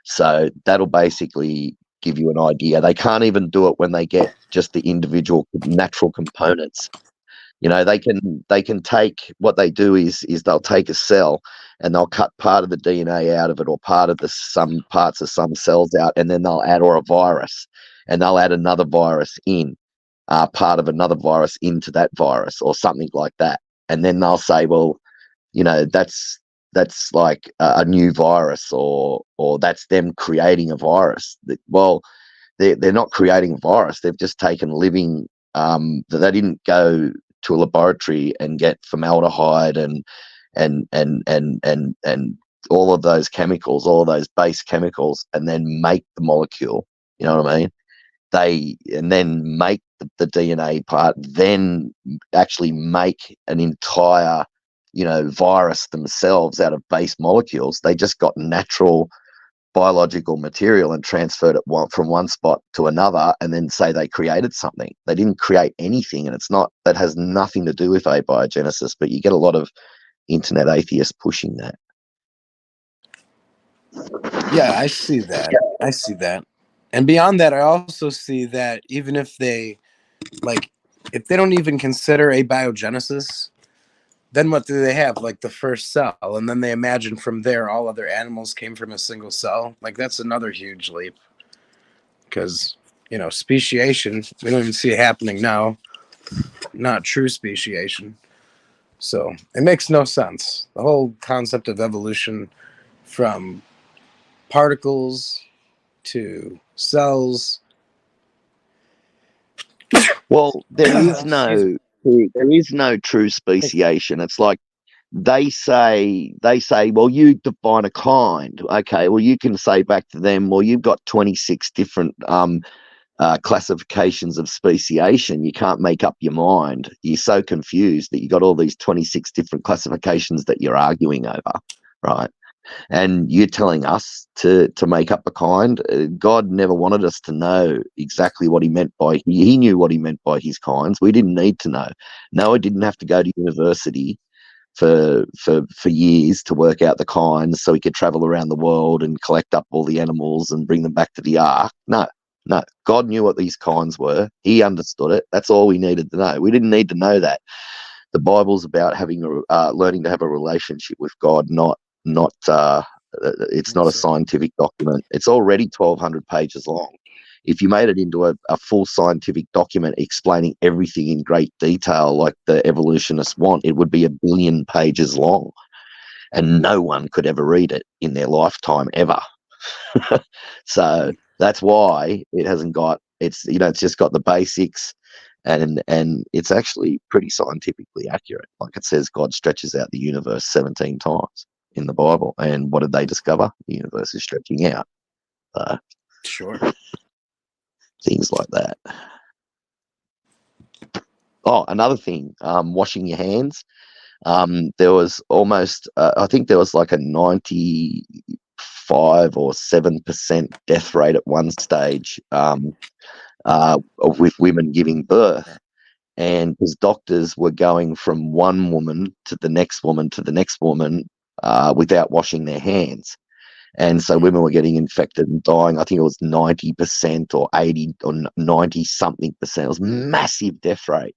[SPEAKER 3] So that'll basically give you an idea. They can't even do it when they get just the individual natural components. They can take, what they do is they'll take a cell and they'll cut part of the DNA out of it, or part of some parts of some cells out, and then they'll add, or a virus, and they'll add another virus in, part of another virus into that virus, or something like that. And then they'll say, well, that's like a new virus, or that's them creating a virus. Well, they're not creating a virus. They've just taken living. They didn't go to a laboratory and get formaldehyde and all of those chemicals, all of those base chemicals, and then make the molecule. You know what I mean? And then make the DNA part, then actually make an entire virus themselves out of base molecules. They just got natural biological material and transferred it from one spot to another, and then say they created something. They didn't create anything, and that has nothing to do with abiogenesis, but you get a lot of internet atheists pushing that.
[SPEAKER 1] Yeah, I see that. And beyond that, I also see that even if they don't even consider abiogenesis, then what do they have? Like the first cell, and then they imagine from there all other animals came from a single cell. Like that's another huge leap, because speciation, we don't even see it happening now. Not true speciation. So it makes no sense. The whole concept of evolution, from particles to cells.
[SPEAKER 3] Well, there is no true speciation. It's like they say, well, you define a kind. Okay, well, you can say back to them, well, you've got 26 different classifications of speciation. You can't make up your mind. You're so confused that you got all these 26 different classifications that you're arguing over, right? And you're telling us to make up a kind. God never wanted us to know exactly what he meant by, he knew what he meant by his kinds. We didn't need to know. Noah didn't have to go to university for years to work out the kinds so he could travel around the world and collect up all the animals and bring them back to the ark. No, God knew what these kinds were. He understood it. That's all we needed to know. We didn't need to know that. The Bible's about learning to have a relationship with God, it's not a scientific document. It's already 1,200 pages long. If you made it into a full scientific document explaining everything in great detail like the evolutionists want, it would be 1 billion pages long, and no one could ever read it in their lifetime ever. So that's why it hasn't got, it's just got the basics, and it's actually pretty scientifically accurate. Like it says, God stretches out the universe 17 times in the Bible, and what did they discover? The universe is stretching out.
[SPEAKER 1] Sure.
[SPEAKER 3] Things like that. Oh, another thing, washing your hands. There was almost, I think there was like a 95% 5 or 7% death rate at one stage with women giving birth. And because doctors were going from one woman to the next woman to the next woman without washing their hands. And so women were getting infected and dying. I think it was 90% or 80 or 90 something percent. It was massive death rate.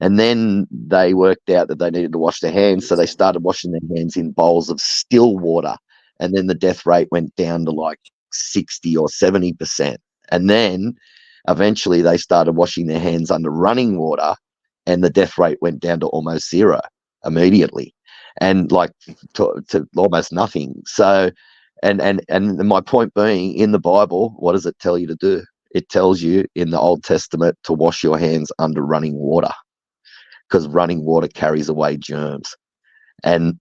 [SPEAKER 3] And then they worked out that they needed to wash their hands. So they started washing their hands in bowls of still water. And then the death rate went down to like 60 or 70%. And then eventually they started washing their hands under running water, and the death rate went down to almost zero immediately, and like to almost nothing. So, and my point being, in the Bible, what does it tell you to do? It tells you in the Old Testament to wash your hands under running water, because running water carries away germs. And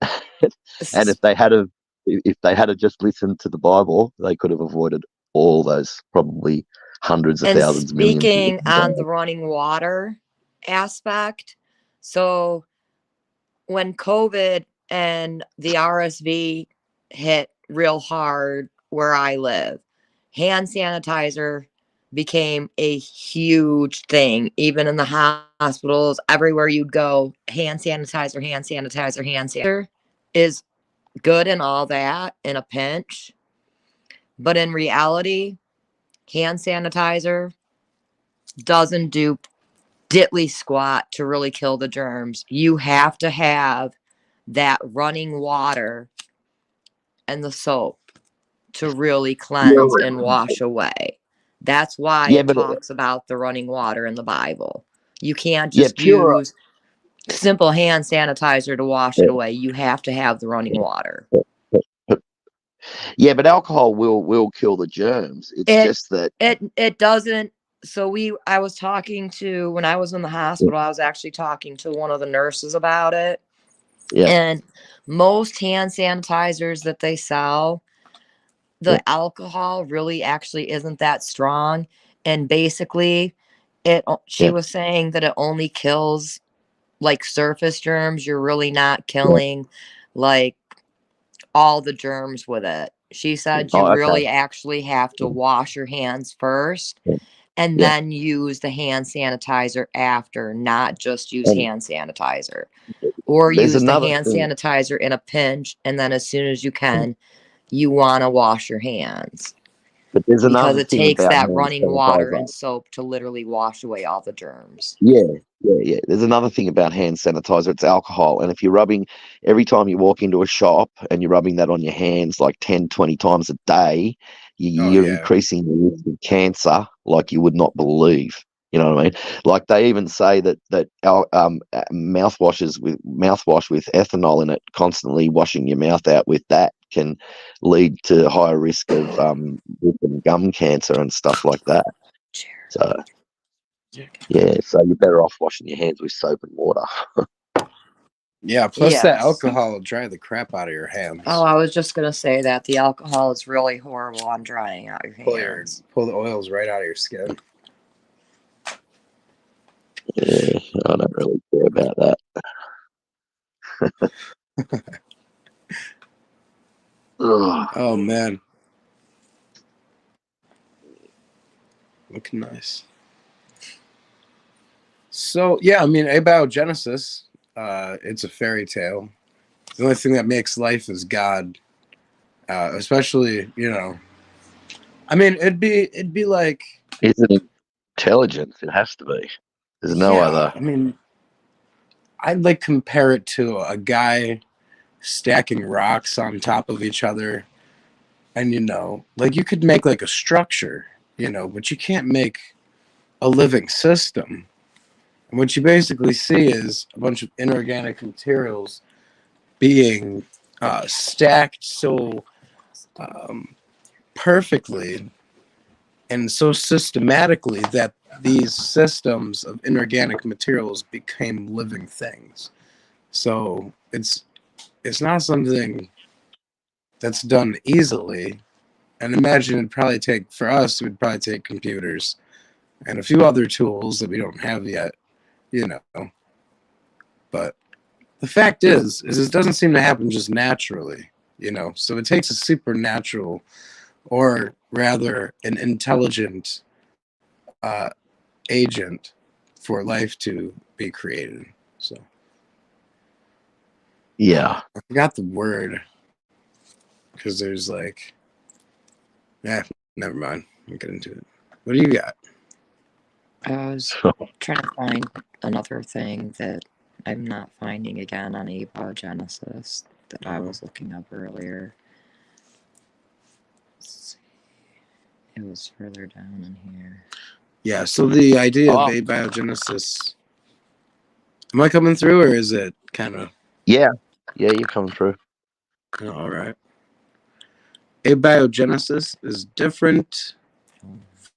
[SPEAKER 3] and if they had just listened to the Bible, they could have avoided all those probably hundreds of
[SPEAKER 2] And
[SPEAKER 3] thousands, millions.
[SPEAKER 2] speaking on the running water aspect, so when COVID and the RSV hit real hard where I live, hand sanitizer became a huge thing. Even in the hospitals, everywhere you'd go, hand sanitizer, hand sanitizer, hand sanitizer is good and all that in a pinch. But in reality, hand sanitizer doesn't do diddly squat to really kill the germs. You have to have that running water and the soap to really cleanse and wash away. That's why it talks about the running water in the Bible. You can't just use simple hand sanitizer to wash it away. You have to have the running water.
[SPEAKER 3] Yeah, but alcohol will kill the germs. It's just that
[SPEAKER 2] it doesn't. So I was talking to, when I was in the hospital, I was actually talking to one of the nurses about it. Yeah. And most hand sanitizers that they sell, the alcohol really actually isn't that strong. And basically she was saying that it only kills like surface germs. You're really not killing like all the germs with it. She said you really actually have to wash your hands first and then use the hand sanitizer after, not just use hand sanitizer. Or use the hand sanitizer in a pinch, and then as soon as you can, you want to wash your hands.
[SPEAKER 3] But there's another
[SPEAKER 2] because it takes that running water and soap to literally wash away all the germs.
[SPEAKER 3] Yeah. There's another thing about hand sanitizer. It's alcohol. And if you're rubbing, every time you walk into a shop and you're rubbing that on your hands like 10, 20 times a day, you're increasing the risk of cancer like you would not believe. You know what I mean? Like they even say that mouthwash with ethanol in it, constantly washing your mouth out with that, can lead to higher risk of lip and gum cancer and stuff like that. So so you're better off washing your hands with soap and water.
[SPEAKER 1] Yeah, plus that alcohol will dry the crap out of your hands.
[SPEAKER 2] Oh, I was just gonna say that the alcohol is really horrible on drying out your hands.
[SPEAKER 1] Pull the oils right out of your skin.
[SPEAKER 3] Yeah, I don't really care about that.
[SPEAKER 1] Oh man, looking nice. So yeah, I mean, abiogenesis, it's a fairy tale. The only thing that makes life is God. Especially, I mean, it'd be like,
[SPEAKER 3] is it intelligence? It has to be. There's no other.
[SPEAKER 1] I mean, I'd like compare it to a guy stacking rocks on top of each other, and like you could make like a structure, but you can't make a living system. And what you basically see is a bunch of inorganic materials being stacked so perfectly and so systematically that these systems of inorganic materials became living things. So it's not something that's done easily. And imagine it would probably take computers and a few other tools that we don't have yet, But the fact is it doesn't seem to happen just naturally, So it takes a supernatural, or rather an intelligent agent for life to be created. So
[SPEAKER 3] Yeah.
[SPEAKER 1] I forgot the word, because there's never mind. I'll get into it. What do you got?
[SPEAKER 2] I was trying to find another thing that I'm not finding again on abiogenesis that I was looking up earlier. Let's see. It was further down in here.
[SPEAKER 1] Yeah, so the idea
[SPEAKER 3] Oh.
[SPEAKER 1] of abiogenesis. Am I coming through, or is it kind of?
[SPEAKER 3] Yeah, you're coming through.
[SPEAKER 1] All right. Abiogenesis is different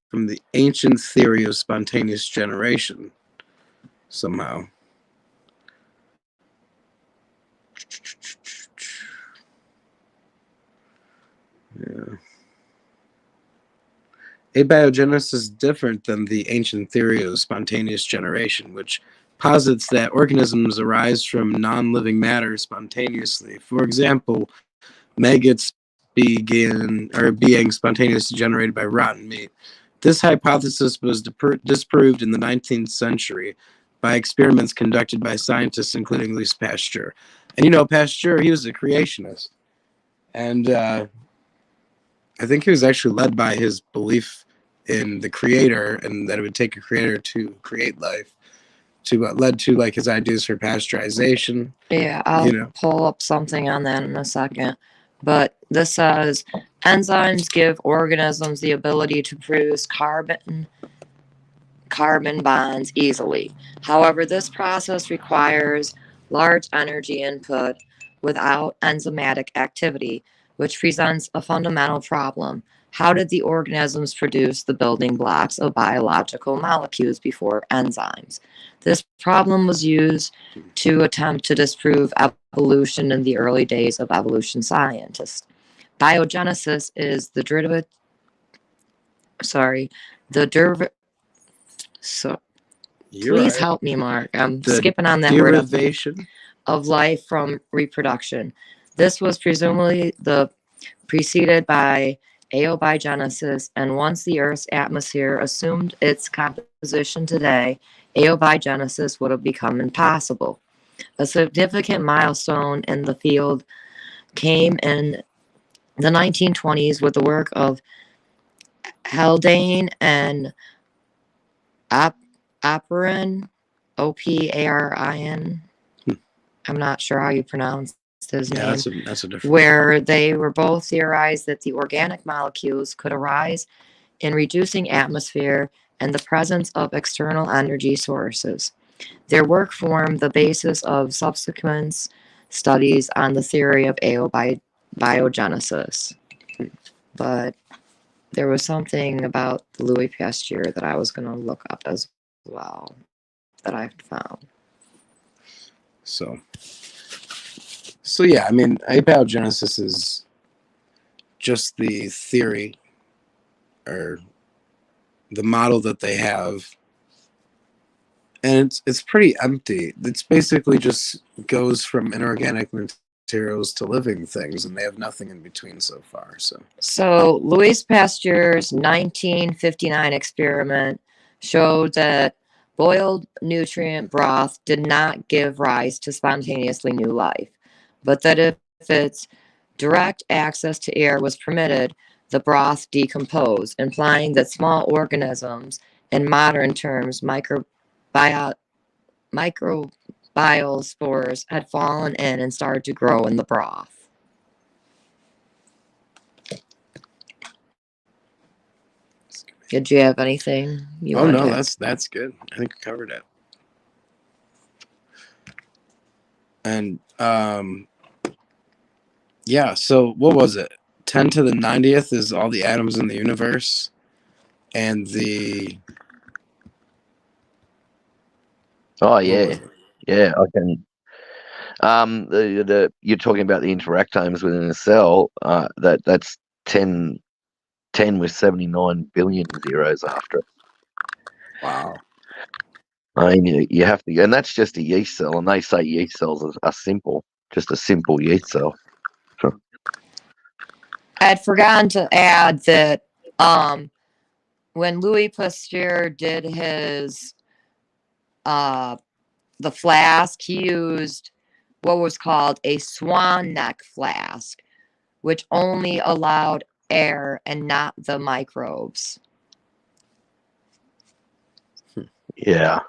[SPEAKER 1] from the ancient theory of spontaneous generation, somehow. Yeah. Abiogenesis is different than the ancient theory of spontaneous generation, which posits that organisms arise from non-living matter spontaneously. For example, maggots being spontaneously generated by rotten meat. This hypothesis was disproved in the 19th century by experiments conducted by scientists, including Louis Pasteur. And Pasteur, he was a creationist. And I think he was actually led by his belief in the creator, and that it would take a creator to create life, led to his ideas for pasteurization.
[SPEAKER 2] Yeah, I'll pull up something on that in a second. But this says enzymes give organisms the ability to produce carbon bonds easily. However, this process requires large energy input without enzymatic activity, which presents a fundamental problem. How did the organisms produce the building blocks of biological molecules before enzymes? This problem was used to attempt to disprove evolution in the early days of evolution scientists. Biogenesis is the please help me, Mark. I'm skipping on that word.
[SPEAKER 1] Derivation
[SPEAKER 2] of life from reproduction. This was presumably preceded by abiogenesis, and once the Earth's atmosphere assumed its composition today, abiogenesis would have become impossible. A significant milestone in the field came in the 1920s with the work of Haldane and Oparin, Oparin. I'm not sure how you pronounce his name.
[SPEAKER 1] That's a different.
[SPEAKER 2] Where they were both theorized that the organic molecules could arise in reducing atmosphere and the presence of external energy sources. Their work formed the basis of subsequent studies on the theory of biogenesis. But there was something about Louis Pasteur that I was going to look up as well that I found.
[SPEAKER 1] So yeah, I mean, abiogenesis is just the theory or the model that they have, and it's pretty empty. It's basically just goes from inorganic materials to living things, and they have nothing in between so far.
[SPEAKER 2] So Louis Pasteur's 1959 experiment showed that boiled nutrient broth did not give rise to spontaneously new life, but that if its direct access to air was permitted, the broth decomposed, implying that small organisms, in modern terms, microbial spores, had fallen in and started to grow in the broth. Did you have anything you wanted
[SPEAKER 1] no,
[SPEAKER 2] to
[SPEAKER 1] that's good. I think we covered it. And yeah, so what was it? 10 to the 90th is all the atoms in the universe, and the
[SPEAKER 3] Oh yeah, I can. The you're talking about the interactomes within a cell. That's 10 with 79 billion zeros after it.
[SPEAKER 1] Wow.
[SPEAKER 3] I mean, you have to, and that's just a yeast cell, and they say yeast cells are simple, just a simple yeast cell.
[SPEAKER 2] I had forgotten to add that when Louis Pasteur did his the flask, he used what was called a swan neck flask, which only allowed air and not the microbes.
[SPEAKER 3] Yeah.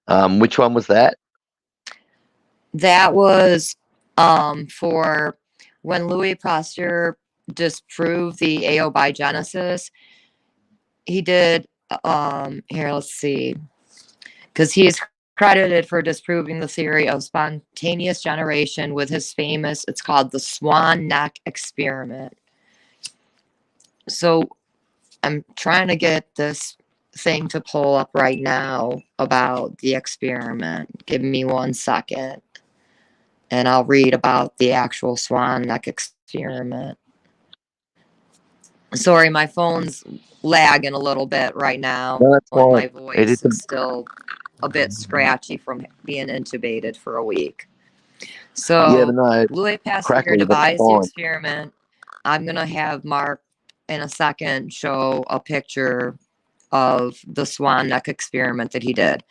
[SPEAKER 3] Which one was that?
[SPEAKER 2] That was for when Louis Pasteur disproved the abiogenesis. He did here, let's see, because he is credited for disproving the theory of spontaneous generation with his famous, it's called the swan neck experiment. So I'm trying to get this thing to pull up right now about the experiment. Give me 1 second and I'll read about the actual swan neck experiment. Sorry, my phone's lagging a little bit right now.
[SPEAKER 3] No, that's fine.
[SPEAKER 2] My
[SPEAKER 3] It
[SPEAKER 2] voice
[SPEAKER 3] is
[SPEAKER 2] is still a bit scratchy from being intubated for a week. So
[SPEAKER 3] Yeah, but no,
[SPEAKER 2] Louis Pasteur
[SPEAKER 3] crackly, but
[SPEAKER 2] devised the
[SPEAKER 3] fine.
[SPEAKER 2] experiment. I'm gonna have Mark in a second show a picture of the swan neck experiment that he did.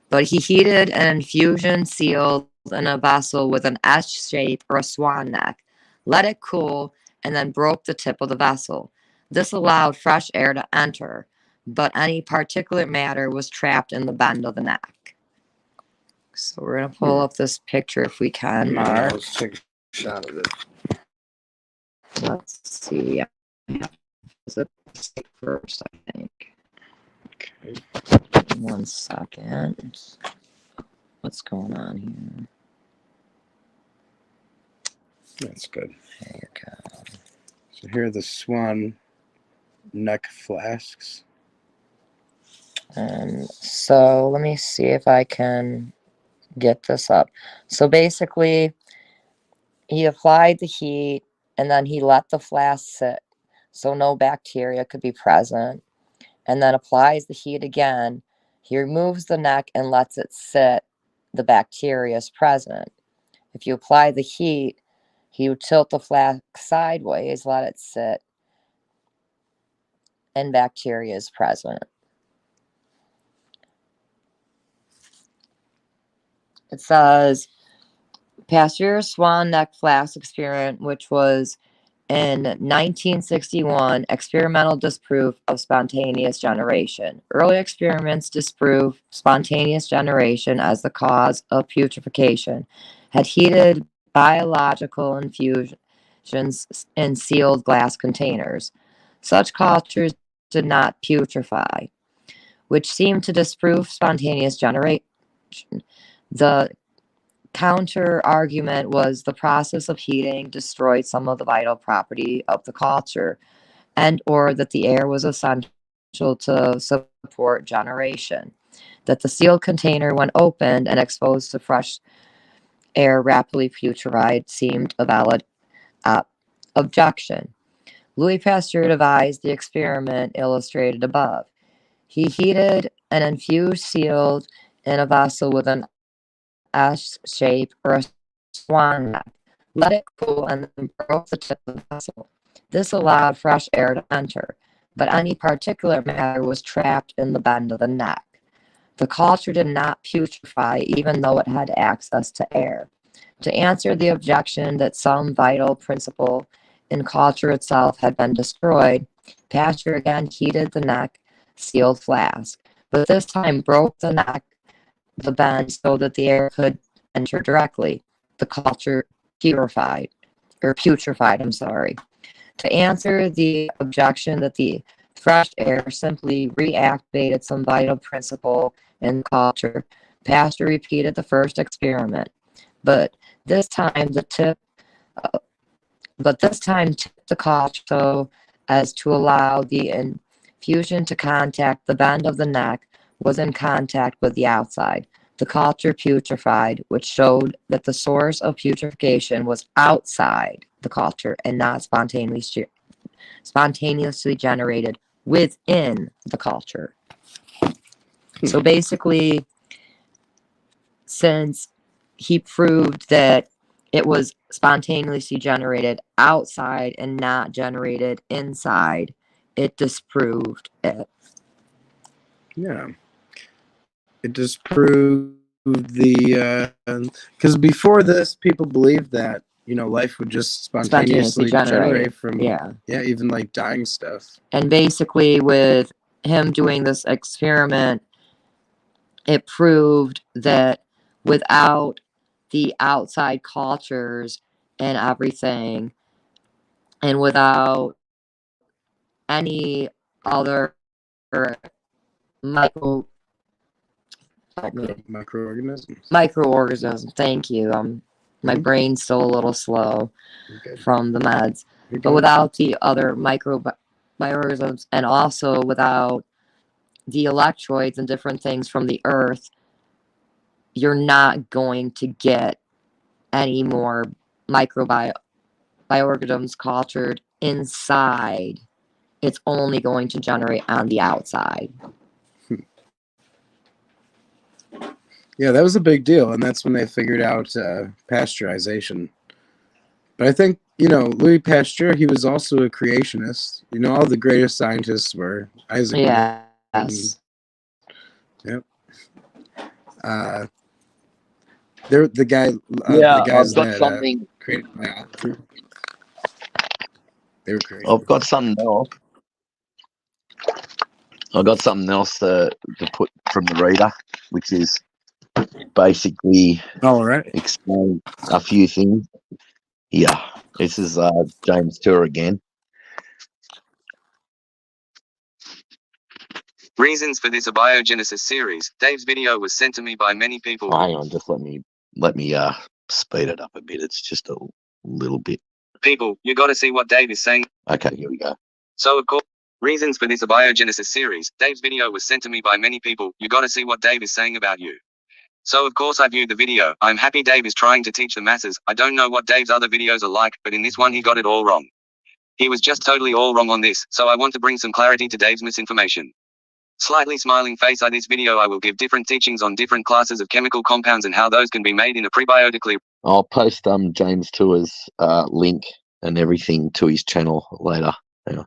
[SPEAKER 2] But he heated an infusion sealed in a vessel with an S shape or a swan neck, let it cool, and then broke the tip of the vessel. This allowed fresh air to enter, but any particulate matter was trapped in the bend of the neck. So we're gonna pull up this picture if we can, Mark.
[SPEAKER 1] Let's take a shot of it.
[SPEAKER 2] Let's see. Is it first? I think.
[SPEAKER 1] Okay.
[SPEAKER 2] 1 second. What's going on here?
[SPEAKER 1] That's good.
[SPEAKER 2] There you go.
[SPEAKER 1] So here are the swan neck flasks.
[SPEAKER 2] So let me see if I can get this up. So basically, he applied the heat and then he let the flask sit so no bacteria could be present, and then applies the heat again. He removes the neck and lets it sit. The bacteria is present. If you apply the heat, he would tilt the flask sideways, let it sit, and bacteria is present. It says Pasteur's swan neck flask experiment, which was in 1961, experimental disproof of spontaneous generation. Early experiments disprove spontaneous generation as the cause of putrefaction, had heated biological infusions in sealed glass containers. Such cultures did not putrefy, which seemed to disprove spontaneous generation. The counter argument was the process of heating destroyed some of the vital property of the culture, and or that the air was essential to support generation, that the sealed container when opened and exposed to fresh air rapidly putrefied seemed a valid objection. Louis Pasteur devised the experiment illustrated above. He heated an infused sealed in a vessel with an S shape or a swan neck. Let it cool and then broke the tip of the vessel. This allowed fresh air to enter, but any particulate matter was trapped in the bend of the neck. The culture did not putrefy even though it had access to air. To answer the objection that some vital principle in culture itself had been destroyed, Pasteur again heated the neck sealed flask, but this time broke the bend so that the air could enter directly. The culture putrefied. To answer the objection that the fresh air simply reactivated some vital principle in the culture, Pasteur repeated the first experiment, but this time tipped the culture so as to allow the infusion to contact the bend of the neck was in contact with the outside. The culture putrefied, which showed that the source of putrefaction was outside the culture and not spontaneously generated within the culture. So basically, since he proved that it was spontaneously generated outside and not generated inside. It disproved it.
[SPEAKER 1] Yeah. It disproved the because before this, people believed that life would just spontaneously generate from
[SPEAKER 2] Yeah.
[SPEAKER 1] even like dying stuff.
[SPEAKER 2] And basically, with him doing this experiment, it proved that without the outside cultures and everything, and without any other micro
[SPEAKER 1] Microorganisms.
[SPEAKER 2] microorganisms, thank you. My brain's still a little slow
[SPEAKER 1] Okay.
[SPEAKER 2] from the meds. But without the other microorganisms, and also without the electroids and different things from the earth, you're not going to get any more microorganisms cultured inside. It's only going to generate on the outside.
[SPEAKER 1] Yeah, that was a big deal, and that's when they figured out pasteurization. But I think Louis Pasteur, he was also a creationist. All the greatest scientists were Isaac Newton.
[SPEAKER 2] Yes.
[SPEAKER 1] Yep. They're the guys
[SPEAKER 3] I've got
[SPEAKER 1] that
[SPEAKER 3] something.
[SPEAKER 1] created biology. They were crazy.
[SPEAKER 3] I've got something else. I've got something else to put from the reader, which is basically
[SPEAKER 1] All right.
[SPEAKER 3] explain a few things. Yeah, this is James Tour again.
[SPEAKER 4] Reasons for this abiogenesis series. Dave's video was sent to me by many people.
[SPEAKER 3] Hang on, just let me speed it up a bit. It's just a little bit.
[SPEAKER 4] People, you got to see what Dave is saying.
[SPEAKER 3] Okay, here we go.
[SPEAKER 4] So of course, reasons for this abiogenesis series. Dave's video was sent to me by many people. You got to see what Dave is saying about you. So of course I viewed the video. I'm happy Dave is trying to teach the masses. I don't know what Dave's other videos are like, but in this one he got it all wrong. He was just totally all wrong on this, so I want to bring some clarity to Dave's misinformation. Slightly smiling face. This video I will give different teachings on different classes of chemical compounds and how those can be made in a prebiotically.
[SPEAKER 3] I'll post James Tour's link and everything to his channel later. Hang on.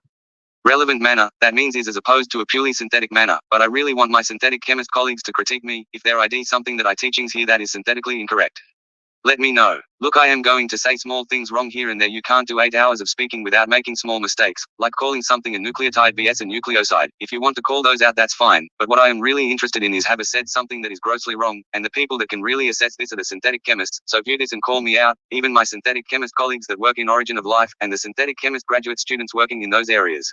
[SPEAKER 4] Relevant manner, that means is as opposed to a purely synthetic manner, but I really want my synthetic chemist colleagues to critique me, if there ID something that I teachings here that is synthetically incorrect. Let me know. Look, I am going to say small things wrong here and there. You can't do 8 hours of speaking without making small mistakes, like calling something a nucleotide vs a nucleoside. If you want to call those out, that's fine, but what I am really interested in is have I said something that is grossly wrong, and the people that can really assess this are the synthetic chemists, so view this and call me out, even my synthetic chemist colleagues that work in Origin of Life, and the synthetic chemist graduate students working in those areas.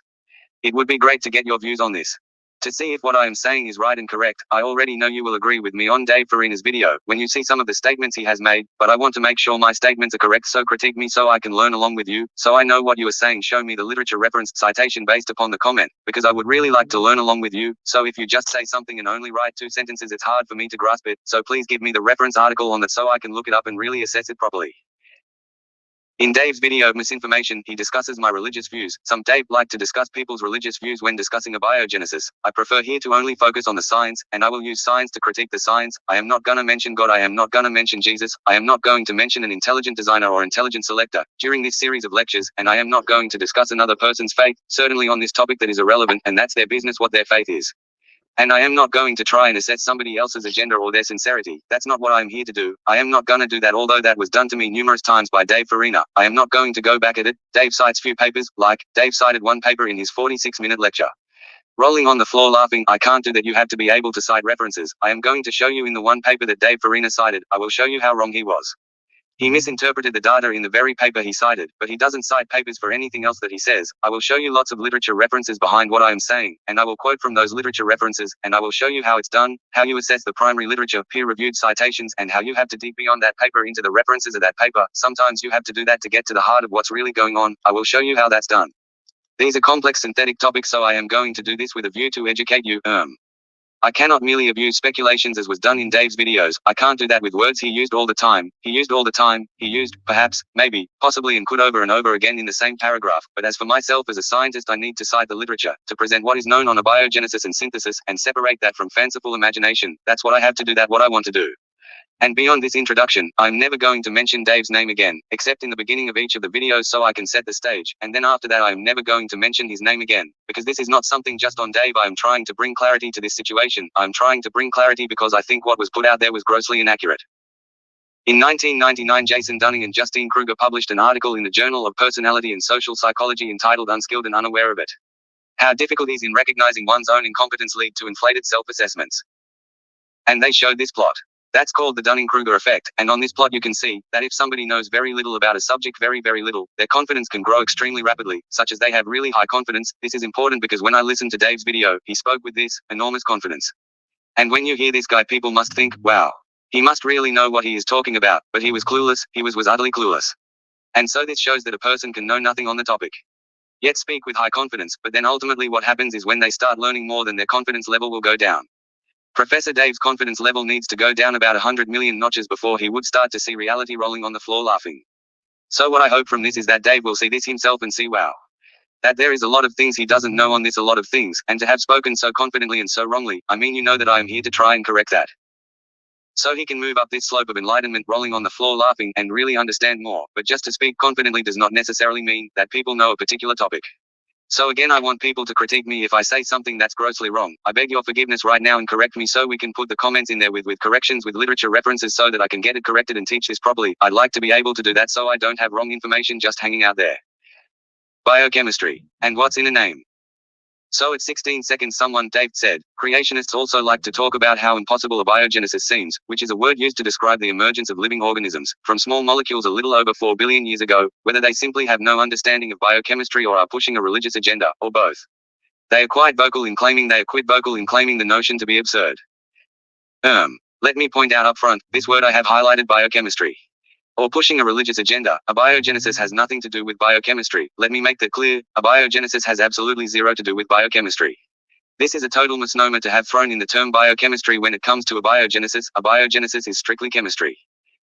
[SPEAKER 4] It would be great to get your views on this. To see if what I am saying is right and correct, I already know you will agree with me on Dave Farina's video, when you see some of the statements he has made, but I want to make sure my statements are correct, so critique me so I can learn along with you, so I know what you are saying. Show me the literature reference citation based upon the comment, because I would really like to learn along with you, so if you just say something and only write 2 sentences it's hard for me to grasp it, so please give me the reference article on that so I can look it up and really assess it properly. In Dave's video Misinformation, he discusses my religious views. Some Dave like to discuss people's religious views when discussing abiogenesis. I prefer here to only focus on the science, and I will use science to critique the science. I am not gonna mention God, I am not gonna mention Jesus, I am not going to mention an intelligent designer or intelligent selector during this series of lectures, and I am not going to discuss another person's faith, certainly on this topic that is irrelevant, and that's their business what their faith is. And I am not going to try and assess somebody else's agenda or their sincerity. That's not what I am here to do. I am not gonna do that, although that was done to me numerous times by Dave Farina. I am not going to go back at it. Dave cites few papers, like, Dave cited one paper in his 46-minute lecture. Rolling on the floor laughing, I can't do that, you have to be able to cite references. I am going to show you in the one paper that Dave Farina cited, I will show you how wrong he was. He misinterpreted the data in the very paper he cited, but he doesn't cite papers for anything else that he says. I will show you lots of literature references behind what I am saying, and I will quote from those literature references, and I will show you how it's done, how you assess the primary literature, peer-reviewed citations, and how you have to dig beyond that paper into the references of that paper. Sometimes you have to do that to get to the heart of what's really going on. I will show you how that's done. These are complex synthetic topics, so I am going to do this with a view to educate you. I cannot merely abuse speculations as was done in Dave's videos. I can't do that with words he used all the time. He used, perhaps, maybe, possibly, and could over and over again in the same paragraph. But as for myself as a scientist, I need to cite the literature, to present what is known on abiogenesis and synthesis, and separate that from fanciful imagination. That's what I have to do, that's what I want to do. And beyond this introduction, I'm never going to mention Dave's name again, except in the beginning of each of the videos so I can set the stage, and then after that I am never going to mention his name again, because this is not something just on Dave. I am trying to bring clarity to this situation. I'm trying to bring clarity because I think what was put out there was grossly inaccurate. In 1999, Jason Dunning and Justine Kruger published an article in the Journal of Personality and Social Psychology entitled Unskilled and Unaware of It. How difficulties in recognizing one's own incompetence lead to inflated self-assessments. And they showed this plot. That's called the Dunning-Kruger effect, and on this plot you can see that if somebody knows very little about a subject, very little, their confidence can grow extremely rapidly, such as they have really high confidence. This is important because when I listened to Dave's video, he spoke with this enormous confidence. And when you hear this guy, people must think, wow, he must really know what he is talking about, but he was clueless, he was utterly clueless. And so this shows that a person can know nothing on the topic, yet speak with high confidence, but then ultimately what happens is when they start learning more, then their confidence level will go down. Professor Dave's confidence level needs to go down about 100 million notches before he would start to see reality rolling on the floor laughing. So what I hope from this is that Dave will see this himself and see, wow, that there is a lot of things he doesn't know on this, a lot of things, and to have spoken so confidently and so wrongly, I mean, you know that I am here to try and correct that. So he can move up this slope of enlightenment, rolling on the floor laughing, and really understand more. But just to speak confidently does not necessarily mean that people know a particular topic. So again, I want people to critique me if I say something that's grossly wrong. I beg your forgiveness right now and correct me so we can put the comments in there with corrections, with literature references so that I can get it corrected and teach this properly. I'd like to be able to do that so I don't have wrong information just hanging out there. Biochemistry. And what's in a name? So at 16 seconds Dave said, creationists also like to talk about how impossible abiogenesis seems, which is a word used to describe the emergence of living organisms, from small molecules a little over 4 billion years ago, whether they simply have no understanding of biochemistry or are pushing a religious agenda, or both. They are quite vocal in claiming the notion to be absurd. Let me point out up front, this word I have highlighted, biochemistry. Or pushing a religious agenda. Abiogenesis has nothing to do with biochemistry. Let me make that clear. Abiogenesis has absolutely zero to do with biochemistry. This is a total misnomer to have thrown in the term biochemistry when it comes to abiogenesis. Abiogenesis is strictly chemistry.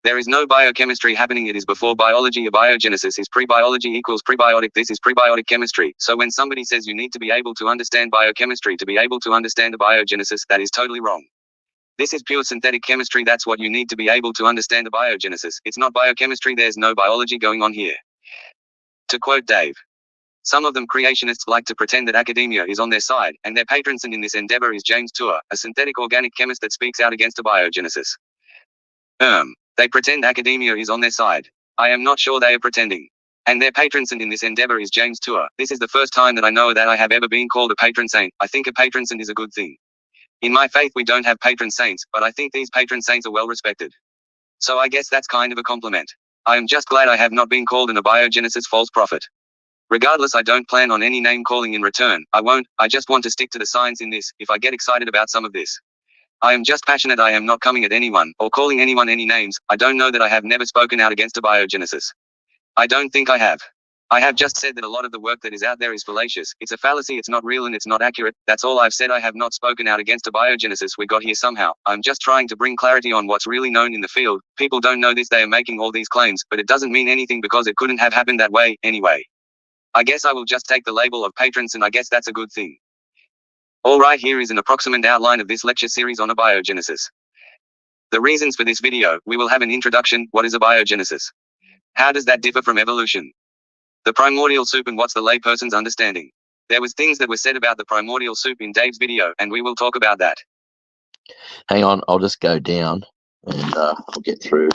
[SPEAKER 4] There is no biochemistry happening. It is before biology. Abiogenesis is pre-biology equals prebiotic. This is prebiotic chemistry. So when somebody says you need to be able to understand biochemistry to be able to understand abiogenesis, that is totally wrong. This is pure synthetic chemistry. That's what you need to be able to understand abiogenesis. It's not biochemistry. There's no biology going on here. To quote Dave, some of them creationists like to pretend that academia is on their side, and their patron saint in this endeavor is James Tour, a synthetic organic chemist that speaks out against abiogenesis. They pretend academia is on their side. I am not sure they are pretending. And their patron saint in this endeavor is James Tour. This is the first time that I know that I have ever been called a patron saint. I think a patron saint is a good thing. In my faith we don't have patron saints, but I think these patron saints are well respected. So I guess that's kind of a compliment. I am just glad I have not been called an abiogenesis false prophet. Regardless, I don't plan on any name calling in return. I won't. I just want to stick to the science in this, if I get excited about some of this. I am just passionate. I am not coming at anyone, or calling anyone any names. I don't know that I have never spoken out against abiogenesis. I don't think I have. I have just said that a lot of the work that is out there is fallacious. It's a fallacy, it's not real, and it's not accurate. That's all I've said. I have not spoken out against abiogenesis. We got here somehow. I'm just trying to bring clarity on what's really known in the field. People don't know this. They are making all these claims, but it doesn't mean anything because it couldn't have happened that way, anyway. I guess I will just take the label of patrons, and I guess that's a good thing. Alright, here is an approximate outline of this lecture series on abiogenesis. The reasons for this video: we will have an introduction. What is abiogenesis? How does that differ from evolution? The primordial soup and what's the layperson's understanding? There was things that were said about the primordial soup in Dave's video, and we will talk about that.
[SPEAKER 3] Hang on, I'll just go down and I'll get through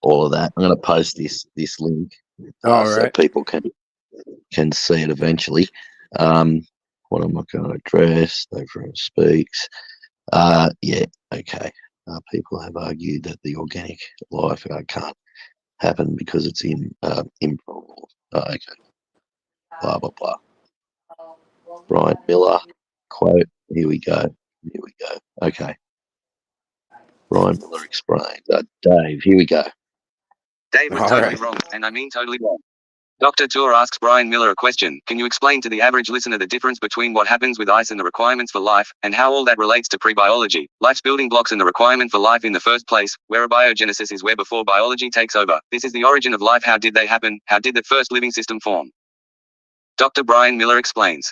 [SPEAKER 3] all of that. I'm going to post this link so people can see it eventually. What am I going to address? Everyone speaks. Yeah, okay. People have argued that the organic life can't happen because it's improbable. Okay. Blah, blah, blah. Brian Miller quote. Here we go. Okay. Brian Miller explained. Dave, here we go.
[SPEAKER 4] Dave was totally wrong, and I mean totally wrong. Dr. Tour asks Brian Miller a question. Can you explain to the average listener the difference between what happens with ice and the requirements for life, and how all that relates to pre-biology, life's building blocks and the requirement for life in the first place, where abiogenesis is where before biology takes over? This is the origin of life. How did they happen? How did that first living system form? Dr. Brian Miller explains.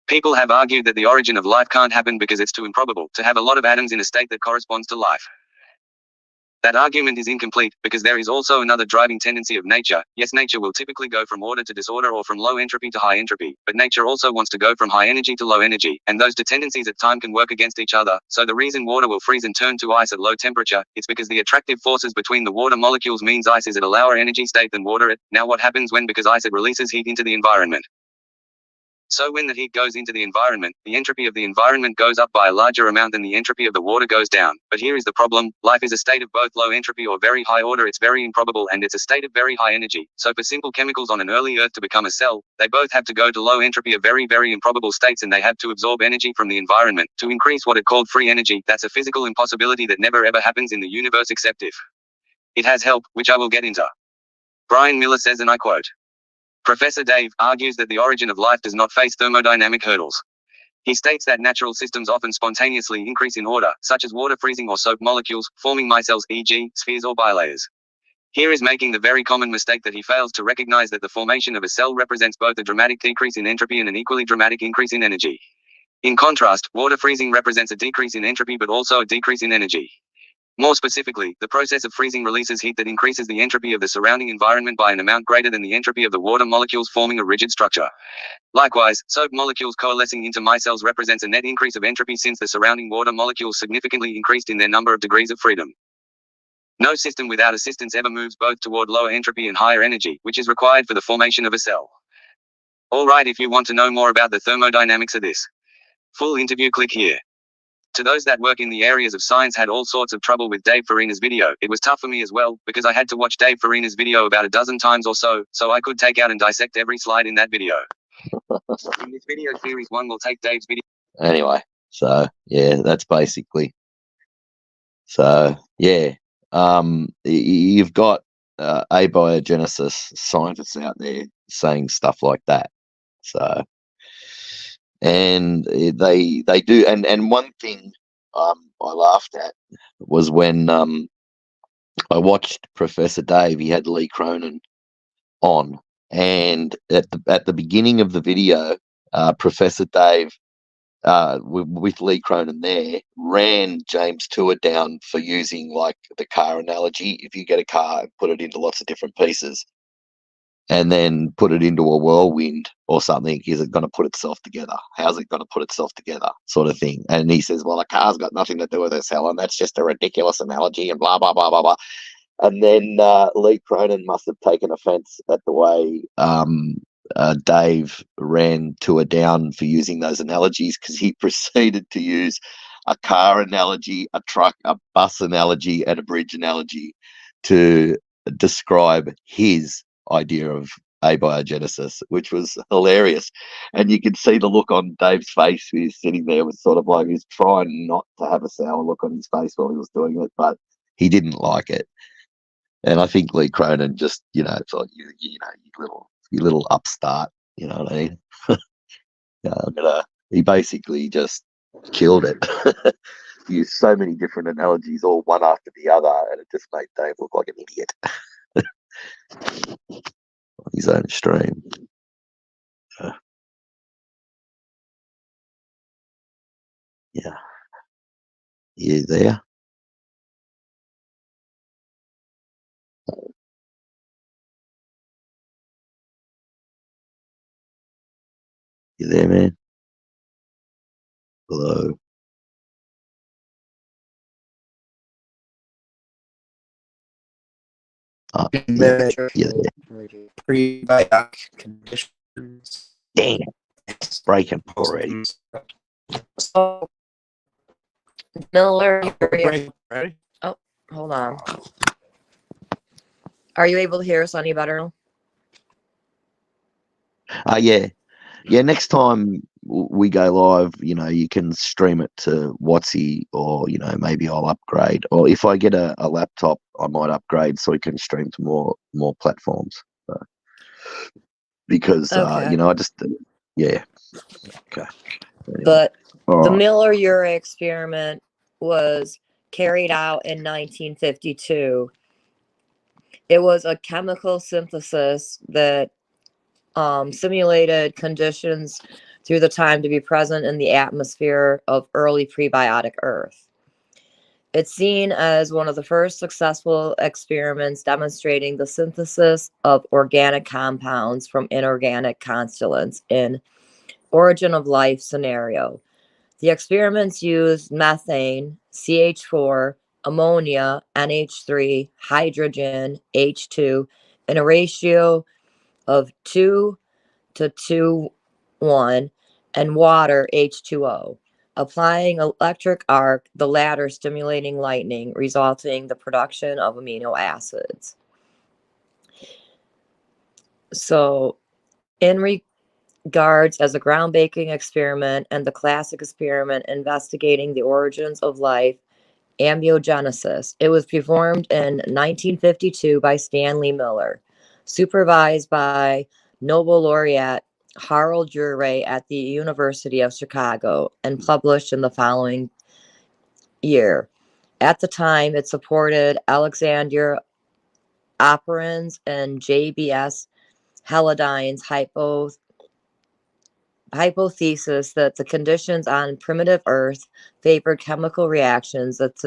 [SPEAKER 4] People have argued that the origin of life can't happen because it's too improbable to have a lot of atoms in a state that corresponds to life. That argument is incomplete, because there is also another driving tendency of nature. Yes, nature will typically go from order to disorder or from low entropy to high entropy, but nature also wants to go from high energy to low energy, and those two tendencies at time can work against each other. So the reason water will freeze and turn to ice at low temperature, it's because the attractive forces between the water molecules means ice is at a lower energy state than water. Now what happens when, because ice it releases heat into the environment? So when the heat goes into the environment, the entropy of the environment goes up by a larger amount than the entropy of the water goes down. But here is the problem: life is a state of both low entropy or very high order. It's very improbable, and it's a state of very high energy. So for simple chemicals on an early Earth to become a cell, they both have to go to low entropy of very, very improbable states, and they have to absorb energy from the environment to increase what it called free energy. That's a physical impossibility that never ever happens in the universe except if it has help, which I will get into. Brian Miller says, and I quote, "Professor Dave argues that the origin of life does not face thermodynamic hurdles. He states that natural systems often spontaneously increase in order, such as water freezing or soap molecules, forming micelles, e.g., spheres or bilayers. Here is making the very common mistake that he fails to recognize that the formation of a cell represents both a dramatic decrease in entropy and an equally dramatic increase in energy. In contrast, water freezing represents a decrease in entropy but also a decrease in energy. More specifically, the process of freezing releases heat that increases the entropy of the surrounding environment by an amount greater than the entropy of the water molecules forming a rigid structure. Likewise, soap molecules coalescing into micelles represents a net increase of entropy since the surrounding water molecules significantly increased in their number of degrees of freedom. No system without assistance ever moves both toward lower entropy and higher energy, which is required for the formation of a cell. Alright, if you want to know more about the thermodynamics of this full interview, click here. To those that work in the areas of science had all sorts of trouble with Dave Farina's video. It was tough for me as well, because I had to watch Dave Farina's video about a dozen times or so I could take out and dissect every slide in that video. In this video series 1 will take Dave's video.
[SPEAKER 3] Anyway, so yeah, that's basically. So yeah, you've got abiogenesis scientists out there saying stuff like that. So. And they do, and one thing I laughed at was when I watched Professor Dave. He had Lee Cronin on, and at the beginning of the video, Professor Dave, with Lee Cronin there, ran James Tour down for using like the car analogy. If you get a car and put it into lots of different pieces, and then put it into a whirlwind or something, is it going to put itself together? How's it going to put itself together, sort of thing? And he says, well, a car's got nothing to do with a cell, and that's just a ridiculous analogy, and blah, blah, blah, blah, blah. And then Lee Cronin must have taken offense at the way Dave ran Tour down for using those analogies, because he proceeded to use a car analogy, a truck, a bus analogy, and a bridge analogy to describe his idea of abiogenesis, which was hilarious. And you could see the look on Dave's face. He was sitting there with sort of like, he's trying not to have a sour look on his face while he was doing it, but he didn't like it. And I think Lee Cronin just, it's like, you little upstart, you know what I mean? He basically just killed it. He used so many different analogies, all one after the other, and it just made Dave look like an idiot. On his own stream. Yeah. You there? You there, man? Hello. Yeah.
[SPEAKER 1] Prebiotic conditions.
[SPEAKER 3] Damn. It's breaking already.
[SPEAKER 2] So, Miller,
[SPEAKER 1] Ready?
[SPEAKER 2] hold on. Are you able to hear us any better?
[SPEAKER 3] Yeah. Yeah, next time we go live, you can stream it to WhatsApp, or, maybe I'll upgrade. Or if I get a laptop, I might upgrade so we can stream to more platforms. Because,
[SPEAKER 2] Okay.
[SPEAKER 3] I just, yeah. Okay. Anyway.
[SPEAKER 2] But
[SPEAKER 3] All
[SPEAKER 2] the
[SPEAKER 3] right.
[SPEAKER 2] Miller-Urey experiment was carried out in 1952. It was a chemical synthesis that simulated conditions through the time to be present in the atmosphere of early prebiotic Earth. It's seen as one of the first successful experiments demonstrating the synthesis of organic compounds from inorganic constituents in origin of life scenario. The experiments used methane, CH4, ammonia, NH3, hydrogen, H2, in a ratio of 2 to 2:1, and water, H2O, applying electric arc, the latter stimulating lightning, resulting the production of amino acids. So, in regards as a groundbreaking experiment and the classic experiment investigating the origins of life, Ambiogenesis. It was performed in 1952 by Stanley Miller, supervised by Nobel laureate Harold Urey at the University of Chicago, and published in the following year. At the time, it supported Alexander Oparin's and JBS Heladine's hypothesis that the conditions on primitive Earth favored chemical reactions that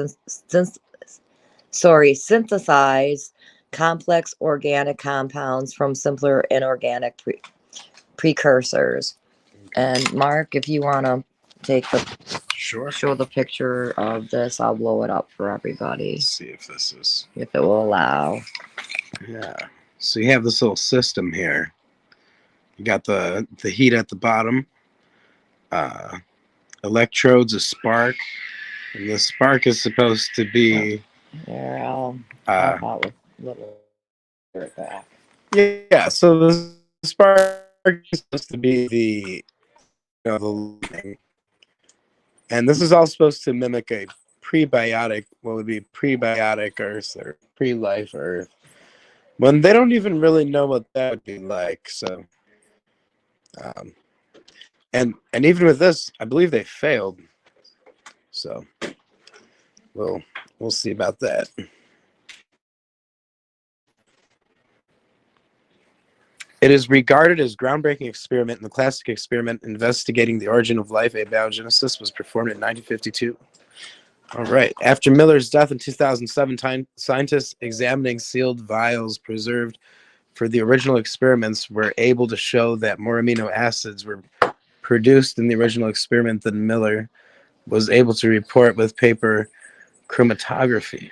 [SPEAKER 2] synthesize complex organic compounds from simpler inorganic precursors. And Mark, if you want to show the picture of this, I'll blow it up for everybody.
[SPEAKER 1] Let's see if this is.
[SPEAKER 2] If it will allow.
[SPEAKER 1] Yeah. So you have this little system here. You got the heat at the bottom, electrodes, a spark, and the spark is supposed to be.
[SPEAKER 2] Here, I'll help out with little back.
[SPEAKER 1] Yeah. So the spark is supposed to be the lightning, and this is all supposed to mimic a prebiotic. What would be prebiotic Earth or pre-life Earth? When they don't even really know what that would be like. So. And even with this, I believe they failed. So we'll see about that. It is regarded as groundbreaking experiment, and the classic experiment investigating the origin of life, abiogenesis, was performed in 1952. All right. After Miller's death in 2007, scientists examining sealed vials preserved for the original experiments were able to show that more amino acids were produced in the original experiment than Miller was able to report with paper chromatography.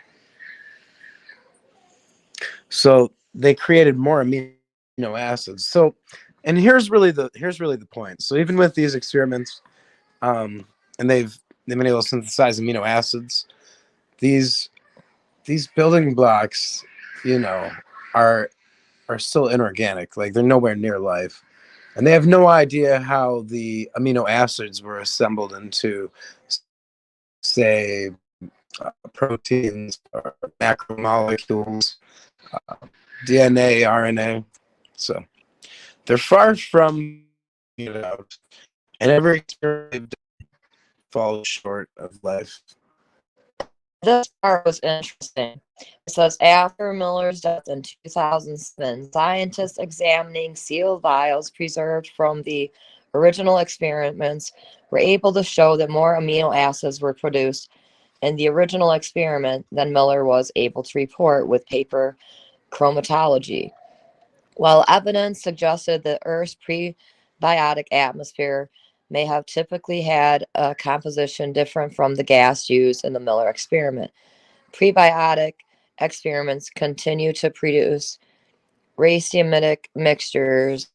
[SPEAKER 1] So they created more amino acids. So, and here's really the point. So even with these experiments, and they've been able to synthesize amino acids, these building blocks, are still inorganic. Like they're nowhere near life. And they have no idea how the amino acids were assembled into, say, proteins or macromolecules, DNA, RNA. So they're far from out, and every experiment falls short of life.
[SPEAKER 2] This part was interesting. It says after Miller's death in 2007, scientists examining sealed vials preserved from the original experiments were able to show that more amino acids were produced in the original experiment than Miller was able to report with paper chromatology. While evidence suggested that Earth's prebiotic atmosphere may have typically had a composition different from the gas used in the Miller experiment, prebiotic experiments continue to produce racemic mixtures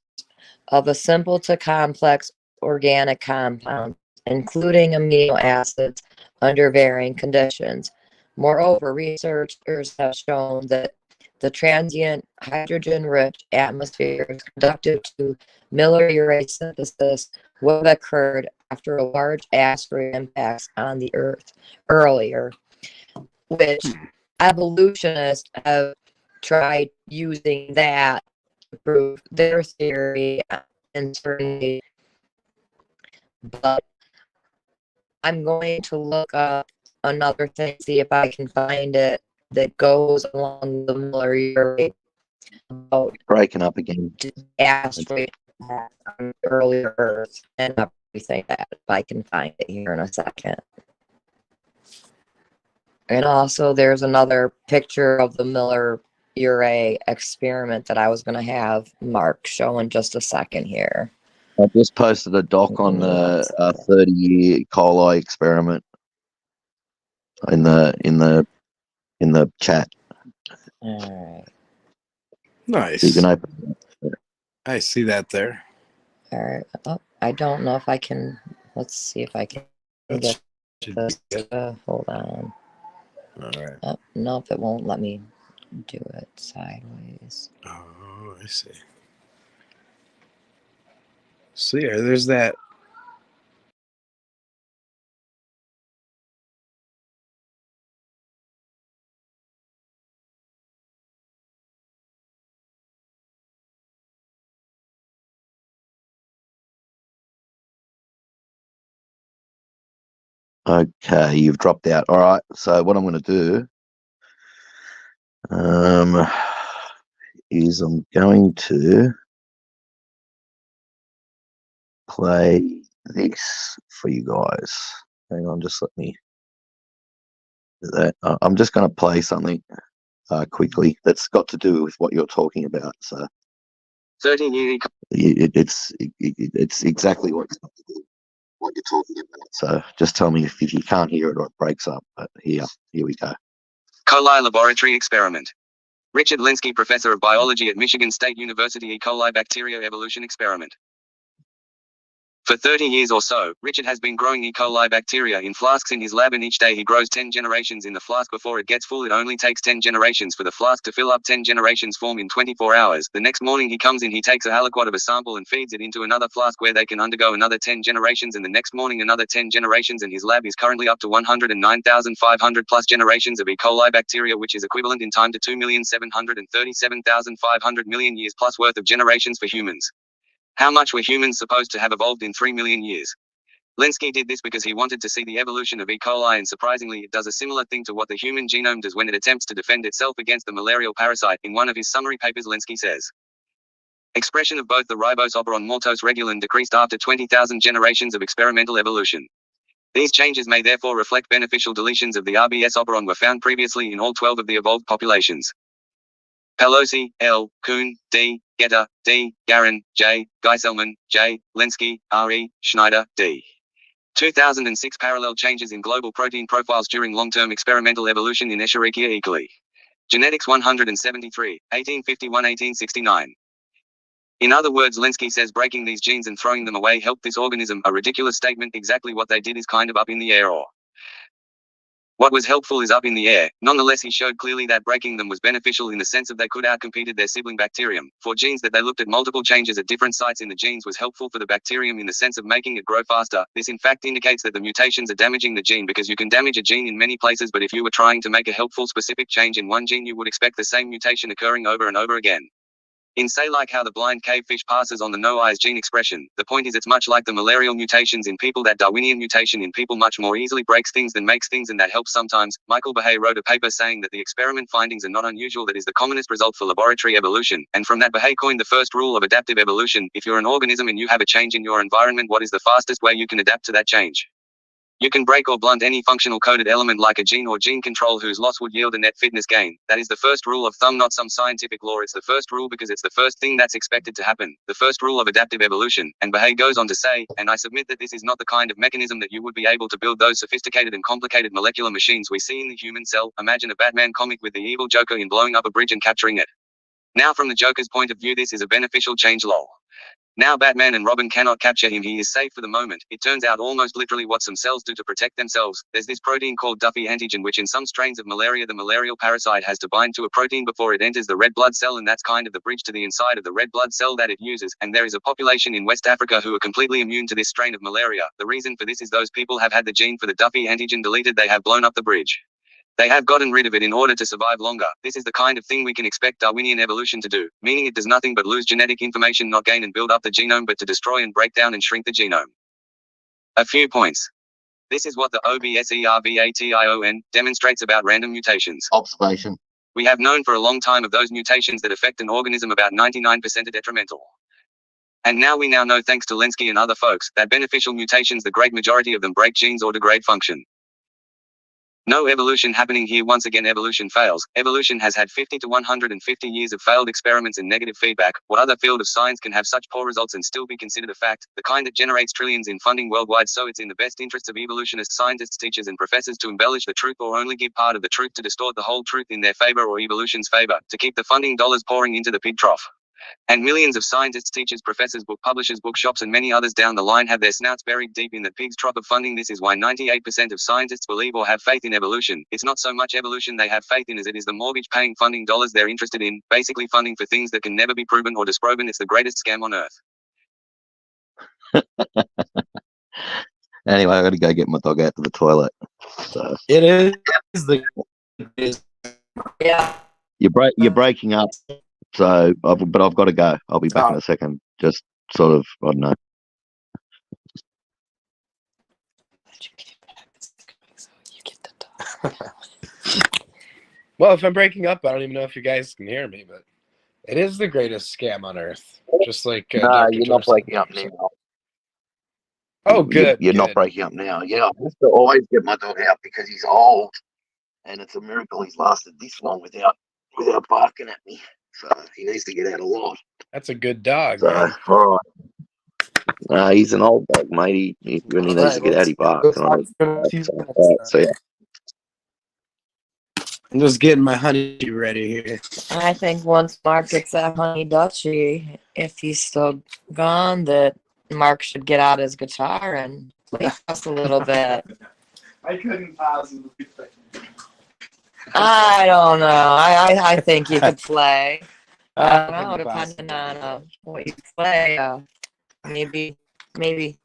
[SPEAKER 2] of a simple to complex organic compounds, including amino acids, under varying conditions. Moreover, researchers have shown that the transient hydrogen-rich atmosphere is conducive to Miller-Urey synthesis would have occurred after a large asteroid impacts on the Earth earlier, which evolutionists have tried using that to prove their theory and certainly. But I'm going to look up another thing, see if I can find it that goes along the Miller-Urey about
[SPEAKER 3] Breaking up again.
[SPEAKER 2] asteroid on earlier Earth and everything that if I can find it here in a second. And also, there's another picture of the Miller-Urey experiment that I was going to have Mark show in just a second here.
[SPEAKER 3] I just posted a doc on the 30-year E. coli experiment in the chat.
[SPEAKER 2] All right.
[SPEAKER 1] Nice.
[SPEAKER 3] You can open.
[SPEAKER 1] I see that there.
[SPEAKER 2] All right. Oh, I don't know if I can. Let's see if I can
[SPEAKER 1] That
[SPEAKER 2] get
[SPEAKER 1] should
[SPEAKER 2] this.
[SPEAKER 1] be good.
[SPEAKER 2] Hold on.
[SPEAKER 1] All right.
[SPEAKER 2] Oh, nope, it won't let me do it sideways.
[SPEAKER 1] Oh, I see. So yeah, there's that.
[SPEAKER 3] Okay, you've dropped out. All right. So what I'm going to do is I'm going to play this for you guys. Hang on, just let me do that. I'm just going to play something quickly that's got to do with what you're talking about. So
[SPEAKER 4] 30-year
[SPEAKER 3] it's exactly what it's got to do what you're talking about. So just tell me if you can't hear it or it breaks up. But here we go.
[SPEAKER 4] coli laboratory experiment. Richard Lenski, professor of biology at Michigan State University. E. coli bacteria evolution experiment. For 30 years or so, Richard has been growing E. coli bacteria in flasks in his lab, and each day he grows 10 generations in the flask before it gets full. It only takes 10 generations for the flask to fill up. 10 generations form in 24 hours. The next morning he comes in, he takes a aliquot of a sample and feeds it into another flask where they can undergo another 10 generations, and the next morning another 10 generations, and his lab is currently up to 109,500 plus generations of E. coli bacteria, which is equivalent in time to 2,737,500 million years plus worth of generations for humans. How much were humans supposed to have evolved in 3 million years? Lenski did this because he wanted to see the evolution of E. coli, and surprisingly it does a similar thing to what the human genome does when it attempts to defend itself against the malarial parasite. In one of his summary papers, Lenski says, expression of both the ribose operon maltose regulin decreased after 20,000 generations of experimental evolution. These changes may therefore reflect beneficial deletions of the RBS operon were found previously in all 12 of the evolved populations. Pelosi, L, Kuhn, D, Getter, D, Garin, J, Geiselman, J, Lenski, R.E., Schneider, D. 2006 Parallel changes in global protein profiles during long-term experimental evolution in Escherichia E. coli. Genetics 173, 1851-1869. In other words, Lenski says breaking these genes and throwing them away helped this organism, a ridiculous statement. Exactly what they did is kind of up in the air, or what was helpful is up in the air. Nonetheless, he showed clearly that breaking them was beneficial in the sense of they could outcompete their sibling bacterium. For genes that they looked at multiple changes at different sites in the genes was helpful for the bacterium in the sense of making it grow faster. This in fact indicates that the mutations are damaging the gene, because you can damage a gene in many places, but if you were trying to make a helpful specific change in one gene, you would expect the same mutation occurring over and over again. In say like how the blind cave fish passes on the no eyes gene expression, the point is it's much like the malarial mutations in people. That Darwinian mutation in people much more easily breaks things than makes things, and that helps sometimes. Michael Behe wrote a paper saying that the experiment findings are not unusual, that is the commonest result for laboratory evolution, and from that Behe coined the first rule of adaptive evolution. If you're an organism and you have a change in your environment, what is the fastest way you can adapt to that change? You can break or blunt any functional coded element like a gene or gene control whose loss would yield a net fitness gain. That is the first rule of thumb, not some scientific law. It's the first rule because it's the first thing that's expected to happen. The first rule of adaptive evolution. And Behe goes on to say, and I submit that this is not the kind of mechanism that you would be able to build those sophisticated and complicated molecular machines we see in the human cell. Imagine a Batman comic with the evil Joker in blowing up a bridge and capturing it. Now from the Joker's point of view, this is a beneficial change, lol. Now Batman and Robin cannot capture him, he is safe for the moment. It turns out almost literally what some cells do to protect themselves. There's this protein called Duffy antigen, which in some strains of malaria the malarial parasite has to bind to a protein before it enters the red blood cell, and that's kind of the bridge to the inside of the red blood cell that it uses. And there is a population in West Africa who are completely immune to this strain of malaria. The reason for this is those people have had the gene for the Duffy antigen deleted. They have blown up the bridge. They have gotten rid of it in order to survive longer. This is the kind of thing we can expect Darwinian evolution to do, meaning it does nothing but lose genetic information, not gain and build up the genome, but to destroy and break down and shrink the genome. A few points. This is what the OBSERVATION demonstrates about random mutations.
[SPEAKER 3] Observation.
[SPEAKER 4] We have known for a long time of those mutations that affect an organism, about 99% are detrimental. And now we know, thanks to Lenski and other folks, that beneficial mutations, the great majority of them break genes or degrade function. No evolution happening here. Once again, evolution fails. Evolution has had 50 to 150 years of failed experiments and negative feedback. What other field of science can have such poor results and still be considered a fact? The kind that generates trillions in funding worldwide. So it's in the best interests of evolutionists, scientists, teachers, and professors to embellish the truth or only give part of the truth, to distort the whole truth in their favor or evolution's favor, to keep the funding dollars pouring into the pig trough. And millions of scientists, teachers, professors, book publishers, bookshops, and many others down the line have their snouts buried deep in the pig's trough of funding. This is why 98% of scientists believe or have faith in evolution. It's not so much evolution they have faith in as it is the mortgage-paying funding dollars they're interested in, basically funding for things that can never be proven or disproven. It's the greatest scam on earth.
[SPEAKER 3] Anyway, I got to go get my dog out to the toilet. So
[SPEAKER 1] It is the
[SPEAKER 2] Yeah.
[SPEAKER 3] you're breaking up. So, but I've got to go. I'll be back in a second. Just sort of, I don't know.
[SPEAKER 1] well. If I'm breaking up, I don't even know if you guys can hear me, but it is the greatest scam on earth. Just like Dr.
[SPEAKER 3] You're not
[SPEAKER 1] Torsen.
[SPEAKER 3] breaking up now.
[SPEAKER 1] Oh, good.
[SPEAKER 3] You're not
[SPEAKER 1] good.
[SPEAKER 3] breaking up now. Yeah, I have to always get my dog out because he's old, and it's a miracle he's lasted this long without barking at me. So he needs to get out a lot.
[SPEAKER 1] That's a good dog.
[SPEAKER 3] So,
[SPEAKER 1] Man.
[SPEAKER 3] all right. He's an old dog, mate. When he needs to get out, he barks. So yeah.
[SPEAKER 1] I'm just getting my honey ready here.
[SPEAKER 2] I think once Mark gets that honey Dutchie, if he's still gone, that Mark should get out his guitar and play us a little bit.
[SPEAKER 1] I couldn't possibly think.
[SPEAKER 2] I don't know. I think you could play. I don't know,
[SPEAKER 1] couldn't
[SPEAKER 2] depending
[SPEAKER 1] possibly.
[SPEAKER 2] on what you play. Maybe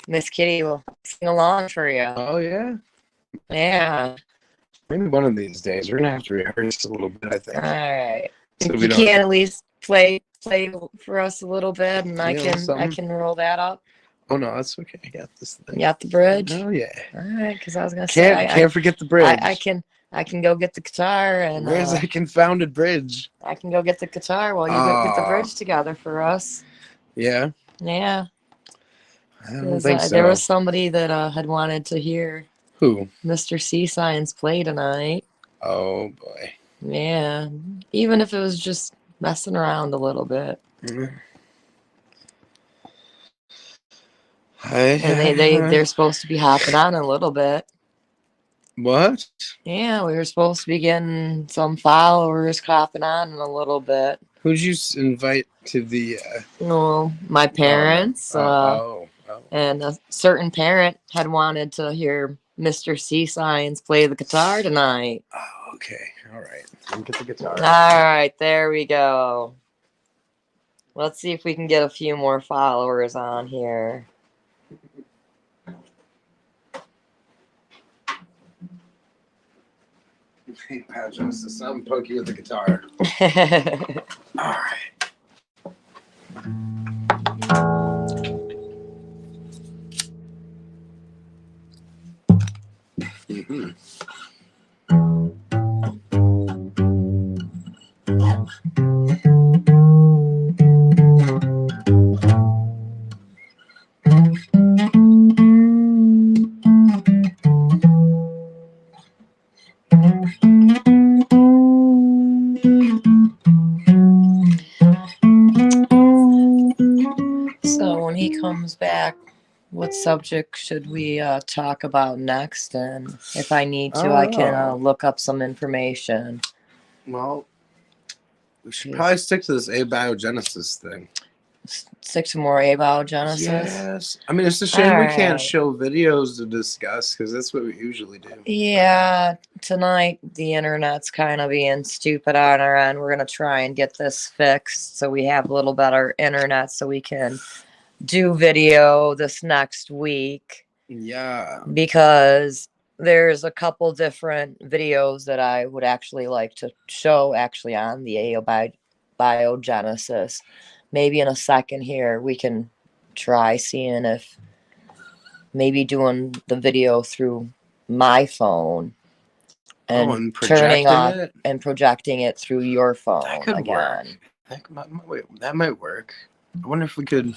[SPEAKER 2] Miss Kitty will sing along for you.
[SPEAKER 1] Oh yeah.
[SPEAKER 2] Yeah.
[SPEAKER 1] Maybe one of these days we're gonna have to rehearse a little bit. I think.
[SPEAKER 2] All right.
[SPEAKER 1] So we
[SPEAKER 2] You
[SPEAKER 1] don't-
[SPEAKER 2] can at least play for us a little bit, and I
[SPEAKER 1] Yeah, something.
[SPEAKER 2] can roll that up.
[SPEAKER 1] Oh no, that's okay. I got this thing.
[SPEAKER 2] You got the bridge?
[SPEAKER 1] Oh yeah.
[SPEAKER 2] All right, because I was gonna say
[SPEAKER 1] Can't forget the bridge.
[SPEAKER 2] I can go get the guitar and
[SPEAKER 1] Where's that confounded bridge?
[SPEAKER 2] I can go get the guitar while you go get the bridge together for us.
[SPEAKER 1] Yeah.
[SPEAKER 2] Yeah.
[SPEAKER 1] I don't
[SPEAKER 2] 'Cause,
[SPEAKER 1] think so.
[SPEAKER 2] There was somebody that had wanted to hear
[SPEAKER 1] Who?
[SPEAKER 2] Mr. C Science play tonight.
[SPEAKER 1] Oh boy.
[SPEAKER 2] Yeah. Even if it was just messing around a little bit. And they're supposed to be hopping on a little bit.
[SPEAKER 1] What?
[SPEAKER 2] Yeah, we were supposed to be getting some followers hopping on in a little bit.
[SPEAKER 1] Who'd you invite to the?
[SPEAKER 2] Well, my parents,
[SPEAKER 1] Oh.
[SPEAKER 2] and a certain parent had wanted to hear Mr. C Science play the guitar tonight.
[SPEAKER 1] Oh, okay. All right. Let me get the guitar.
[SPEAKER 2] All right, there we go. Let's see if we can get a few more followers on here.
[SPEAKER 1] Hey, Pat, just some pokey with the guitar. All right. Mm-hmm.
[SPEAKER 2] So when he comes back, what subject should we talk about next? And if I need to, I can look up some information.
[SPEAKER 1] Well, we should probably stick to this abiogenesis thing.
[SPEAKER 2] Stick to more abiogenesis?
[SPEAKER 1] Yes. I mean, it's a shame we can't
[SPEAKER 2] Alright.
[SPEAKER 1] show videos to discuss because that's what we usually do.
[SPEAKER 2] Yeah, tonight the internet's kind of being stupid on our end. We're going to try and get this fixed so we have a little better internet so we can do video this next week,
[SPEAKER 1] Yeah.
[SPEAKER 2] because there's a couple different videos that I would actually like to show actually on the abiogenesis. Maybe in a second here we can try seeing if maybe doing the video through my phone and turning on
[SPEAKER 1] it.
[SPEAKER 2] and projecting it through your phone
[SPEAKER 1] That could
[SPEAKER 2] again.
[SPEAKER 1] work. That might work. I wonder if we could.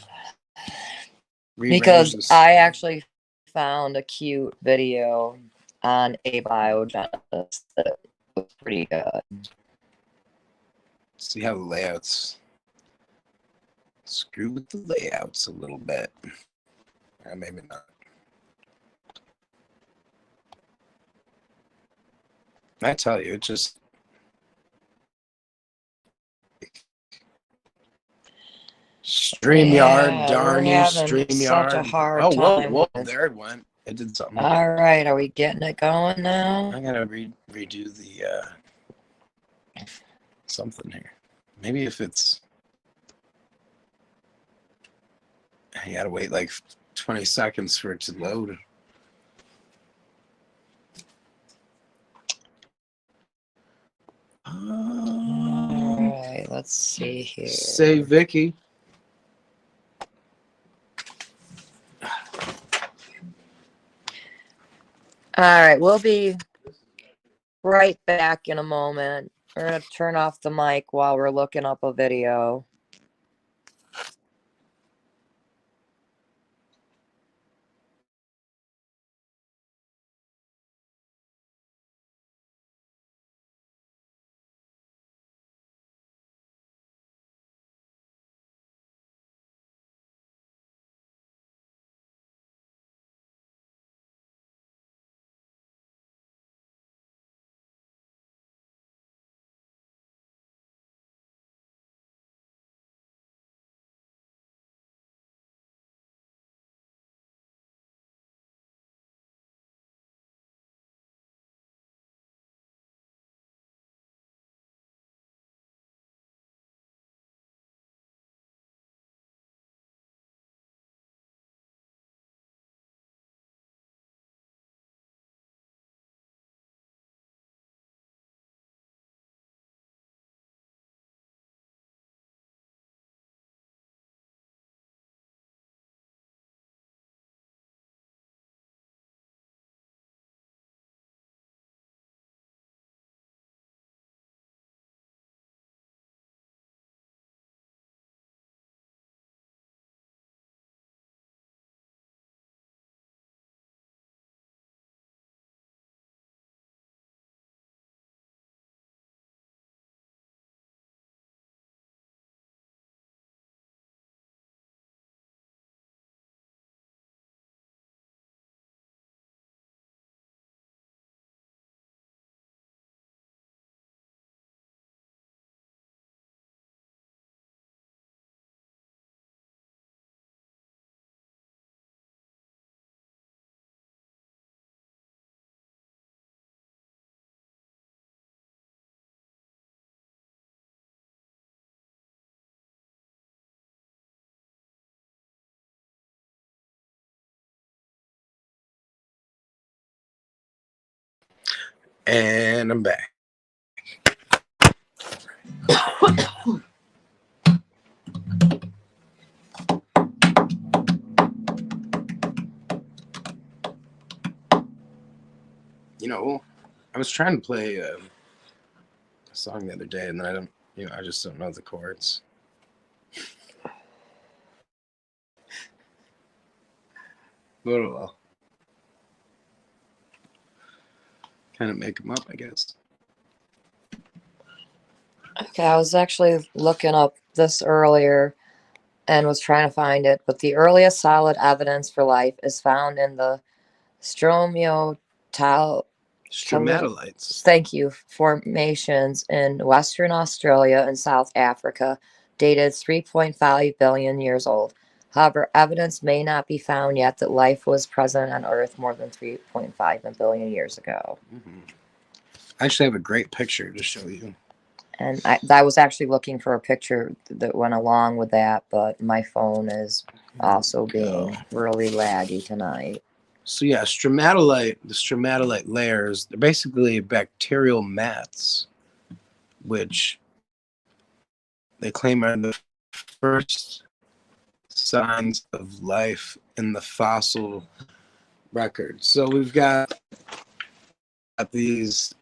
[SPEAKER 1] rearrange
[SPEAKER 2] Because
[SPEAKER 1] this.
[SPEAKER 2] I actually found a cute video on abiogenesis that was pretty good.
[SPEAKER 1] See how the layouts screw with the layouts a little bit. Maybe not. I tell you, it just StreamYard,
[SPEAKER 2] Yeah, we're
[SPEAKER 1] darn you,
[SPEAKER 2] having such a
[SPEAKER 1] StreamYard.
[SPEAKER 2] hard
[SPEAKER 1] Oh, whoa,
[SPEAKER 2] time
[SPEAKER 1] whoa,
[SPEAKER 2] with-
[SPEAKER 1] there it went. It did something.
[SPEAKER 2] All right, are we getting it going now?
[SPEAKER 1] I gotta redo the something here. Maybe if it's, I gotta wait like 20 seconds for it to load.
[SPEAKER 2] All right, let's see here.
[SPEAKER 1] Say Vicky.
[SPEAKER 2] All right, we'll be right back in a moment. We're gonna turn off the mic while we're looking up a video.
[SPEAKER 1] And I'm back. You know, I was trying to play a song the other day, and then I just don't know the chords. But oh well. Kind of make them up, I guess.
[SPEAKER 2] Okay, I was actually looking up this earlier and was trying to find it, but the earliest solid evidence for life is found in the stromatolites.
[SPEAKER 1] Stromatolites.
[SPEAKER 2] Thank you. Formations in Western Australia and South Africa, dated 3.5 billion years old. However, evidence may not be found yet that life was present on Earth more than 3.5 billion years ago.
[SPEAKER 1] Mm-hmm. I actually have a great picture to show you.
[SPEAKER 2] And I was actually looking for a picture that went along with that, but my phone is also being really laggy tonight.
[SPEAKER 1] So yeah, the stromatolite layers, they're basically bacterial mats, which they claim are the first signs of life in the fossil record. So we've got these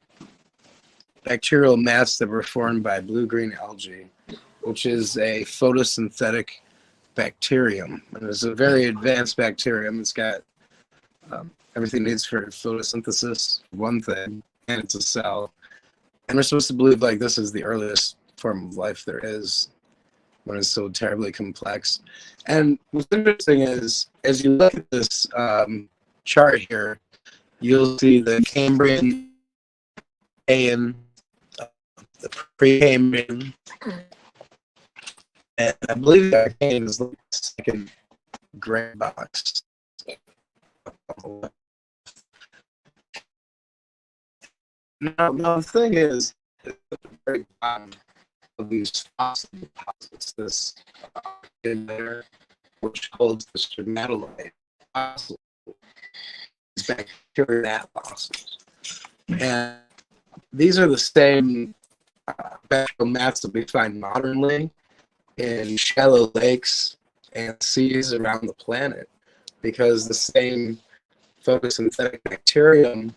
[SPEAKER 1] bacterial mats that were formed by blue-green algae, which is a photosynthetic bacterium. And it's a very advanced bacterium. It's got everything needs for photosynthesis, one thing, and it's a cell. And we're supposed to believe like this is the earliest form of life there is, when it's so terribly complex. And what's interesting is, as you look at this chart here, you'll see the Cambrian, and the Precambrian, and I believe the Archean is like the second gray box. Now the thing is, at the very bottom of these fossil deposits, this in there, which holds the stromatolite fossil, is bacteria fossils. And these are the same bacterial mats that we find modernly in shallow lakes and seas around the planet, because the same photosynthetic bacterium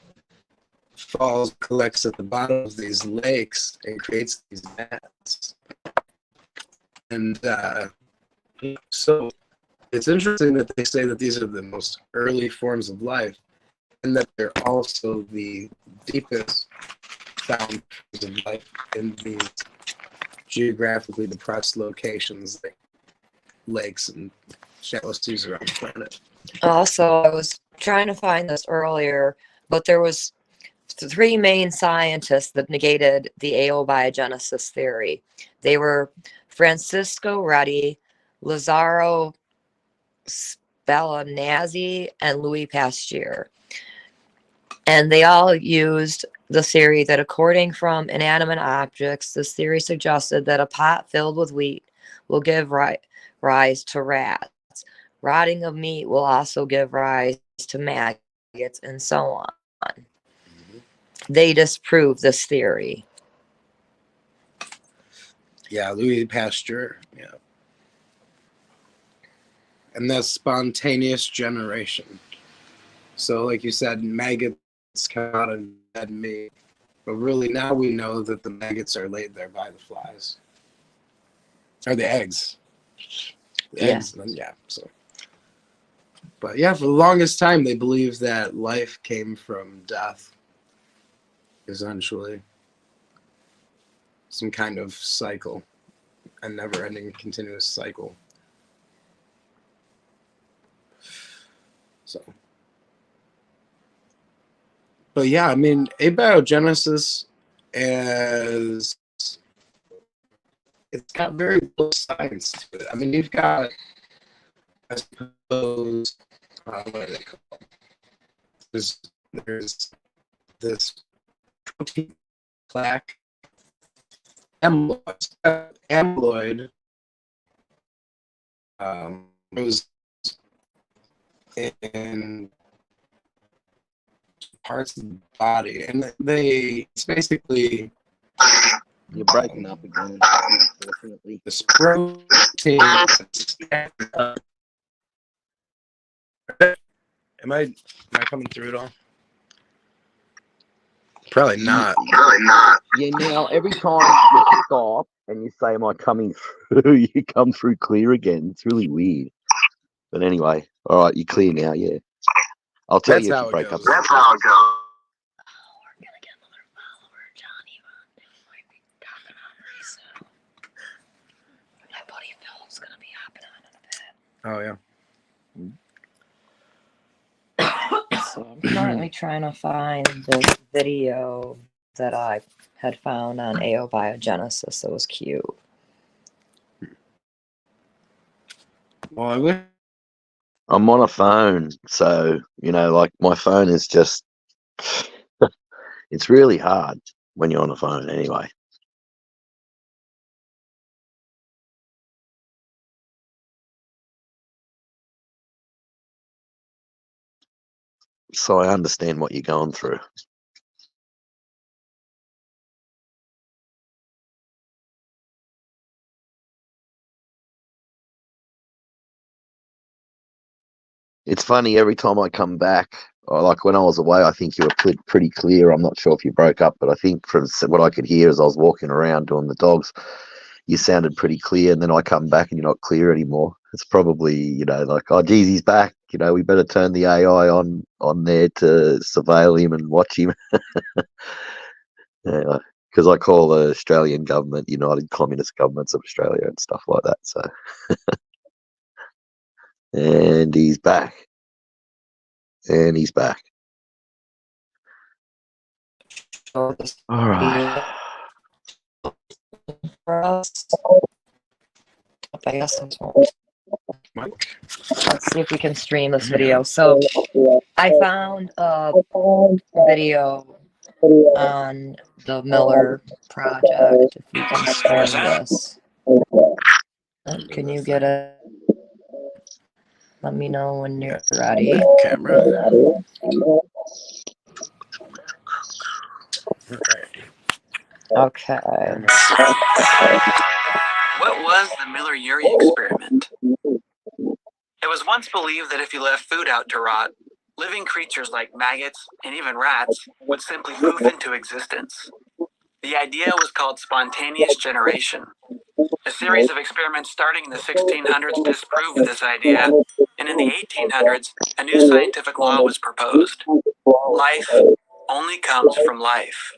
[SPEAKER 1] collects at the bottom of these lakes and creates these mats. And so it's interesting that they say that these are the most early forms of life, and that they're also the deepest found forms of life in these geographically depressed locations like lakes and shallow seas around the planet.
[SPEAKER 2] Also, I was trying to find this earlier, but there was three main scientists that negated the abiogenesis theory. They were Francisco Redi, Lazzaro Spallanzani, and Louis Pasteur. And they all used the theory that according from inanimate objects, this theory suggested that a pot filled with wheat will give rise to rats. Rotting of meat will also give rise to maggots, and so on. They disproved this theory.
[SPEAKER 1] Yeah, Louis Pasteur. Yeah. And that's spontaneous generation. So, like you said, maggots come out of dead meat. But really, now we know that the maggots are laid there by the flies. Or the eggs. The eggs, and then, yeah. So, but yeah, for the longest time, they believed that life came from death. Essentially, some kind of cycle, a never-ending continuous cycle. So, but yeah, I mean, abiogenesis is, it's got very little science to it. I mean, you've got, I suppose, what are they called? There's this protein plaque amyloid was in parts of the body, and it's basically
[SPEAKER 3] You're breaking up again, unfortunately.
[SPEAKER 1] this protein. Am I coming through at all? Probably not.
[SPEAKER 3] Yeah, now every time you stop and you say, "Am I coming through?" you come through clear again. It's really weird. But anyway, all right, you're clear now. Yeah, I'll tell
[SPEAKER 1] That's
[SPEAKER 3] you if
[SPEAKER 1] how
[SPEAKER 3] you
[SPEAKER 1] it
[SPEAKER 3] break
[SPEAKER 1] goes.
[SPEAKER 3] up.
[SPEAKER 5] That's how it goes.
[SPEAKER 2] Oh, we're gonna get another follower, Johnny. Might be talking on me, so my buddy Phil's gonna be hopping on in a bit.
[SPEAKER 1] Oh yeah.
[SPEAKER 2] So I'm currently trying to find this video that I had found on abiogenesis that was cute.
[SPEAKER 1] Well, I wish.
[SPEAKER 3] I'm on a phone, so like my phone is just. It's really hard when you're on the phone, anyway. So I understand what you're going through. It's funny, every time I come back, or like when I was away, I think you were pretty clear. I'm not sure if you broke up, but I think from what I could hear as I was walking around doing the dogs, you sounded pretty clear. And then I come back and you're not clear anymore. It's probably, like, oh, geez, he's back. we better turn the AI on there to surveil him and watch him. Because I call the Australian government United Communist Governments of Australia and stuff like that. So, and he's back. And he's back.
[SPEAKER 2] Show this
[SPEAKER 3] All right.
[SPEAKER 2] video for us. I guess this one. Let's see if we can stream this video. So I found a video on the Miller project. If we can stream this. Can you get it? Let me know when you're ready.
[SPEAKER 1] Camera.
[SPEAKER 2] Okay.
[SPEAKER 5] What was the Miller-Urey experiment? It was once believed that if you left food out to rot, living creatures like maggots and even rats would simply poof into existence. The idea was called spontaneous generation. A series of experiments starting in the 1600s disproved this idea, and in the 1800s, a new scientific law was proposed. Life only comes from life.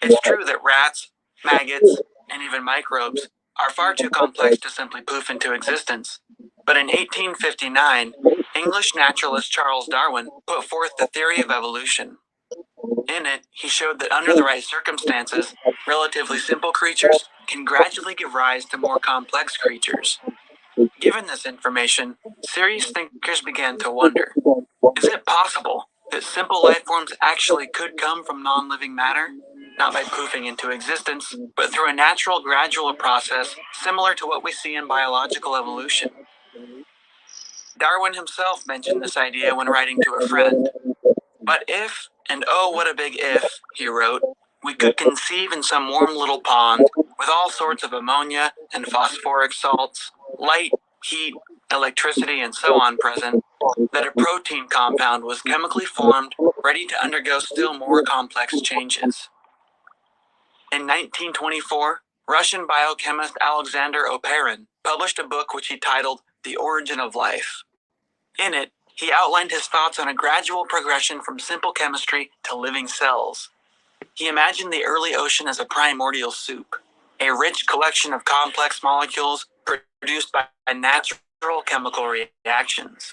[SPEAKER 5] It's true that rats, maggots, and even microbes are far too complex to simply poof into existence. But in 1859, English naturalist Charles Darwin put forth the theory of evolution. In it, he showed that under the right circumstances, relatively simple creatures can gradually give rise to more complex creatures. Given this information, serious thinkers began to wonder, is it possible that simple life forms actually could come from non-living matter? Not by poofing into existence, but through a natural gradual process similar to what we see in biological evolution. Darwin himself mentioned this idea when writing to a friend. But if, and oh what a big if, he wrote, we could conceive in some warm little pond with all sorts of ammonia and phosphoric salts, light, heat, electricity, and so on present, that a protein compound was chemically formed, ready to undergo still more complex changes. In 1924, Russian biochemist Alexander Oparin published a book which he titled The Origin of Life. In it, he outlined his thoughts on a gradual progression from simple chemistry to living cells. He imagined the early ocean as a primordial soup, a rich collection of complex molecules produced by natural chemical reactions.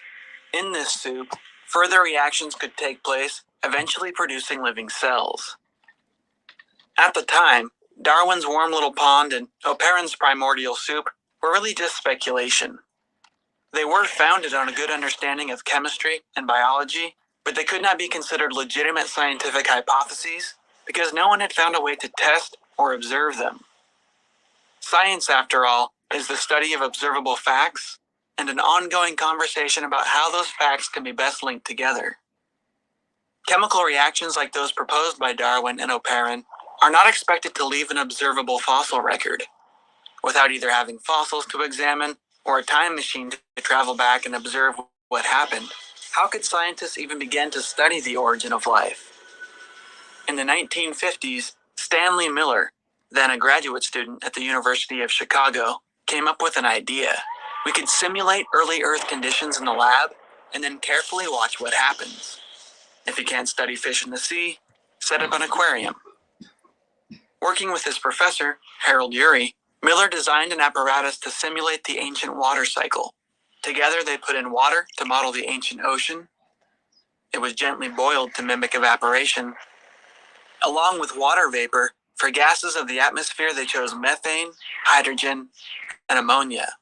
[SPEAKER 5] In this soup, further reactions could take place, eventually producing living cells. At the time, Darwin's warm little pond and Oparin's primordial soup were really just speculation. They were founded on a good understanding of chemistry and biology, but they could not be considered legitimate scientific hypotheses because no one had found a way to test or observe them. Science, after all, is the study of observable facts and an ongoing conversation about how those facts can be best linked together. Chemical reactions like those proposed by Darwin and Oparin are not expected to leave an observable fossil record. Without either having fossils to examine or a time machine to travel back and observe what happened, how could scientists even begin to study the origin of life? In the 1950s, Stanley Miller, then a graduate student at the University of Chicago, came up with an idea. We could simulate early Earth conditions in the lab and then carefully watch what happens. If you can't study fish in the sea, set up an aquarium. Working with his professor, Harold Urey, Miller designed an apparatus to simulate the ancient water cycle. Together they put in water to model the ancient ocean. It was gently boiled to mimic evaporation. Along with water vapor, for gases of the atmosphere they chose methane, hydrogen, and ammonia.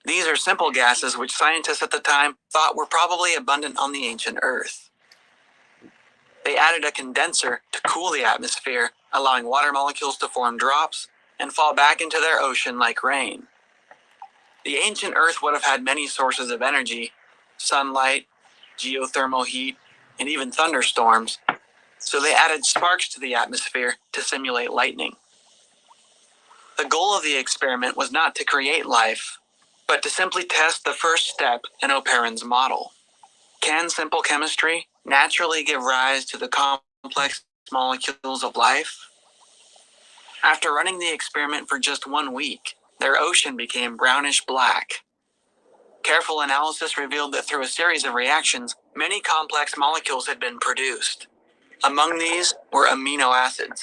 [SPEAKER 5] These are simple gases which scientists at the time thought were probably abundant on the ancient Earth. They added a condenser to cool the atmosphere, allowing water molecules to form drops and fall back into their ocean like rain. The ancient Earth would have had many sources of energy, sunlight, geothermal heat, and even thunderstorms, so they added sparks to the atmosphere to simulate lightning. The goal of the experiment was not to create life, but to simply test the first step in Oparin's model. Can simple chemistry naturally give rise to the complex molecules of life? After running the experiment for just 1 week, their ocean became brownish black. Careful analysis revealed that through a series of reactions, many complex molecules had been produced. Among these were amino acids,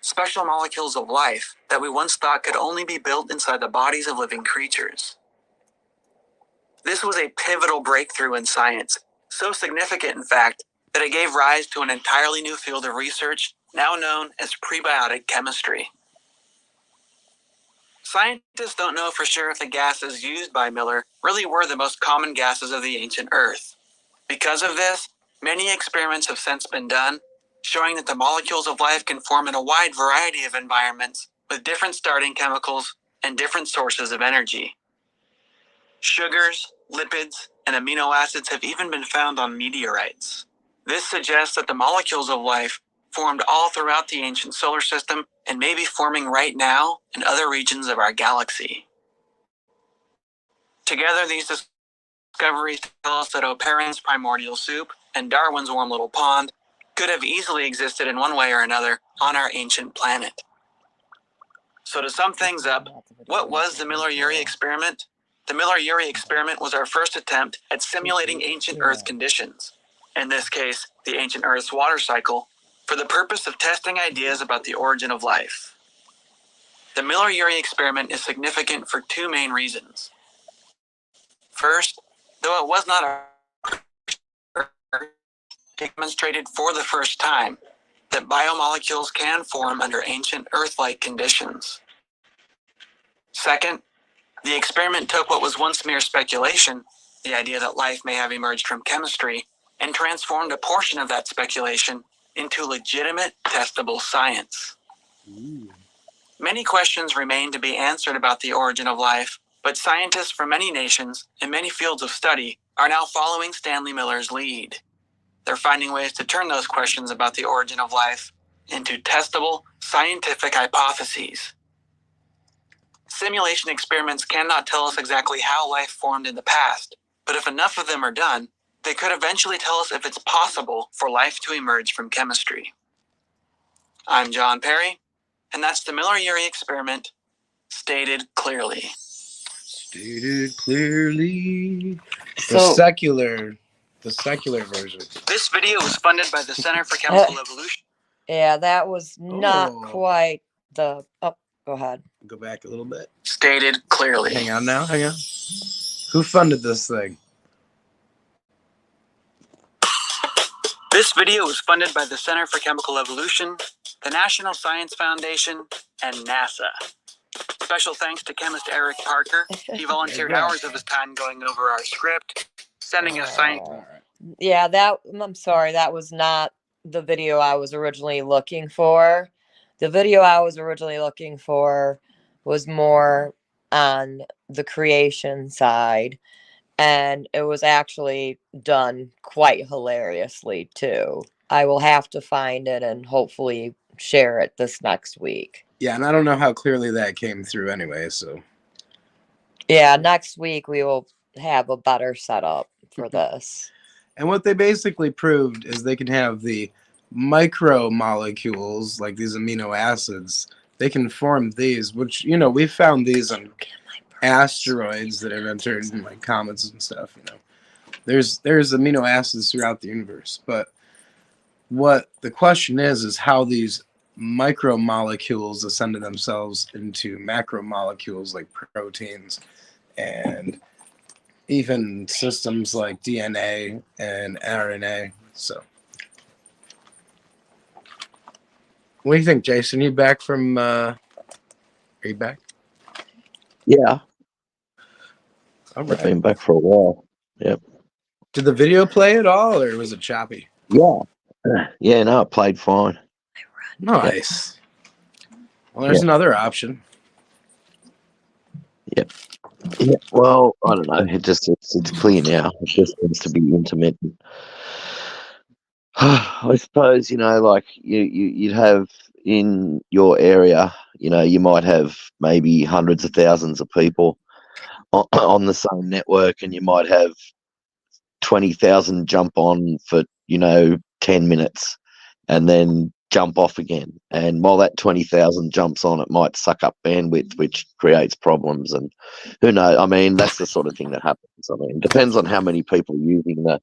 [SPEAKER 5] special molecules of life that we once thought could only be built inside the bodies of living creatures. This was a pivotal breakthrough in science, so significant in fact that it gave rise to an entirely new field of research now known as prebiotic chemistry. Scientists don't know for sure if the gases used by Miller really were the most common gases of the ancient Earth. Because of this, many experiments have since been done, showing that the molecules of life can form in a wide variety of environments with different starting chemicals and different sources of energy. Sugars, lipids, and amino acids have even been found on meteorites. This suggests that the molecules of life formed all throughout the ancient solar system and may be forming right now in other regions of our galaxy. Together, these discoveries tell us that Oparin's primordial soup and Darwin's warm little pond could have easily existed in one way or another on our ancient planet. So to sum things up, what was the Miller-Urey experiment? The Miller-Urey experiment was our first attempt at simulating ancient Earth conditions, in this case, the ancient Earth's water cycle, for the purpose of testing ideas about the origin of life. The Miller-Urey experiment is significant for two main reasons. First, though it was not demonstrated for the first time that biomolecules can form under ancient Earth-like conditions. Second, the experiment took what was once mere speculation, the idea that life may have emerged from chemistry, and transformed a portion of that speculation into legitimate, testable science. Many questions remain to be answered about the origin of life, but scientists from many nations and many fields of study are now following Stanley Miller's lead. They're finding ways to turn those questions about the origin of life into testable, scientific hypotheses. Simulation experiments cannot tell us exactly how life formed in the past, but if enough of them are done, they could eventually tell us if it's possible for life to emerge from chemistry. I'm John Perry, and that's the Miller-Urey experiment, stated clearly.
[SPEAKER 1] Stated clearly.
[SPEAKER 2] So-
[SPEAKER 1] The secular version.
[SPEAKER 5] This video was funded by the Center for Chemical Evolution.
[SPEAKER 2] Yeah, that was not
[SPEAKER 1] Oh.
[SPEAKER 2] quite the. Oh, go ahead.
[SPEAKER 1] Go back a little bit.
[SPEAKER 5] Stated clearly.
[SPEAKER 1] Hang on now. Hang on. Who funded this thing?
[SPEAKER 5] This video was funded by the Center for Chemical Evolution, the National Science Foundation, and NASA. Special thanks to chemist Eric Parker. He volunteered hours of his time going over our script, sending us science.
[SPEAKER 1] All right.
[SPEAKER 2] Yeah, I'm sorry. That was not the video I was originally looking for. The video I was originally looking for was more on the creation side. And it was actually done quite hilariously too. I will have to find it and hopefully share it this next week.
[SPEAKER 1] Yeah, and I don't know how clearly that came through anyway, so.
[SPEAKER 2] Yeah, next week we will have a better setup for this.
[SPEAKER 1] And what they basically proved is they can have the micromolecules, like these amino acids. They can form these, which, you know, we found these on asteroids that have entered in like comets and stuff. You know, there's amino acids throughout the universe, but what the question is how these micromolecules ascended themselves into macromolecules like proteins and even systems like DNA and RNA. So what do you think, Jason? You back from are you back?
[SPEAKER 3] Yeah,
[SPEAKER 1] All
[SPEAKER 3] I've
[SPEAKER 1] right.
[SPEAKER 3] been back for a while. Yep.
[SPEAKER 1] Did the video play at all, or was it choppy?
[SPEAKER 3] Yeah. Yeah, no, it played fine.
[SPEAKER 1] Nice. Well, there's
[SPEAKER 3] Yeah.
[SPEAKER 1] another option.
[SPEAKER 3] Yeah, well, I don't know. It's clear now. It just seems to be intermittent. I suppose, you know, like you'd have in your area, you know, you might have maybe hundreds of thousands of people on the same network, and you might have 20,000 jump on for, you know, 10 minutes, and then jump off again. And while that 20,000 jumps on, it might suck up bandwidth, which creates problems. And who knows? I mean, that's the sort of thing that happens. I mean, it depends on how many people are using the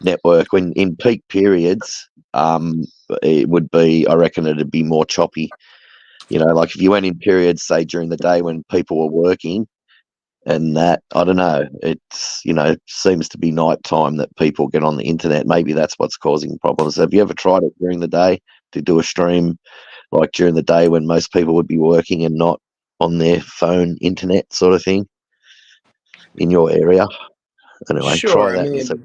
[SPEAKER 3] network. When in peak periods, it would be, I reckon it'd be more choppy. You know, like if you went in periods, say during the day when people were working, and that, I don't know, it's, you know, seems to be night time that people get on the internet. Maybe that's what's causing problems. Have you ever tried it during the day to do a stream, like during the day when most people would be working and not on their phone internet sort of thing in your area? Anyway,
[SPEAKER 1] Sure,
[SPEAKER 3] try
[SPEAKER 1] I
[SPEAKER 3] that.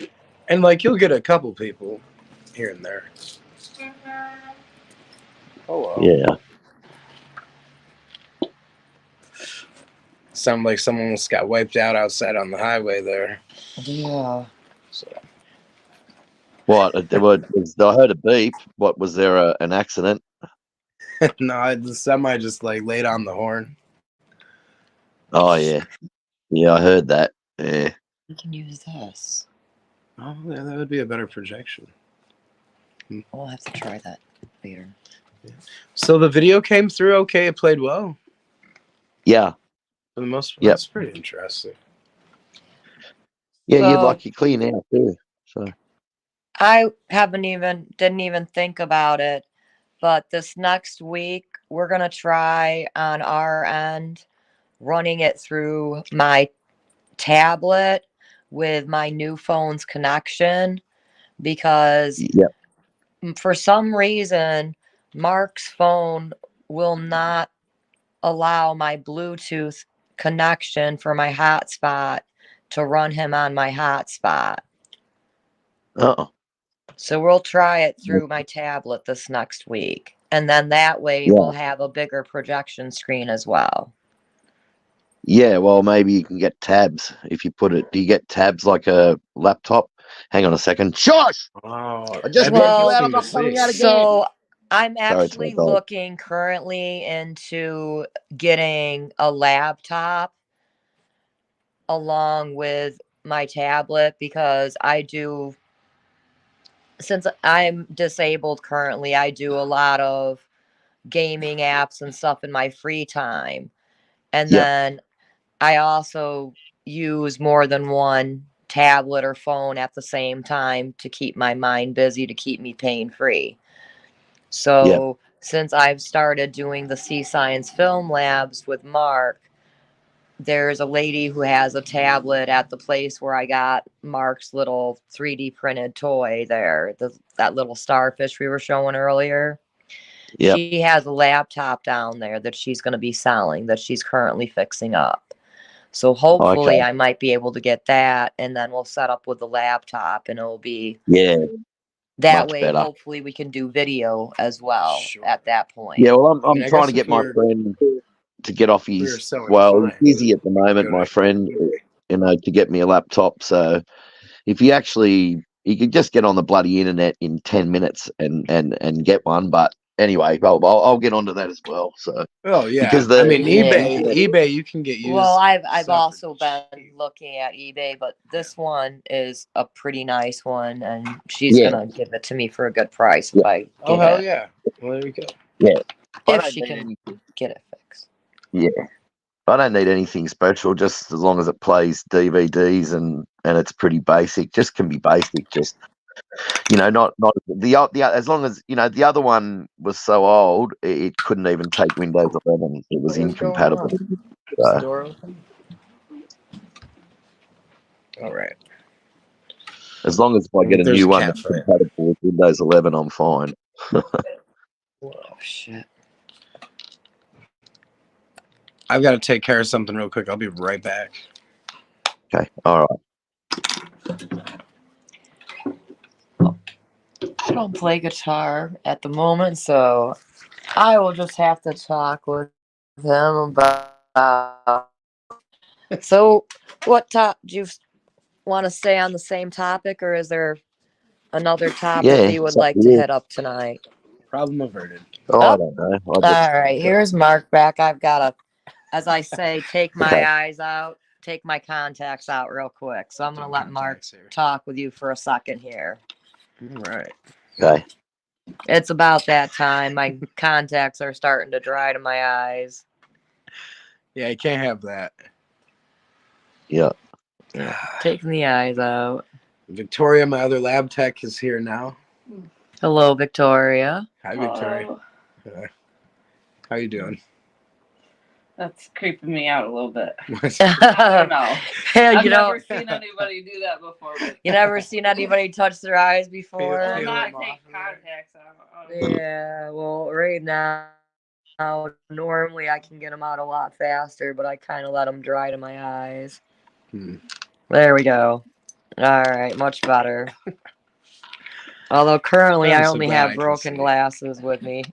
[SPEAKER 1] mean, and like you'll get a couple people here and there. Oh well.
[SPEAKER 3] Yeah.
[SPEAKER 1] Sound like someone just got wiped out outside on the highway there.
[SPEAKER 2] Yeah.
[SPEAKER 1] So
[SPEAKER 3] What? I heard a beep. What, was there an accident?
[SPEAKER 1] no, the semi just like laid on the horn.
[SPEAKER 3] Oh, yeah. Yeah, I heard that. Yeah.
[SPEAKER 2] We can use this.
[SPEAKER 1] Oh, yeah, that would be a better projection.
[SPEAKER 2] We'll have to try that later.
[SPEAKER 1] So the video came through okay. It played well
[SPEAKER 3] Yeah.
[SPEAKER 1] for the most part.
[SPEAKER 3] Yep.
[SPEAKER 1] That's pretty interesting.
[SPEAKER 3] Yeah, you'd
[SPEAKER 2] So-
[SPEAKER 3] like your clear now too. So
[SPEAKER 2] I didn't even think about it, but this next week we're gonna try on our end running it through my tablet with my new phone's connection because
[SPEAKER 3] yeah.
[SPEAKER 2] for some reason Mark's phone will not allow my Bluetooth connection for my hotspot to run him on my hotspot.
[SPEAKER 3] Oh.
[SPEAKER 2] So we'll try it through my tablet this next week. And then that way
[SPEAKER 3] Yeah.
[SPEAKER 2] we'll have a bigger projection screen as well.
[SPEAKER 3] Yeah, well, maybe you can get tabs if you put it. Do you get tabs like a laptop? Hang on a second. Shush!
[SPEAKER 1] Oh,
[SPEAKER 3] I just
[SPEAKER 1] that'd be
[SPEAKER 2] Well,
[SPEAKER 1] interesting
[SPEAKER 3] I'm not
[SPEAKER 1] to
[SPEAKER 3] coming
[SPEAKER 1] see.
[SPEAKER 3] out again.
[SPEAKER 2] So I'm
[SPEAKER 3] Sorry, it's my
[SPEAKER 2] actually
[SPEAKER 3] dog.
[SPEAKER 2] looking currently into getting a laptop along with my tablet because since I'm disabled currently, I do a lot of gaming apps and stuff in my free time. And
[SPEAKER 3] Yep.
[SPEAKER 2] then I also use more than one tablet or phone at the same time to keep my mind busy, to keep me pain free. So since I've started doing the Sea Science Film Labs with Mark, there's a lady who has a tablet at the place where I got Mark's little 3D printed toy there, that little starfish we were showing earlier.
[SPEAKER 3] Yep.
[SPEAKER 2] She has a laptop down there that she's going to be selling that she's currently fixing up. So hopefully
[SPEAKER 3] Okay.
[SPEAKER 2] I might be able to get that and then we'll set up with the laptop and it'll be
[SPEAKER 3] Yeah.
[SPEAKER 2] that
[SPEAKER 3] Much
[SPEAKER 2] way.
[SPEAKER 3] better.
[SPEAKER 2] Hopefully we can do video as well
[SPEAKER 1] Sure.
[SPEAKER 2] at that point.
[SPEAKER 3] Yeah, well, I'm
[SPEAKER 1] I
[SPEAKER 3] trying
[SPEAKER 1] guess
[SPEAKER 3] to
[SPEAKER 1] if
[SPEAKER 3] get my
[SPEAKER 1] we're-
[SPEAKER 3] friend to get off
[SPEAKER 1] we were
[SPEAKER 3] his.
[SPEAKER 1] selling
[SPEAKER 3] Well,
[SPEAKER 1] fine,
[SPEAKER 3] he's busy at the moment,
[SPEAKER 1] go
[SPEAKER 3] my
[SPEAKER 1] to
[SPEAKER 3] friend.
[SPEAKER 1] eBay.
[SPEAKER 3] You know, to get me a laptop. So if you could just get on the bloody internet in 10 minutes and get one. But anyway, I'll get onto that as well. So
[SPEAKER 1] Oh yeah,
[SPEAKER 3] because
[SPEAKER 1] I mean
[SPEAKER 2] Yeah.
[SPEAKER 1] eBay you can get used.
[SPEAKER 2] Well, I've
[SPEAKER 1] stuff
[SPEAKER 2] also
[SPEAKER 1] for
[SPEAKER 2] been
[SPEAKER 1] cheap.
[SPEAKER 2] looking at eBay, but this one is a pretty nice one, and she's
[SPEAKER 3] Yeah.
[SPEAKER 2] gonna give it to me for a good price if I
[SPEAKER 1] Oh
[SPEAKER 2] get
[SPEAKER 1] hell
[SPEAKER 2] it.
[SPEAKER 1] yeah! Well, there we go.
[SPEAKER 3] I
[SPEAKER 2] If
[SPEAKER 3] don't
[SPEAKER 2] she
[SPEAKER 3] need
[SPEAKER 2] can
[SPEAKER 3] anything.
[SPEAKER 2] get it fixed.
[SPEAKER 3] Yeah, I don't need anything special. Just as long as it plays DVDs and it's pretty basic. Just can be basic. Just not as long as the other one was so old it couldn't even take Windows 11. It was
[SPEAKER 2] What is going
[SPEAKER 3] incompatible.
[SPEAKER 2] on? Is the
[SPEAKER 3] So,
[SPEAKER 2] door open?
[SPEAKER 1] All right.
[SPEAKER 3] as long as I get a
[SPEAKER 1] There's
[SPEAKER 3] new
[SPEAKER 1] a
[SPEAKER 3] one
[SPEAKER 1] cat
[SPEAKER 3] that's
[SPEAKER 1] fight.
[SPEAKER 3] compatible with Windows 11, I'm fine.
[SPEAKER 2] Oh shit!
[SPEAKER 1] I've got to take care of something real quick. I'll be right back.
[SPEAKER 3] Okay, all right.
[SPEAKER 2] I don't play guitar at the moment, so I will just have to talk with him about. So, what top do you want to stay on the same topic, or is there another topic
[SPEAKER 3] Yeah,
[SPEAKER 2] that you would
[SPEAKER 3] it's up
[SPEAKER 2] like
[SPEAKER 3] to
[SPEAKER 2] to
[SPEAKER 3] you.
[SPEAKER 2] hit up tonight?
[SPEAKER 1] Problem averted.
[SPEAKER 3] Oh,
[SPEAKER 2] Oh.
[SPEAKER 3] I don't know.
[SPEAKER 2] All right, here's Mark back. I've got to, as I say, take my
[SPEAKER 3] Okay.
[SPEAKER 2] eyes out, take my contacts out real quick. So I'm going to let Mark
[SPEAKER 1] Contacts here.
[SPEAKER 2] talk with you for a second here.
[SPEAKER 1] All right.
[SPEAKER 3] Okay.
[SPEAKER 2] It's about that time. My contacts are starting to dry to my eyes.
[SPEAKER 1] Yeah, you can't have that.
[SPEAKER 3] Yeah.
[SPEAKER 2] Taking the eyes out.
[SPEAKER 1] Victoria, my other lab tech, is here now.
[SPEAKER 2] Hello, Victoria.
[SPEAKER 1] Hi, Victoria.
[SPEAKER 6] Oh,
[SPEAKER 1] How you doing?
[SPEAKER 6] that's creeping me out a little bit. I don't know. I've
[SPEAKER 2] you know,
[SPEAKER 6] never seen anybody do that before. But
[SPEAKER 2] you never seen anybody touch their eyes
[SPEAKER 6] well,
[SPEAKER 2] before.
[SPEAKER 1] Peel
[SPEAKER 6] not
[SPEAKER 1] them
[SPEAKER 6] take
[SPEAKER 1] off.
[SPEAKER 6] contacts out.
[SPEAKER 2] Yeah, well, right now, normally I can get them out a lot faster, but I kind of let them dry to my eyes.
[SPEAKER 1] Hmm.
[SPEAKER 2] There we go. All right, much better. Although currently
[SPEAKER 1] I'm
[SPEAKER 2] I
[SPEAKER 1] so
[SPEAKER 2] only
[SPEAKER 1] glad I
[SPEAKER 2] have
[SPEAKER 1] can
[SPEAKER 2] broken
[SPEAKER 1] see.
[SPEAKER 2] glasses with me.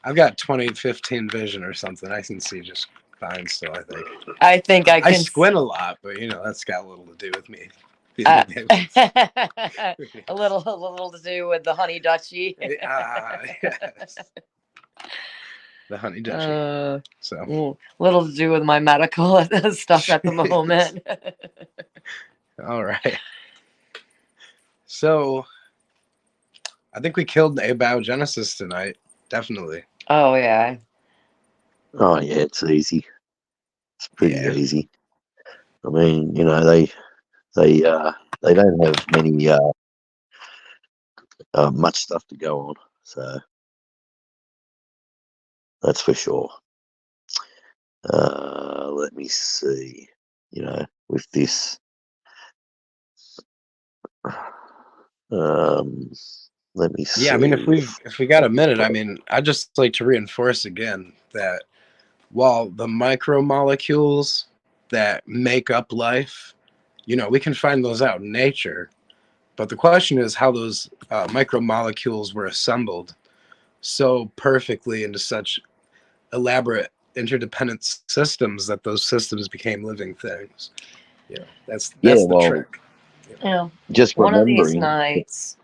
[SPEAKER 1] I've got 20/15 vision or something. I can see just fine still, I think.
[SPEAKER 2] I think I
[SPEAKER 1] I
[SPEAKER 2] can.
[SPEAKER 1] squint a lot, but that's got a little to do with me.
[SPEAKER 2] Uh,
[SPEAKER 1] Yes.
[SPEAKER 2] a little to do with the honey dutchie.
[SPEAKER 1] Yes. The honey dutchie. So,
[SPEAKER 2] Little to do with my medical stuff at the moment.
[SPEAKER 1] all right. So, I think we killed abiogenesis tonight. Definitely.
[SPEAKER 2] Oh yeah.
[SPEAKER 3] Oh yeah, it's easy. It's pretty
[SPEAKER 1] Yeah.
[SPEAKER 3] easy. I mean, they don't have many much stuff to go on, so that's for sure. Let me see. With this, let me see.
[SPEAKER 1] Yeah, I mean, if we got a minute, I mean, I'd just like to reinforce again that while the micromolecules that make up life, we can find those out in nature. But the question is how those micromolecules were assembled so perfectly into such elaborate interdependent systems that those systems became living things. That's
[SPEAKER 3] Yeah,
[SPEAKER 1] the
[SPEAKER 3] well,
[SPEAKER 1] trick.
[SPEAKER 3] just
[SPEAKER 2] One of these
[SPEAKER 3] remembering.
[SPEAKER 2] nights,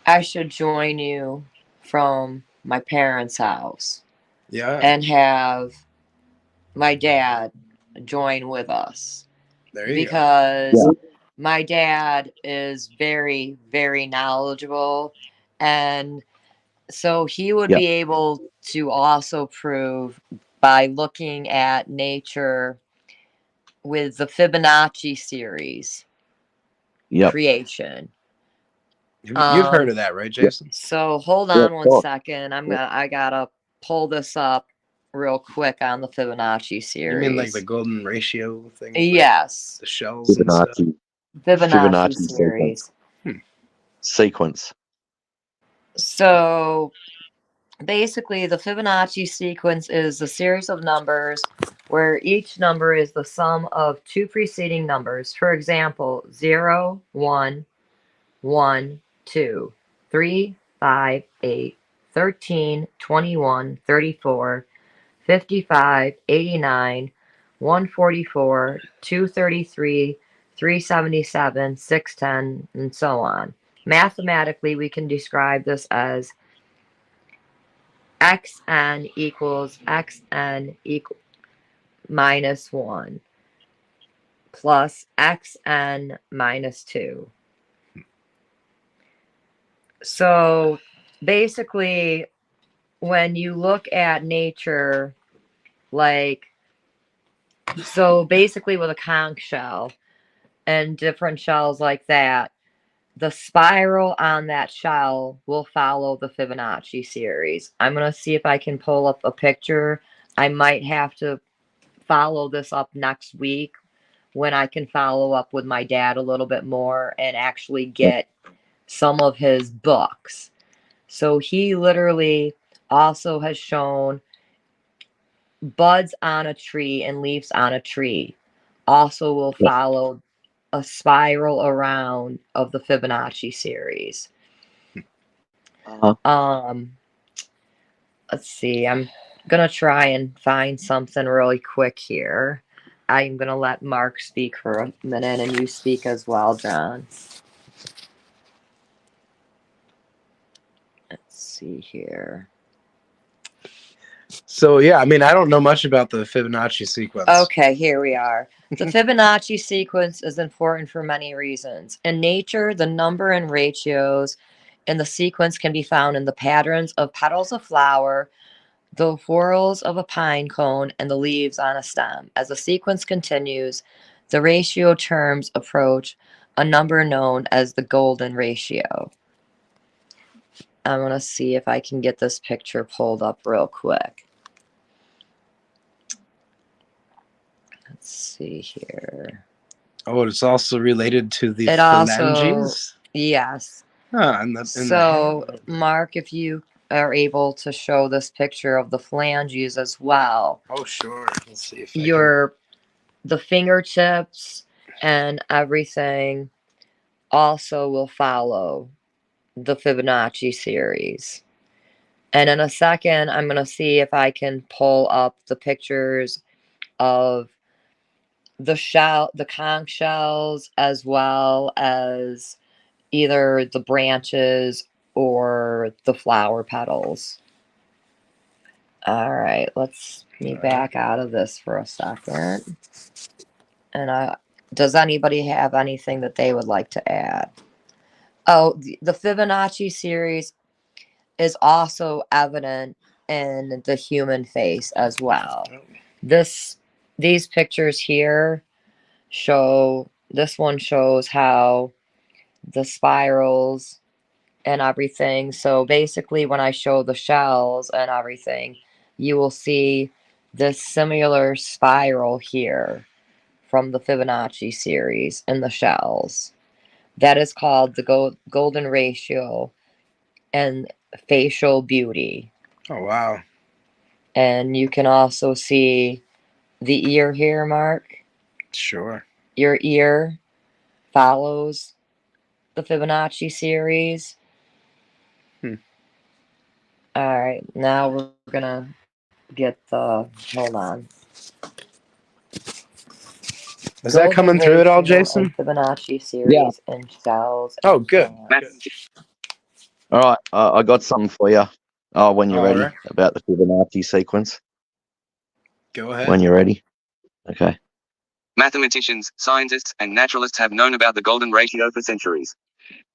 [SPEAKER 2] I should join you from my parents' house
[SPEAKER 1] Yeah.
[SPEAKER 2] and have my dad join with us.
[SPEAKER 1] There you
[SPEAKER 2] Because
[SPEAKER 3] Yeah.
[SPEAKER 2] my dad is very, very knowledgeable. And so he would
[SPEAKER 3] Yeah.
[SPEAKER 2] be able to also prove by looking at nature with the Fibonacci series
[SPEAKER 3] Yep.
[SPEAKER 2] creation.
[SPEAKER 1] go. You've heard of that, right, Jason?
[SPEAKER 2] So hold
[SPEAKER 3] Yeah,
[SPEAKER 2] on one
[SPEAKER 3] sure.
[SPEAKER 2] second. I gotta pull this up real quick on the Fibonacci series.
[SPEAKER 1] You mean like the golden ratio thing?
[SPEAKER 2] Yes.
[SPEAKER 1] The shells and stuff?
[SPEAKER 2] Fibonacci
[SPEAKER 3] Fibonacci
[SPEAKER 2] series.
[SPEAKER 3] sequence.
[SPEAKER 2] So basically, the Fibonacci sequence is a series of numbers where each number is the sum of two preceding numbers. For example, 0, 1, 1, 2, 3, 5, 8, 13, 21, 34, 55, 89, 144, 233, 377, 610, and so on. Mathematically, we can describe this as xn equals xn equal minus 1 plus xn minus 2. So basically, when you look at nature, so basically with a conch shell and different shells like that, the spiral on that shell will follow the Fibonacci series. I'm going to see if I can pull up a picture. I might have to follow this up next week when I can follow up with my dad a little bit more and actually get some of his books. So he literally also has shown buds on a tree and leaves on a tree also will follow a spiral around of the Fibonacci series. Let's see. I'm gonna try and find something really quick here. I'm gonna let Mark speak for a minute and you speak as well, John. Let's see here.
[SPEAKER 1] So yeah, I mean, I don't know much about the Fibonacci sequence.
[SPEAKER 2] Okay, here we are. The Fibonacci sequence is important for many reasons. In nature, the number and ratios and the sequence can be found in the patterns of petals of flower, the whorls of a pine cone, and the leaves on a stem. As the sequence continues, the ratio terms approach a number known as the golden ratio. I'm going to see if I can get this picture pulled up real quick. Let's see here.
[SPEAKER 1] Oh, it's also related to the
[SPEAKER 2] It also-
[SPEAKER 1] phalanges.
[SPEAKER 2] Yes.
[SPEAKER 1] In the
[SPEAKER 2] So,
[SPEAKER 1] hand.
[SPEAKER 2] Mark, if you are able to show this picture of the phalanges as well,
[SPEAKER 1] Oh, sure. Let's see if
[SPEAKER 2] the fingertips and everything also will follow the Fibonacci series. And in a second, I'm going to see if I can pull up the pictures of the conch shells, as well as either the branches or the flower petals. All right, let's me back out of this for a second. And does anybody have anything that they would like to add? Oh, the Fibonacci series is also evident in the human face as well. These pictures here this one shows how the spirals and everything. So basically, when I show the shells and everything, you will see this similar spiral here from the Fibonacci series in the shells. That is called the golden ratio and facial beauty.
[SPEAKER 1] Oh, wow.
[SPEAKER 2] And you can also see the ear here, Mark.
[SPEAKER 1] Sure.
[SPEAKER 2] Your ear follows the Fibonacci series. All right, now we're gonna get hold on.
[SPEAKER 1] Is that coming through at all, Jason?
[SPEAKER 2] Fibonacci series and shells.
[SPEAKER 1] Oh, good.
[SPEAKER 3] All right, I got something for you. Oh, when you're
[SPEAKER 1] All
[SPEAKER 3] ready,
[SPEAKER 1] right.
[SPEAKER 3] about the Fibonacci sequence.
[SPEAKER 1] Go ahead.
[SPEAKER 3] When you're ready. Okay.
[SPEAKER 4] Mathematicians, scientists, and naturalists have known about the golden ratio for centuries.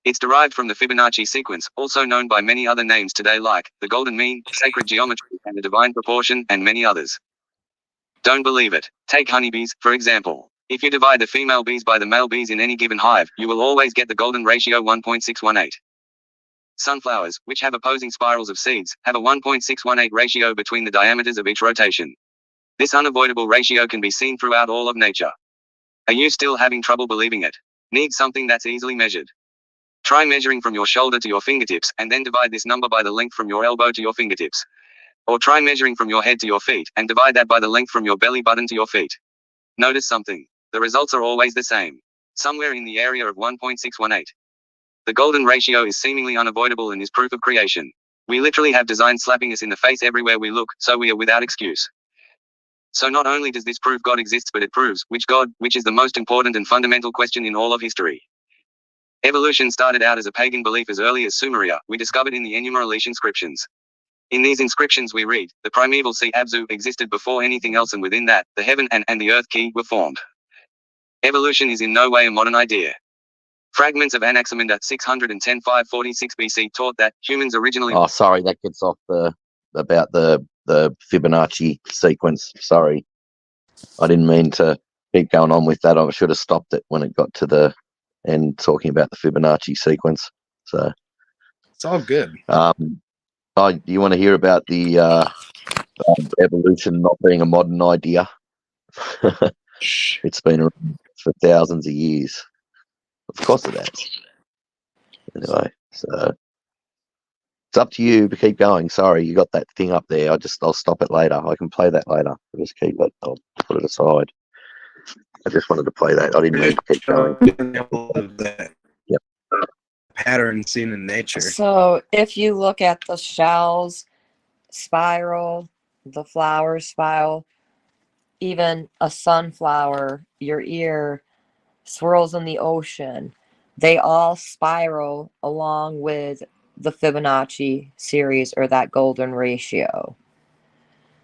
[SPEAKER 4] It's derived from the Fibonacci sequence, also known by many other names today like the golden mean, sacred geometry, and the divine proportion, and many others. Don't believe it? Take honeybees, for example. If you divide the female bees by the male bees in any given hive, you will always get the golden ratio 1.618. Sunflowers, which have opposing spirals of seeds, have a 1.618 ratio between the diameters of each rotation. This unavoidable ratio can be seen throughout all of nature. Are you still having trouble believing it? Need something that's easily measured? Try measuring from your shoulder to your fingertips, and then divide this number by the length from your elbow to your fingertips. Or try measuring from your head to your feet, and divide that by the length from your belly button to your feet. Notice something. The results are always the same. Somewhere in the area of 1.618. The golden ratio is seemingly unavoidable and is proof of creation. We literally have design slapping us in the face everywhere we look, so we are without excuse. So not only does this prove God exists, but it proves which God, which is the most important and fundamental question in all of history. Evolution started out as a pagan belief as early as Sumeria, we discovered in the Enuma Elish inscriptions. In these inscriptions we read, the primeval sea Abzu existed before anything else, and within that, the heaven and the earth key were formed. Evolution is in no way a modern idea. Fragments of Anaximander 610-546 BC taught that humans originally...
[SPEAKER 3] Oh, sorry, that gets off about the Fibonacci sequence. Sorry. I didn't mean to keep going on with that. I should have stopped it when it got to the end talking about the Fibonacci sequence. So
[SPEAKER 1] it's all good.
[SPEAKER 3] You want to hear about the evolution not being a modern idea? It's been around for thousands of years. Of course it has. Anyway, so it's up to you to keep going. Sorry, you got that thing up there. I'll stop it later. I can play that later. I'll just keep it. I'll put it aside. I just wanted to play that. I didn't mean to keep going. Yep.
[SPEAKER 1] Pattern seen in nature.
[SPEAKER 2] So if you look at the shells spiral, the flower spiral, even a sunflower, your ear, swirls in the ocean, they all spiral along with the Fibonacci series, or that golden ratio.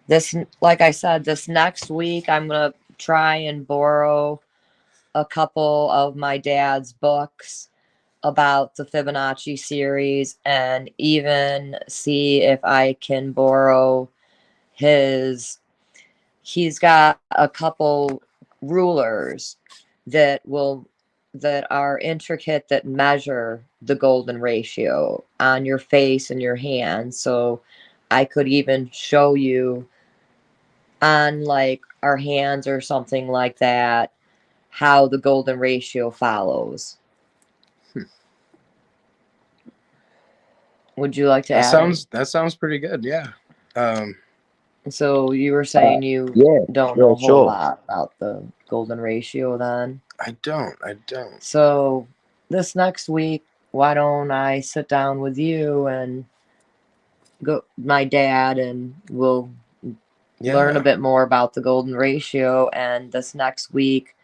[SPEAKER 2] This, like I said, this next week I'm going to try and borrow a couple of my dad's books about the Fibonacci series and even see if I can borrow his. He's got a couple rulers that are intricate, that measure the golden ratio on your face and your hands. So I could even show you on like our hands or something like that how the golden ratio follows. Would you like to
[SPEAKER 1] That
[SPEAKER 2] add
[SPEAKER 1] sounds pretty good. Yeah.
[SPEAKER 2] So you were saying you
[SPEAKER 3] Yeah,
[SPEAKER 2] don't
[SPEAKER 3] yeah,
[SPEAKER 2] know a whole
[SPEAKER 3] sure.
[SPEAKER 2] lot about the golden ratio then?
[SPEAKER 1] I don't.
[SPEAKER 2] So this next week, why don't I sit down with you and my dad, and we'll learn a
[SPEAKER 1] Yeah.
[SPEAKER 2] bit more about the golden ratio, and this next week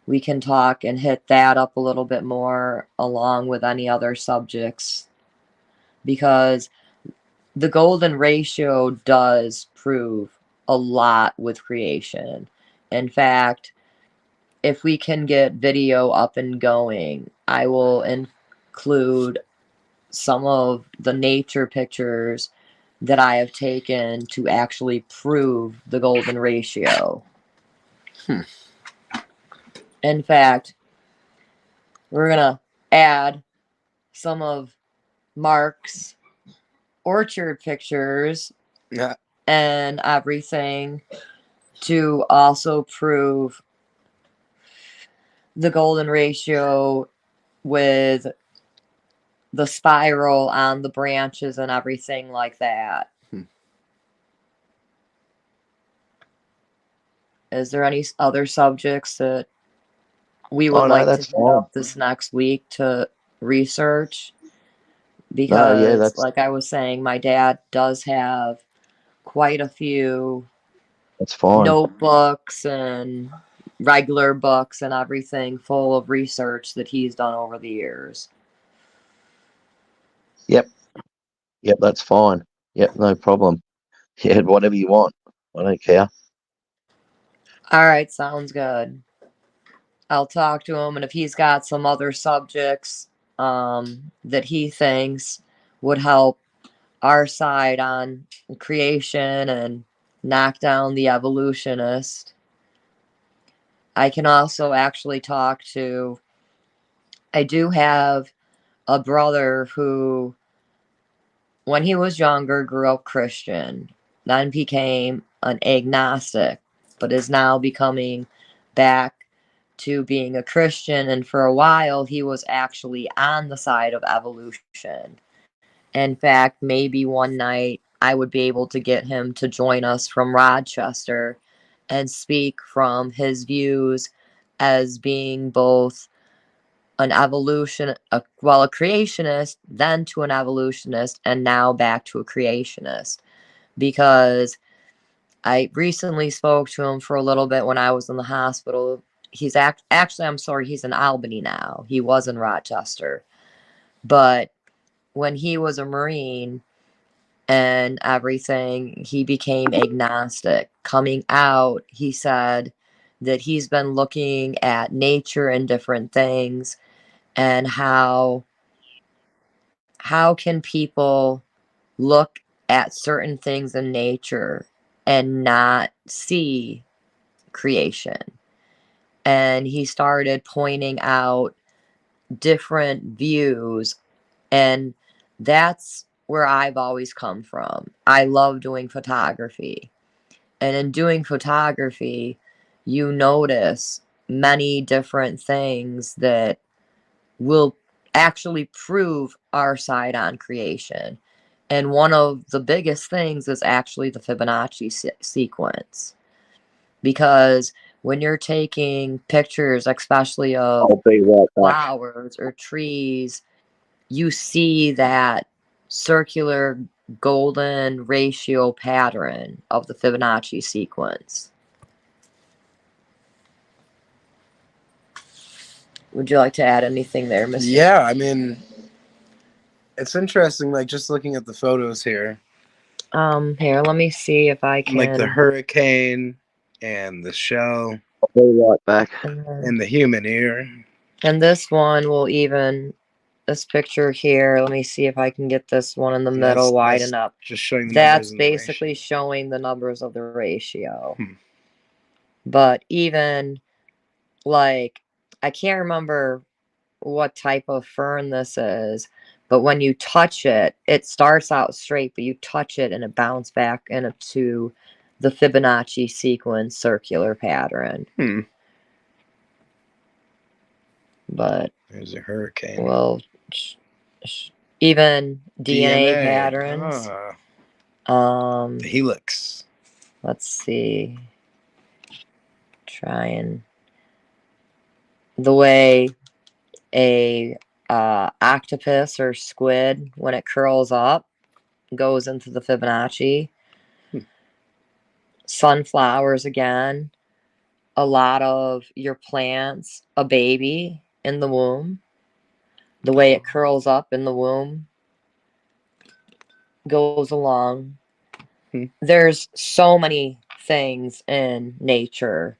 [SPEAKER 2] we can talk and hit that up a little bit more along with any other subjects, because the golden ratio does prove a lot with creation. In fact, if we can get video up and going, I will include some of the nature pictures that I have taken to actually prove the golden ratio. In fact, we're going to add some of Mark's orchard pictures
[SPEAKER 1] Yeah.
[SPEAKER 2] and everything to also prove the golden ratio with the spiral on the branches and everything like that. Is there any other subjects that we would
[SPEAKER 3] Oh, no,
[SPEAKER 2] like to
[SPEAKER 3] that's
[SPEAKER 2] hit
[SPEAKER 3] fine.
[SPEAKER 2] up this next week to research?
[SPEAKER 3] No,
[SPEAKER 2] Because,
[SPEAKER 3] yeah, that's
[SPEAKER 2] like I was saying, my dad does have quite a few
[SPEAKER 3] fine.
[SPEAKER 2] notebooks and regular books and everything full of research that he's done over the years.
[SPEAKER 3] Yep, that's fine. Yep, no problem. Yeah, whatever you want. I don't care.
[SPEAKER 2] All right, sounds good. I'll talk to him, and if he's got some other subjects that he thinks would help our side on creation and knock down the evolutionist, I can also actually talk to. I do have a brother who, when he was younger, grew up Christian, then became an agnostic, but is now becoming back to being a Christian. And for a while, he was actually on the side of evolution. In fact, maybe one night I would be able to get him to join us from Rochester and speak from his views as being both a creationist, then to an evolutionist, and now back to a creationist. Because I recently spoke to him for a little bit when I was in the hospital. He's actually, I'm sorry, he's in Albany now. He was in Rochester. But when he was a Marine and everything, he became agnostic. Coming out, he said that he's been looking at nature and different things, and how can people look at certain things in nature and not see creation. And he started pointing out different views, and that's where I've always come from. I love doing photography, and in doing photography, you notice many different things that will actually prove our side on creation. And one of the biggest things is actually the Fibonacci sequence. Because when you're taking pictures, especially of
[SPEAKER 3] I'll be right back.
[SPEAKER 2] flowers or trees, you see that circular golden ratio pattern of the Fibonacci sequence. Would you like to add anything there, Mr.?
[SPEAKER 1] Yeah, I mean, it's interesting, like just looking at the photos here.
[SPEAKER 2] Here, let me see if I can.
[SPEAKER 1] Like the hurricane and the shell
[SPEAKER 3] I'll be right back.
[SPEAKER 1] and the human ear.
[SPEAKER 2] And this one will even this picture here. Let me see if I can get this one in the
[SPEAKER 1] And
[SPEAKER 2] middle
[SPEAKER 1] that's
[SPEAKER 2] widen up.
[SPEAKER 1] just showing the
[SPEAKER 2] That's
[SPEAKER 1] numbers and the
[SPEAKER 2] basically
[SPEAKER 1] ratio.
[SPEAKER 2] showing the numbers of the ratio.
[SPEAKER 1] Hmm.
[SPEAKER 2] But even like, I can't remember what type of fern this is, but when you touch it, it starts out straight, but you touch it and it bounces back into the Fibonacci sequence circular pattern.
[SPEAKER 1] Hmm.
[SPEAKER 2] But
[SPEAKER 1] There's a hurricane.
[SPEAKER 2] well, even DNA patterns.
[SPEAKER 1] The helix.
[SPEAKER 2] Let's see. Try and the way a octopus or squid, when it curls up, goes into the Fibonacci. Sunflowers again. A lot of your plants, a baby in the womb. The way it curls up in the womb goes along. There's so many things in nature.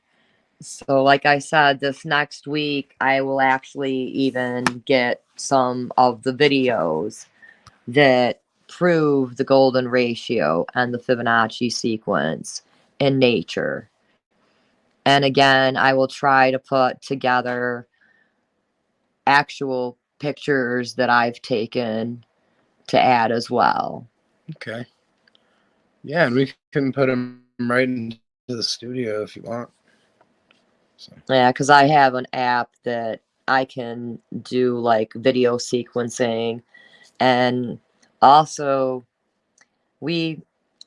[SPEAKER 2] So, like I said, this next week, I will actually even get some of the videos that prove the golden ratio and the Fibonacci sequence in nature. And again, I will try to put together actual pictures that I've taken to add as well.
[SPEAKER 1] Okay. Yeah, and we can put them right into the studio if you want. So.
[SPEAKER 2] Yeah, because I have an app that I can do like video sequencing, and also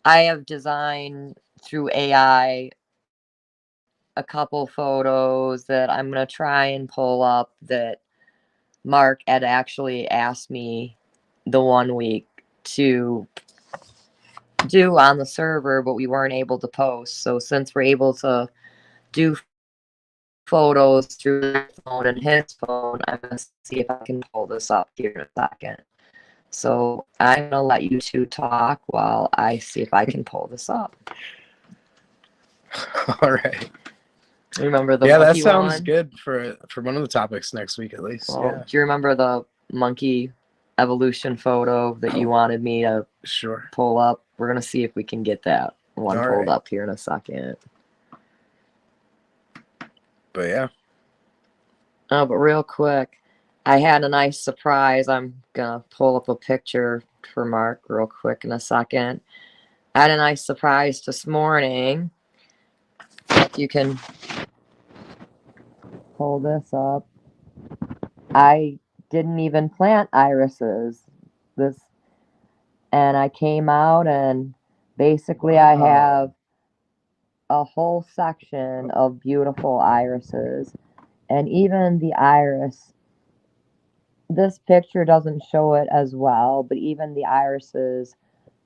[SPEAKER 2] I have designed through AI a couple photos that I'm gonna try and pull up that Mark had actually asked me the one week to do on the server, but we weren't able to post. So since we're able to do photos through my phone and his phone, I'm gonna see if I can pull this up here in a second. So I'm gonna let you two talk while I see if I can pull this up.
[SPEAKER 1] All right.
[SPEAKER 2] Remember the
[SPEAKER 1] yeah, that
[SPEAKER 2] monkey
[SPEAKER 1] sounds
[SPEAKER 2] one?
[SPEAKER 1] good for one of the topics next week at least.
[SPEAKER 2] Well,
[SPEAKER 1] Yeah,
[SPEAKER 2] do you remember the monkey evolution photo that you wanted me to
[SPEAKER 1] sure.
[SPEAKER 2] pull up? We're gonna see if we can get that one
[SPEAKER 1] All
[SPEAKER 2] pulled
[SPEAKER 1] right.
[SPEAKER 2] up here in a second.
[SPEAKER 1] But yeah.
[SPEAKER 2] Oh, but real quick, I had a nice surprise. I'm gonna pull up a picture for Mark real quick in a second. I had a nice surprise this morning. If you can pull this up. I didn't even plant irises. And I came out and basically I have a whole section of beautiful irises. And even the iris, this picture doesn't show it as well, but even the irises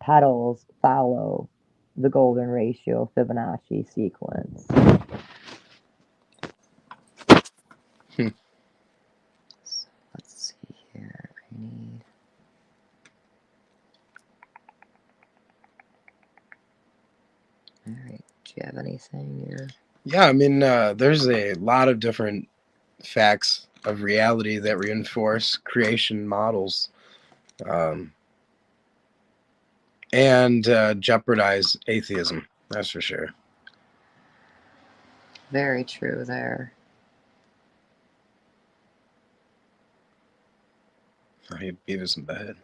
[SPEAKER 2] petals follow the golden ratio Fibonacci sequence. So let's see here. I need. All right. Do you have anything here?
[SPEAKER 1] Yeah, I mean, there's a lot of different facts of reality that reinforce creation models and jeopardize atheism. That's for sure.
[SPEAKER 2] Very true there.
[SPEAKER 1] Oh, he beat us in the head.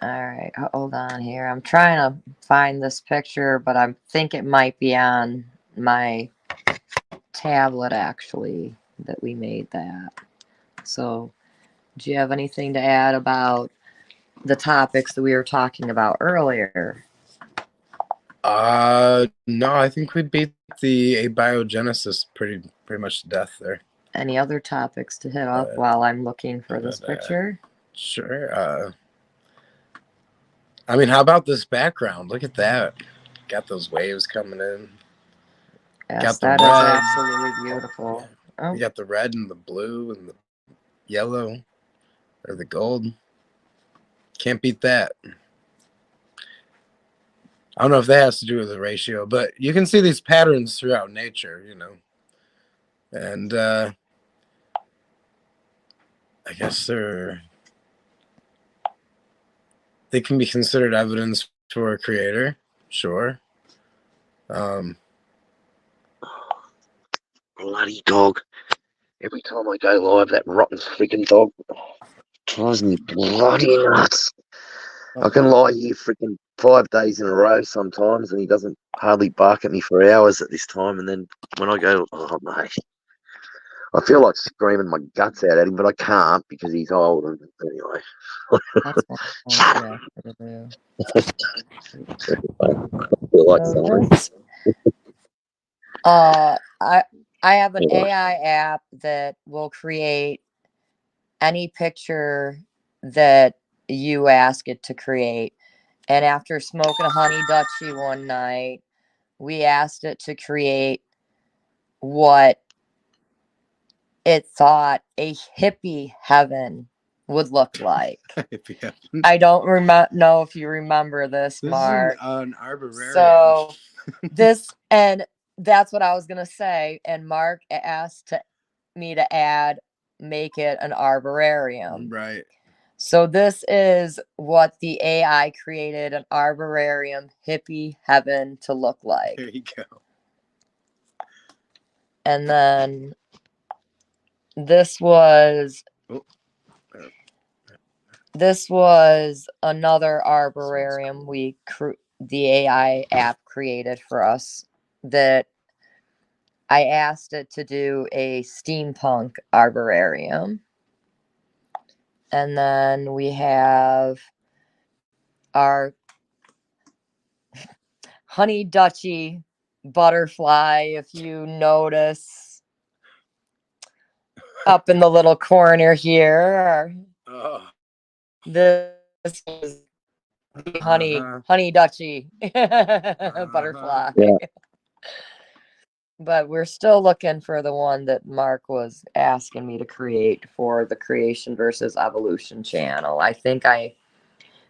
[SPEAKER 2] All right, hold on here. I'm trying to find this picture, but I think it might be on my tablet actually that we made that. So, do you have anything to add about the topics that we were talking about earlier?
[SPEAKER 1] No, I think we beat the abiogenesis pretty much to death there.
[SPEAKER 2] Any other topics to hit up while I'm looking for this picture?
[SPEAKER 1] Sure. I mean, how about this background? Look at that. Got those waves coming in.
[SPEAKER 2] Yes,
[SPEAKER 1] got the
[SPEAKER 2] that is
[SPEAKER 1] red.
[SPEAKER 2] absolutely beautiful. Oh.
[SPEAKER 1] You got the red and the blue and the yellow or the gold. Can't beat that. I don't know if that has to do with the ratio, but you can see these patterns throughout nature, and I guess they can be considered evidence for a creator, sure.
[SPEAKER 3] Bloody dog. Every time I go live, that rotten freaking dog drives me bloody nuts. I can lie here freaking 5 days in a row sometimes, and he doesn't hardly bark at me for hours at this time. And then when I go, oh, mate, I feel like screaming my guts out at him, but I can't because he's old. And anyway,
[SPEAKER 2] That's what
[SPEAKER 3] shut
[SPEAKER 2] yeah, it'll do.
[SPEAKER 3] up. I feel like
[SPEAKER 2] So
[SPEAKER 3] someone.
[SPEAKER 2] this, I have an
[SPEAKER 3] Anyway.
[SPEAKER 2] AI app that will create any picture that you ask it to create. And after smoking a honey Dutchie one night, we asked it to create what it thought a hippie heaven would look like.
[SPEAKER 1] Yeah.
[SPEAKER 2] I don't know if you remember this,
[SPEAKER 1] This
[SPEAKER 2] Mark.
[SPEAKER 1] is an arborarium.
[SPEAKER 2] So and that's what I was gonna say. And Mark asked me to make it an arborarium.
[SPEAKER 1] Right.
[SPEAKER 2] So this is what the AI created an arborarium hippie heaven to look like.
[SPEAKER 1] There you go.
[SPEAKER 2] And then this was another arborarium the AI app created for us that I asked it to do a steampunk arborarium. And then we have our honey Dutchie butterfly, if you notice up in the little corner here.
[SPEAKER 1] Oh.
[SPEAKER 2] This is the honey Dutchie butterfly.
[SPEAKER 3] Yeah.
[SPEAKER 2] But we're still looking for the one that Mark was asking me to create for the Creation versus Evolution channel. I think I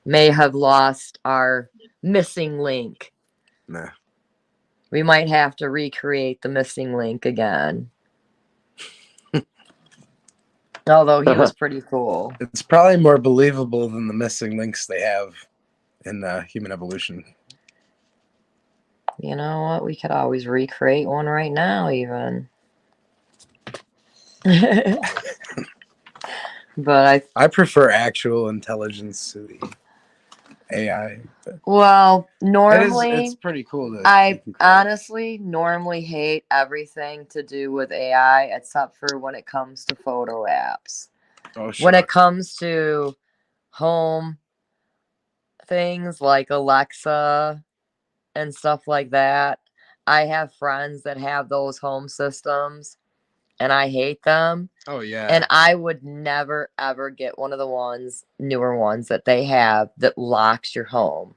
[SPEAKER 2] may have lost our missing link.
[SPEAKER 1] Nah.
[SPEAKER 2] We might have to recreate the missing link again. Although he was pretty cool.
[SPEAKER 1] It's probably more believable than the missing links they have in Human Evolution.
[SPEAKER 2] You know what? We could always recreate one right now, even. But
[SPEAKER 1] I prefer actual intelligence to the AI.
[SPEAKER 2] Well, normally
[SPEAKER 1] it's pretty cool.
[SPEAKER 2] I honestly normally hate everything to do with AI except for when it comes to photo apps.
[SPEAKER 1] Oh, sure.
[SPEAKER 2] When it comes to home things like Alexa and stuff like that, I have friends that have those home systems and I hate them.
[SPEAKER 1] Oh yeah.
[SPEAKER 2] And I would never ever get one of the newer ones that they have that locks your home.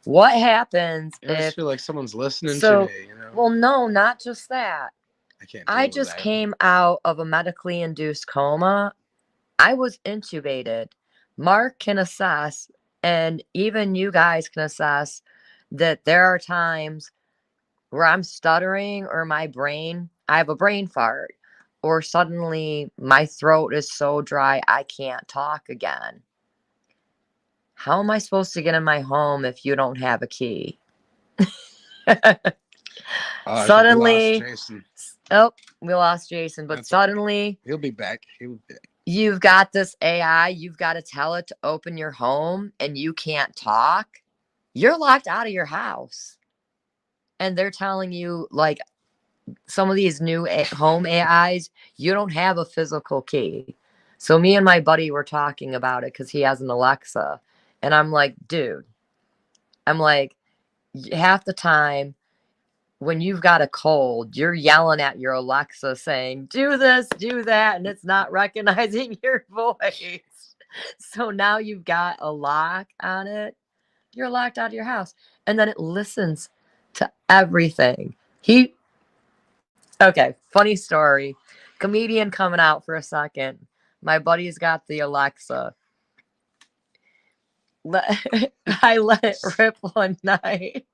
[SPEAKER 2] What happens
[SPEAKER 1] I just
[SPEAKER 2] if
[SPEAKER 1] feel like someone's listening to me,
[SPEAKER 2] Well, no, not just that.
[SPEAKER 1] I
[SPEAKER 2] just came out of a medically induced coma. I was intubated. Mark can assess, and even you guys can assess, that there are times where I'm stuttering or I have a brain fart, or suddenly my throat is so dry I can't talk again. How am I supposed to get in my home if you don't have a key? Suddenly, we lost Jason, but suddenly
[SPEAKER 1] he'll be back.
[SPEAKER 2] You've got this AI, you've got to tell it to open your home and you can't talk. You're locked out of your house. And they're telling you, like, some of these new home AIs, you don't have a physical key. So me and my buddy were talking about it because he has an Alexa. And I'm like, dude, half the time when you've got a cold, you're yelling at your Alexa saying, do this, do that, and it's not recognizing your voice. So now you've got a lock on it. You're locked out of your house. And then it listens to everything. Okay, funny story. Comedian coming out for a second. My buddy's got the Alexa. I let it rip one night.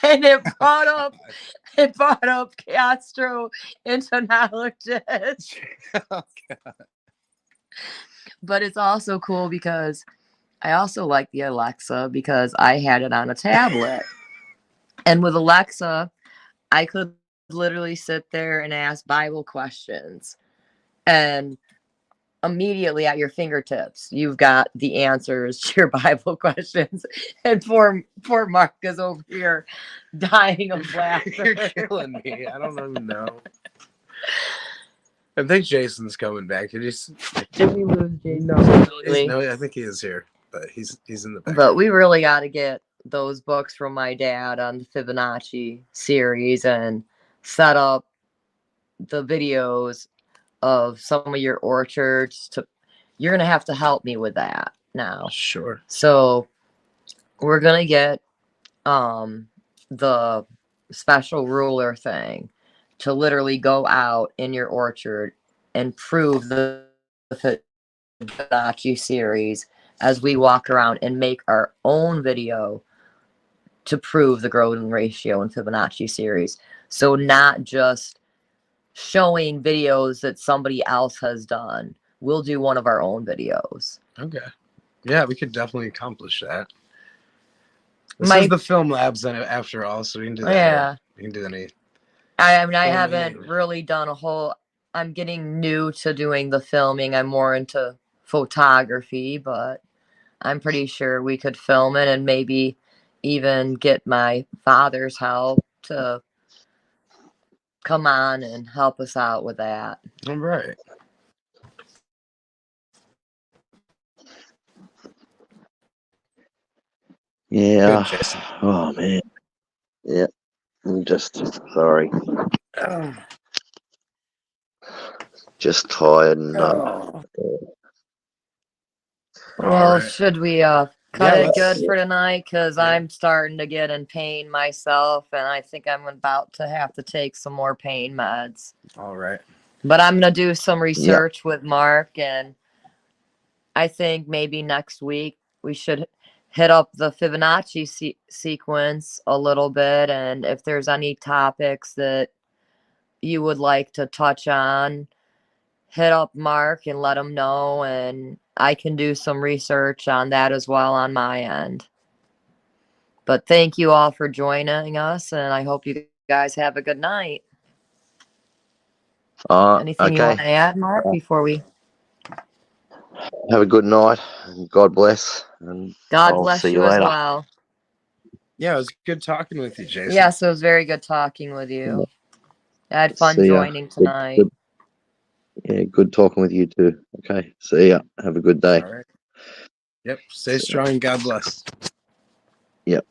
[SPEAKER 2] and it brought up gastroenterologist. But it's also cool because I also like the Alexa because I had it on a tablet. And with Alexa, I could literally sit there and ask Bible questions. And immediately at your fingertips, you've got the answers to your Bible questions. And poor Mark is over here dying of laughter.
[SPEAKER 1] You're killing me. I don't even know. I think Jason's coming back. Did
[SPEAKER 2] we lose Jason?
[SPEAKER 1] No, I think he is here, but he's in the back.
[SPEAKER 2] But we really got to get those books from my dad on the Fibonacci series and set up the videos of some of your orchards. You're gonna have to help me with that now.
[SPEAKER 1] Sure.
[SPEAKER 2] So we're gonna get the special ruler thing to literally go out in your orchard and prove the Fibonacci series as we walk around and make our own video to prove the golden ratio and Fibonacci series. So not just showing videos that somebody else has done. We'll do one of our own videos.
[SPEAKER 1] Okay. Yeah, we could definitely accomplish that. This is the film labs then after all, so we can do that.
[SPEAKER 2] Yeah.
[SPEAKER 1] We can do any.
[SPEAKER 2] I mean, I haven't really done a whole. I'm getting new to doing the filming. I'm more into photography, but I'm pretty sure we could film it and maybe even get my father's help to come on and help us out with that.
[SPEAKER 1] All right.
[SPEAKER 3] Yeah.
[SPEAKER 1] Good, Jason.
[SPEAKER 3] Oh man. Yeah. I'm just sorry.
[SPEAKER 1] Oh.
[SPEAKER 3] Just tired and
[SPEAKER 1] Oh.
[SPEAKER 2] Well,
[SPEAKER 1] right.
[SPEAKER 2] should we cut it
[SPEAKER 1] let's-
[SPEAKER 2] good for tonight? Because
[SPEAKER 1] Yeah.
[SPEAKER 2] I'm starting to get in pain myself, and I think I'm about to have to take some more pain meds.
[SPEAKER 1] All right.
[SPEAKER 2] But I'm gonna do some research with Mark, and I think maybe next week we should hit up the Fibonacci sequence a little bit, and if there's any topics that you would like to touch on, hit up Mark and let him know, and I can do some research on that as well on my end. But thank you all for joining us, and I hope you guys have a good night. Anything you want to add, Mark, before we?
[SPEAKER 3] Have a good night. And God bless. And
[SPEAKER 2] God
[SPEAKER 3] I'll
[SPEAKER 2] bless
[SPEAKER 3] see
[SPEAKER 2] you
[SPEAKER 3] you
[SPEAKER 2] as
[SPEAKER 3] later.
[SPEAKER 2] well.
[SPEAKER 1] Yeah, it was good talking with you, Jason.
[SPEAKER 2] Yes, it was very good talking with you. I had fun
[SPEAKER 3] See ya.
[SPEAKER 2] joining tonight.
[SPEAKER 3] Yeah, good talking with you too. Okay. See ya. Have a good day.
[SPEAKER 1] All right. Yep. Stay strong. God bless.
[SPEAKER 3] Yep.